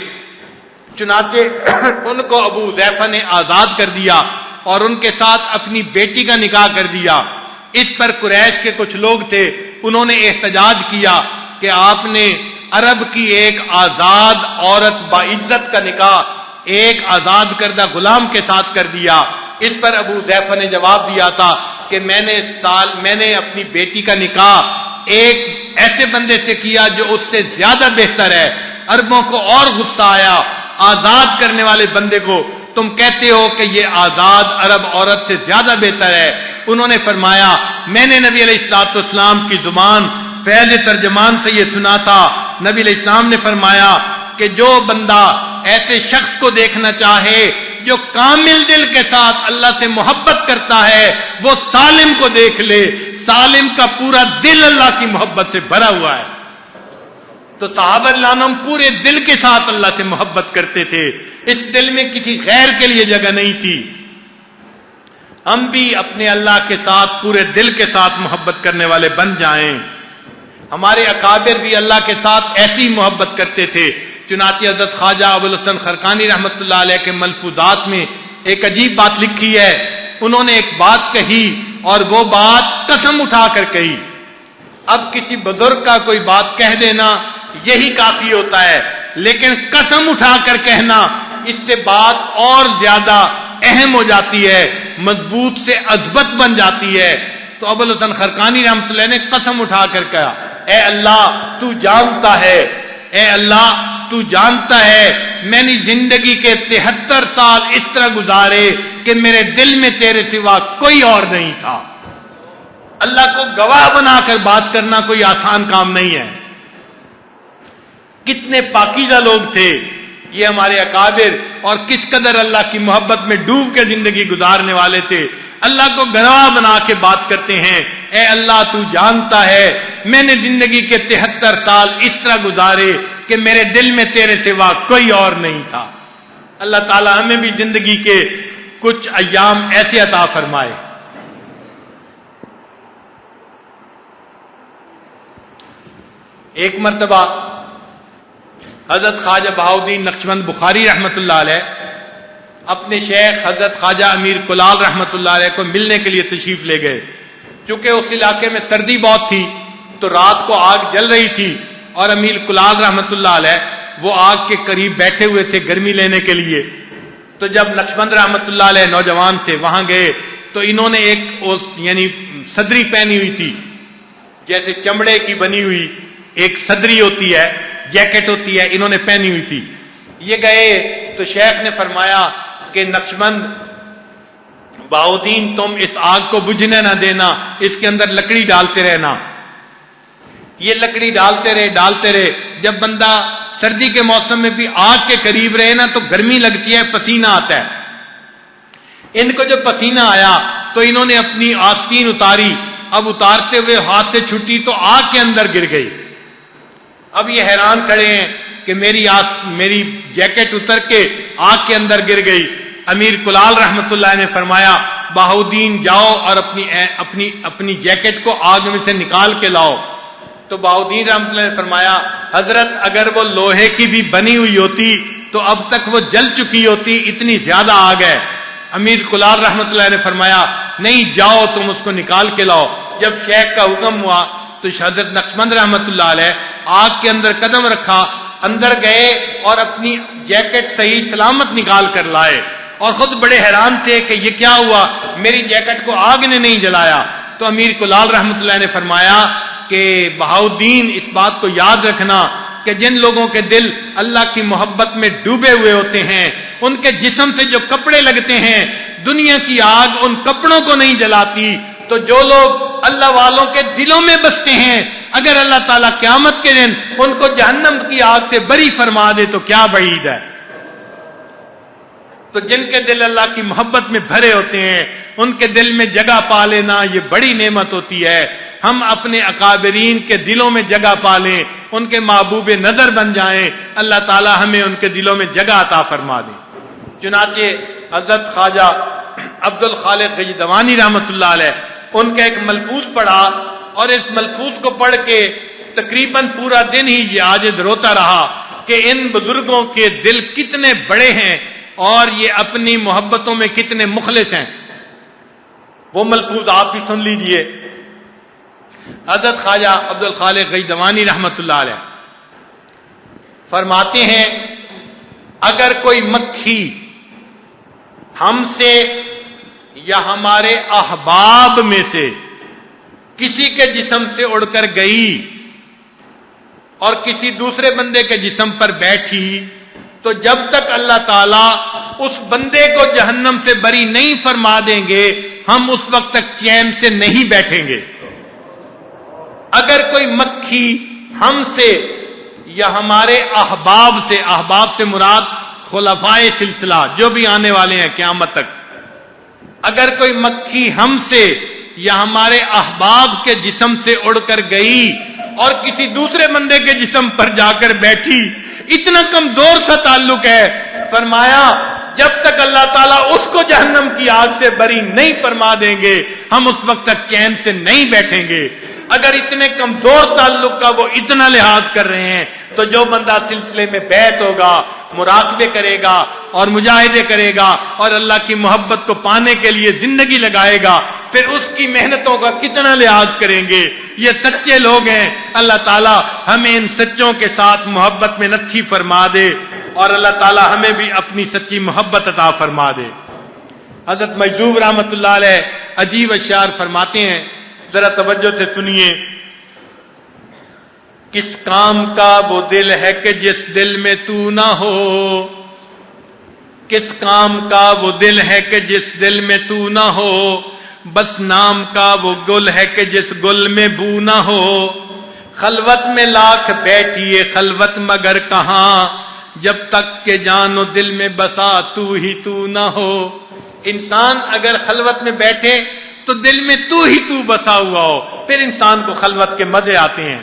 چنانچہ ان کو ابو حذیفہ نے آزاد کر دیا اور ان کے ساتھ اپنی بیٹی کا نکاح کر دیا۔ اس پر قریش کے کچھ لوگ تھے، انہوں نے احتجاج کیا کہ آپ نے عرب کی ایک آزاد عورت باعزت کا نکاح ایک آزاد کردہ غلام کے ساتھ کر دیا۔ اس پر ابو حذیفہ نے جواب دیا تھا کہ میں نے اپنی بیٹی کا نکاح ایک ایسے بندے سے کیا جو اس سے زیادہ بہتر ہے۔ عربوں کو اور غصہ آیا، آزاد کرنے والے بندے کو تم کہتے ہو کہ یہ آزاد عرب عورت سے زیادہ بہتر ہے۔ انہوں نے فرمایا میں نے نبی علیہ الصلوۃ والسلام کی زبان فیض ترجمان سے یہ سنا تھا، نبی علیہ السلام نے فرمایا کہ جو بندہ ایسے شخص کو دیکھنا چاہے جو کامل دل کے ساتھ اللہ سے محبت کرتا ہے وہ سالم کو دیکھ لے، سالم کا پورا دل اللہ کی محبت سے بھرا ہوا ہے۔ تو صحابہ رضوان پورے دل کے ساتھ اللہ سے محبت کرتے تھے، اس دل میں کسی غیر کے لیے جگہ نہیں تھی۔ ہم بھی اپنے اللہ کے ساتھ پورے دل کے ساتھ محبت کرنے والے بن جائیں۔ ہمارے اکابر بھی اللہ کے ساتھ ایسی محبت کرتے تھے، چنانچہ حضرت خواجہ ابوالحسن خرقانی رحمۃ اللہ علیہ کے ملفوظات میں ایک عجیب بات لکھی ہے۔ انہوں نے ایک بات کہی اور وہ بات قسم اٹھا کر کہی۔ اب کسی بزرگ کا کوئی بات کہہ دینا یہی کافی ہوتا ہے، لیکن قسم اٹھا کر کہنا اس سے بات اور زیادہ اہم ہو جاتی ہے، مضبوط سے عظمت بن جاتی ہے۔ تو ابوالحسن خرقانی رحمۃ اللہ نے قسم اٹھا کر کہا اے اللہ تو جانتا ہے، اے اللہ تو جانتا ہے میں نے زندگی کے 73 سال اس طرح گزارے کہ میرے دل میں تیرے سوا کوئی اور نہیں تھا۔ اللہ کو گواہ بنا کر بات کرنا کوئی آسان کام نہیں ہے۔ کتنے پاکیزہ لوگ تھے یہ ہمارے اکابر، اور کس قدر اللہ کی محبت میں ڈوب کے زندگی گزارنے والے تھے۔ اللہ کو گواہ بنا کے بات کرتے ہیں اے اللہ تو جانتا ہے میں نے زندگی کے 73 سال اس طرح گزارے کہ میرے دل میں تیرے سوا کوئی اور نہیں تھا۔ اللہ تعالی ہمیں بھی زندگی کے کچھ ایام ایسے عطا فرمائے۔ ایک مرتبہ حضرت خواجہ بہاؤالدین نقشبند بخاری رحمۃ اللہ علیہ اپنے شیخ حضرت خواجہ امیر کلال رحمۃ اللہ علیہ کو ملنے کے لیے تشریف لے گئے۔ چونکہ اس علاقے میں سردی بہت تھی تو رات کو آگ جل رہی تھی اور امیر کلال رحمۃ اللہ علیہ وہ آگ کے قریب بیٹھے ہوئے تھے گرمی لینے کے لیے۔ تو جب نقشبند رحمۃ اللہ علیہ نوجوان تھے وہاں گئے تو انہوں نے ایک یعنی صدری پہنی ہوئی تھی، جیسے چمڑے کی بنی ہوئی ایک صدری ہوتی ہے، جیکٹ ہوتی ہے، انہوں نے پہنی ہوئی تھی۔ یہ گئے تو شیخ نے فرمایا کہ نقشبند بہاؤالدین تم اس آگ کو بجھنے نہ دینا، اس کے اندر لکڑی ڈالتے رہنا۔ یہ لکڑی ڈالتے رہے، جب بندہ سردی کے موسم میں بھی آگ کے قریب رہے نا تو گرمی لگتی ہے، پسینہ آتا ہے۔ ان کو جب پسینہ آیا تو انہوں نے اپنی آستین اتاری، اب اتارتے ہوئے ہاتھ سے چھٹی تو آگ کے اندر گر گئی۔ اب یہ حیران کھڑے ہیں کہ میری جیکٹ اتر کے آگ کے اندر گر گئی۔ امیر کلال رحمت اللہ نے فرمایا بہاؤالدین جاؤ اور اپنی جیکٹ کو آگ میں سے نکال کے لاؤ۔ تو بہاؤالدین رحمت اللہ نے فرمایا حضرت اگر وہ لوہے کی بھی بنی ہوئی ہوتی تو اب تک وہ جل چکی ہوتی، اتنی زیادہ آگ ہے۔ امیر کلال رحمت اللہ نے فرمایا نہیں جاؤ تم اس کو نکال کے لاؤ۔ جب شیخ کا حکم ہوا تو حضرت نقشبند رحمت اللہ علیہ آگ کے اندر قدم رکھا، اندر گئے اور اپنی جیکٹ صحیح سلامت نکال کر لائے، اور خود بڑے حیران تھے کہ یہ کیا ہوا، میری جیکٹ کو آگ نے نہیں جلایا۔ تو امیر کلال رحمت اللہ نے فرمایا کہ بہاؤالدین اس بات کو یاد رکھنا کہ جن لوگوں کے دل اللہ کی محبت میں ڈوبے ہوئے ہوتے ہیں ان کے جسم سے جو کپڑے لگتے ہیں دنیا کی آگ ان کپڑوں کو نہیں جلاتی، تو جو لوگ اللہ والوں کے دلوں میں بستے ہیں اگر اللہ تعالیٰ قیامت کے دن ان کو جہنم کی آگ سے بری فرما دے تو کیا بعید ہے۔ تو جن کے دل اللہ کی محبت میں بھرے ہوتے ہیں ان کے دل میں جگہ پا لینا یہ بڑی نعمت ہوتی ہے. ہم اپنے اکابرین کے دلوں میں جگہ پا لیں، ان کے محبوب نظر بن جائیں، اللہ تعالی ہمیں ان کے دلوں میں جگہ عطا فرما دے. چنانچہ حضرت خواجہ عبد الخالق غیدوانی رحمۃ اللہ علیہ ان کا ایک ملفوظ پڑھا، اور اس ملفوظ کو پڑھ کے تقریباً پورا دن ہی یہ عاجز روتا رہا کہ ان بزرگوں کے دل کتنے بڑے ہیں اور یہ اپنی محبتوں میں کتنے مخلص ہیں. وہ ملفوظ آپ بھی سن لیجئے. حضرت خواجہ عبد الخالق غیدوانی رحمۃ اللہ علیہ فرماتے ہیں اگر کوئی مکھی ہم سے یا ہمارے احباب میں سے کسی کے جسم سے اڑ کر گئی اور کسی دوسرے بندے کے جسم پر بیٹھی تو جب تک اللہ تعالیٰ اس بندے کو جہنم سے بری نہیں فرما دیں گے ہم اس وقت تک چین سے نہیں بیٹھیں گے. اگر کوئی مکھی ہم سے یا ہمارے احباب سے مراد خلفائے سلسلہ جو بھی آنے والے ہیں قیامت تک، اگر کوئی مکھی ہم سے یا ہمارے احباب کے جسم سے اڑ کر گئی اور کسی دوسرے بندے کے جسم پر جا کر بیٹھی، اتنا کمزور سا تعلق ہے. فرمایا جب تک اللہ تعالیٰ اس کو جہنم کی آگ سے بری نہیں فرما دیں گے ہم اس وقت تک چین سے نہیں بیٹھیں گے. اگر اتنے کمزور تعلق کا وہ اتنا لحاظ کر رہے ہیں تو جو بندہ سلسلے میں بیعت ہوگا، مراقبے کرے گا اور مجاہدے کرے گا اور اللہ کی محبت کو پانے کے لیے زندگی لگائے گا، پھر اس کی محنتوں کا کتنا لحاظ کریں گے. یہ سچے لوگ ہیں. اللہ تعالیٰ ہمیں ان سچوں کے ساتھ محبت میں نتھی فرما دے اور اللہ تعالیٰ ہمیں بھی اپنی سچی محبت عطا فرما دے. حضرت مجذوب رحمۃ اللہ علیہ عجیب اشعار فرماتے ہیں، ذرا توجہ سے سنیے. کس کام کا وہ دل ہے کہ جس دل میں تو نہ ہو، کس کام کا وہ دل ہے کہ جس دل میں تو نہ ہو، بس نام کا وہ گل ہے کہ جس گل میں بو نہ ہو. خلوت میں لاکھ بیٹھیے خلوت مگر کہاں، جب تک کہ جان و دل میں بسا تو ہی تو نہ ہو. انسان اگر خلوت میں بیٹھے تو دل میں تو ہی تو بسا ہوا ہو، پھر انسان کو خلوت کے مزے آتے ہیں.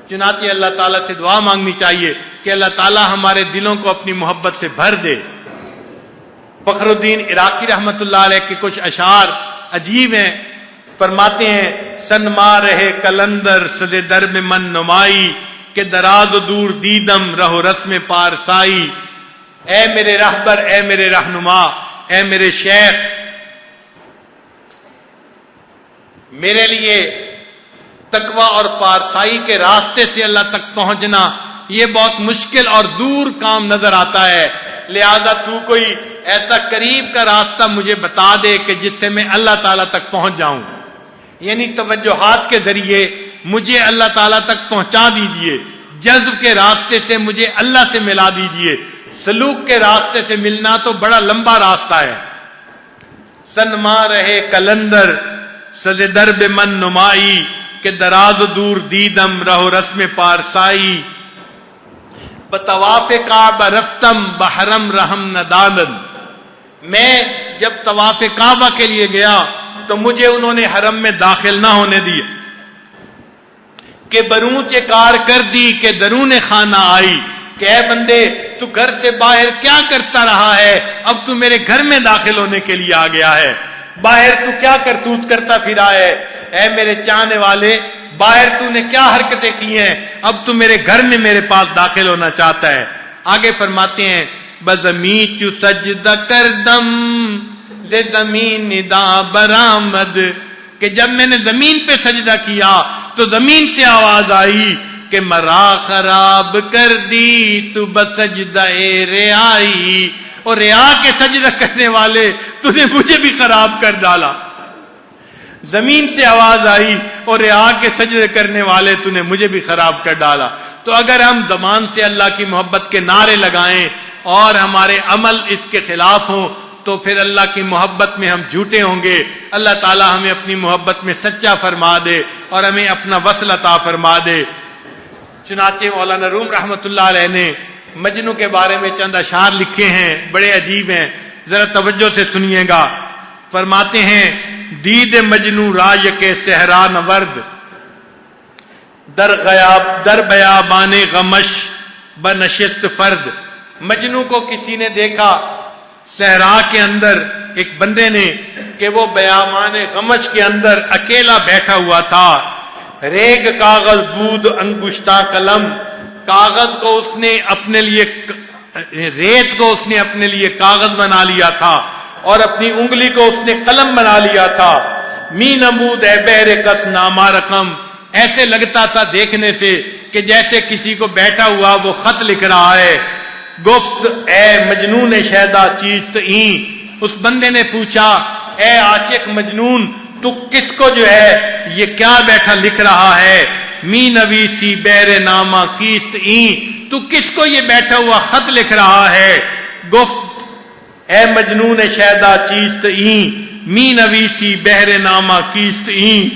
چنانچہ اللہ تعالیٰ سے دعا مانگنی چاہیے کہ اللہ تعالیٰ ہمارے دلوں کو اپنی محبت سے بھر دے. فخر الدین عراقی رحمۃ اللہ علیہ کے کچھ اشعار عجیب ہیں. فرماتے ہیں سنما رہے کلندر سزے در میں من نمائی کہ دراز و دور دیدم رہو رسم پارسائی. اے میرے رہبر، اے میرے رہنما، اے میرے شیخ، میرے لیے تقوی اور پارسائی کے راستے سے اللہ تک پہنچنا یہ بہت مشکل اور دور کام نظر آتا ہے. لہذا تو کوئی ایسا قریب کا راستہ مجھے بتا دے کہ جس سے میں اللہ تعالیٰ تک پہنچ جاؤں. یعنی توجہات کے ذریعے مجھے اللہ تعالیٰ تک پہنچا دیجئے، جذب کے راستے سے مجھے اللہ سے ملا دیجئے. سلوک کے راستے سے ملنا تو بڑا لمبا راستہ ہے. سنما رہے کلندر سزے درب من نمائی کہ دراز و دور دیدم رہو رسم پارسائی. بطواف کعبہ رفتم بحرم رحم ندالن. میں جب طواف کعبہ کے لیے گیا تو مجھے انہوں نے حرم میں داخل نہ ہونے دیا کہ برونچ کار کر دی کہ درون خانہ آئی. کہ اے بندے تو گھر سے باہر کیا کرتا رہا ہے، اب تو میرے گھر میں داخل ہونے کے لیے آ گیا ہے. باہر تو کیا کرتوت کرتا پھرا ہے، اے میرے چاہنے والے باہر تو نے کیا حرکتیں کی ہیں، اب تو میرے گھر میں میرے پاس داخل ہونا چاہتا ہے. آگے فرماتے ہیں بزمین چو سجدہ کردم لے زمین دا برآمد. کہ جب میں نے زمین پہ سجدہ کیا تو زمین سے آواز آئی کہ مرا خراب کر دی تو بسجدہ ریائی. اور ریا کے سجدہ کرنے والے تو نے مجھے بھی خراب کر ڈالا. زمین سے آواز آئی اور ریا کے سجدے کرنے والے تو نے مجھے بھی خراب کر ڈالا. تو اگر ہم زبان سے اللہ کی محبت کے نعرے لگائیں اور ہمارے عمل اس کے خلاف ہوں تو پھر اللہ کی محبت میں ہم جھوٹے ہوں گے. اللہ تعالی ہمیں اپنی محبت میں سچا فرما دے اور ہمیں اپنا وصل عطا فرما دے. چنانچہ مولانا روم رحمۃ اللہ علیہ نے مجنو کے بارے میں چند اشعار لکھے ہیں، بڑے عجیب ہیں. ذرا توجہ سے سنیے گا. فرماتے ہیں دید مجنو رای کے صحرا نورد در بیابان غمش بنشست فرد. مجنو کو کسی نے دیکھا صحرا کے اندر ایک بندے نے کہ وہ بیابان غمش کے اندر اکیلا بیٹھا ہوا تھا. ریگ کاغذ بود انگشتہ قلم. کاغذ کو اس نے اپنے لیے ریت کو اس نے اپنے لیے کاغذ بنا لیا تھا اور اپنی انگلی کو اس نے قلم بنا لیا تھا. می نمود اے بہر کس نامہ رقم. ایسے لگتا تھا دیکھنے سے کہ جیسے کسی کو بیٹھا ہوا وہ خط لکھ رہا ہے. گفت اے مجنون شیدا چیز این. اس بندے نے پوچھا اے عاشق مجنون تو کس کو جو ہے یہ کیا بیٹھا لکھ رہا ہے؟ می نویسی بیر نامہ کیست این. تو کس کو یہ بیٹھا ہوا خط لکھ رہا ہے؟ گفت اے مجنون شیدا چیست این می نویسی بہر نامہ کیست این.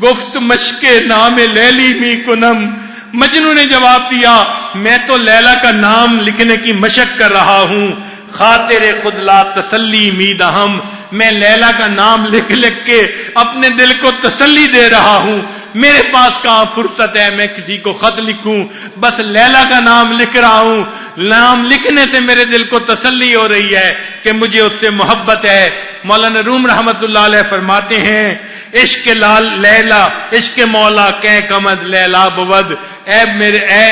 گفت مشق نام لیلی می کنم. مجنون نے جواب دیا میں تو لیلا کا نام لکھنے کی مشق کر رہا ہوں. خاطر خود لا تسلی می دہم. میں لیلا کا نام لکھ لکھ کے اپنے دل کو تسلی دے رہا ہوں. میرے پاس کہاں فرصت ہے میں کسی کو خط لکھوں. بس لیلا کا نام لکھ رہا ہوں. نام لکھنے سے میرے دل کو تسلی ہو رہی ہے کہ مجھے اس سے محبت ہے. مولانا روم رحمت اللہ علیہ فرماتے ہیں عشق لال لیلا عشق مولا کہ کمد لیلا بود. اے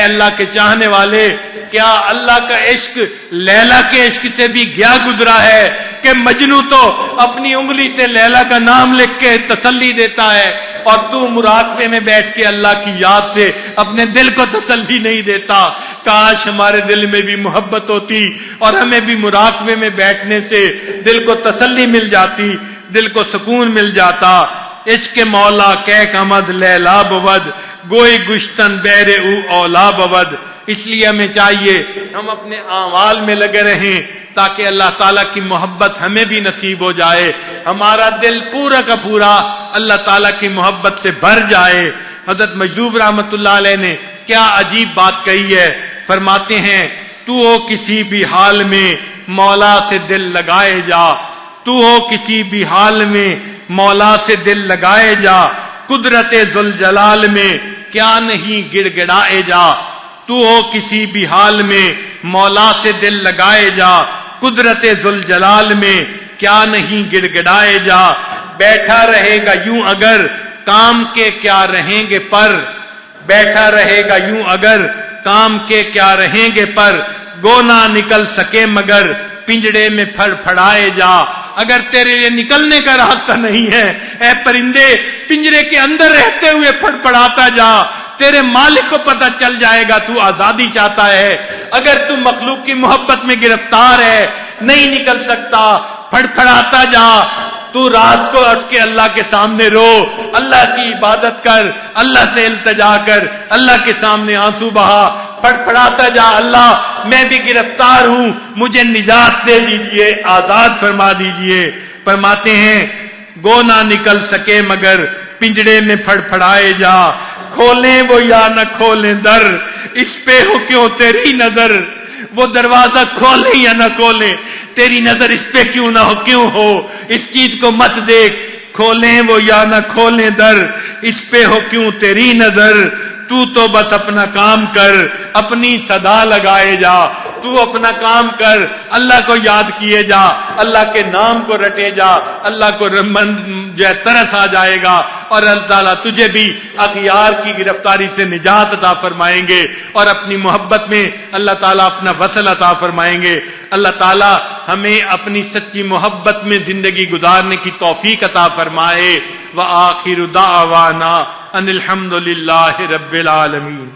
اللہ کے چاہنے والے کیا اللہ کا عشق لیلا کے عشق سے بھی گیا گزرا ہے کہ مجنو تو اپنی انگلی سے لیلا کا نام لکھ کے تسلی دیتا ہے اور تو مراقبے میں بیٹھ کے اللہ کی یاد سے اپنے دل کو تسلی نہیں دیتا. کاش ہمارے دل میں بھی محبت ہوتی اور ہمیں بھی مراقبے میں بیٹھنے سے دل کو تسلی مل جاتی, دل کو سکون مل جاتا. عشق مولا کہ کمد لیلا بود گوئی گشتن بیر او اولا بود. اس لیے ہمیں چاہیے ہم اپنے اعمال میں لگے رہیں تاکہ اللہ تعالیٰ کی محبت ہمیں بھی نصیب ہو جائے. ہمارا دل پورا کا پورا اللہ تعالیٰ کی محبت سے بھر جائے. حضرت مجذوب رحمت اللہ علیہ نے کیا عجیب بات کہی ہے. فرماتے ہیں تو ہو کسی بھی حال میں مولا سے دل لگائے جا. تو ہو کسی بھی حال میں مولا سے دل لگائے جا. قدرت ذوالجلال میں کیا نہیں گڑ گڑائے جا. تو ہو کسی بھی حال میں مولا سے دل لگائے جا. قدرت ذوالجلال میں کیا نہیں گڑ گڑائے جا. بیٹھا رہے گا یوں اگر کام کے کیا رہیں گے پر. بیٹھا رہے گا یوں اگر کام کے کیا رہیں گے پر. گو نہ نکل سکے مگر پنجڑے میں پھڑ پھڑائے جا. اگر تیرے لیے نکلنے کا راستہ نہیں ہے اے پرندے پنجرے کے اندر رہتے ہوئے پھڑ پھڑاتا جا. تیرے مالک کو پتہ چل جائے گا تو آزادی چاہتا ہے. اگر تو مخلوق کی محبت میں گرفتار ہے نہیں نکل سکتا پھڑ پھڑاتا جا. تو رات کو اٹھ کے اللہ کے سامنے رو, اللہ کی عبادت کر, اللہ سے التجا کر, اللہ کے سامنے آنسو بہا, پھڑ پھڑاتا جا اللہ میں بھی گرفتار ہوں مجھے نجات دے دیجئے, آزاد فرما دیجئے. فرماتے ہیں گو نہ نکل سکے مگر پنجڑے میں پھڑ پھڑائے جا. کھولیں وہ یا نہ کھولیں در اس پہ ہو کیوں تیری نظر. وہ دروازہ کھولیں یا نہ کھولیں تیری نظر اس پہ کیوں نہ ہو, کیوں ہو اس چیز کو مت دیکھ. کھولیں وہ یا نہ کھولیں در اس پہ ہو کیوں تیری نظر. تو بس اپنا کام کر اپنی صدا لگائے جا. تو اپنا کام کر اللہ کو یاد کیے جا, اللہ کے نام کو رٹے جا, اللہ کو جو ترس آ جائے گا اور اللہ تعالیٰ تجھے بھی اغیار کی گرفتاری سے نجات عطا فرمائیں گے اور اپنی محبت میں اللہ تعالیٰ اپنا وصل عطا فرمائیں گے. اللہ تعالیٰ ہمیں اپنی سچی محبت میں زندگی گزارنے کی توفیق عطا فرمائے. وآخر دعوانا ان الحمد للہ رب العالمین.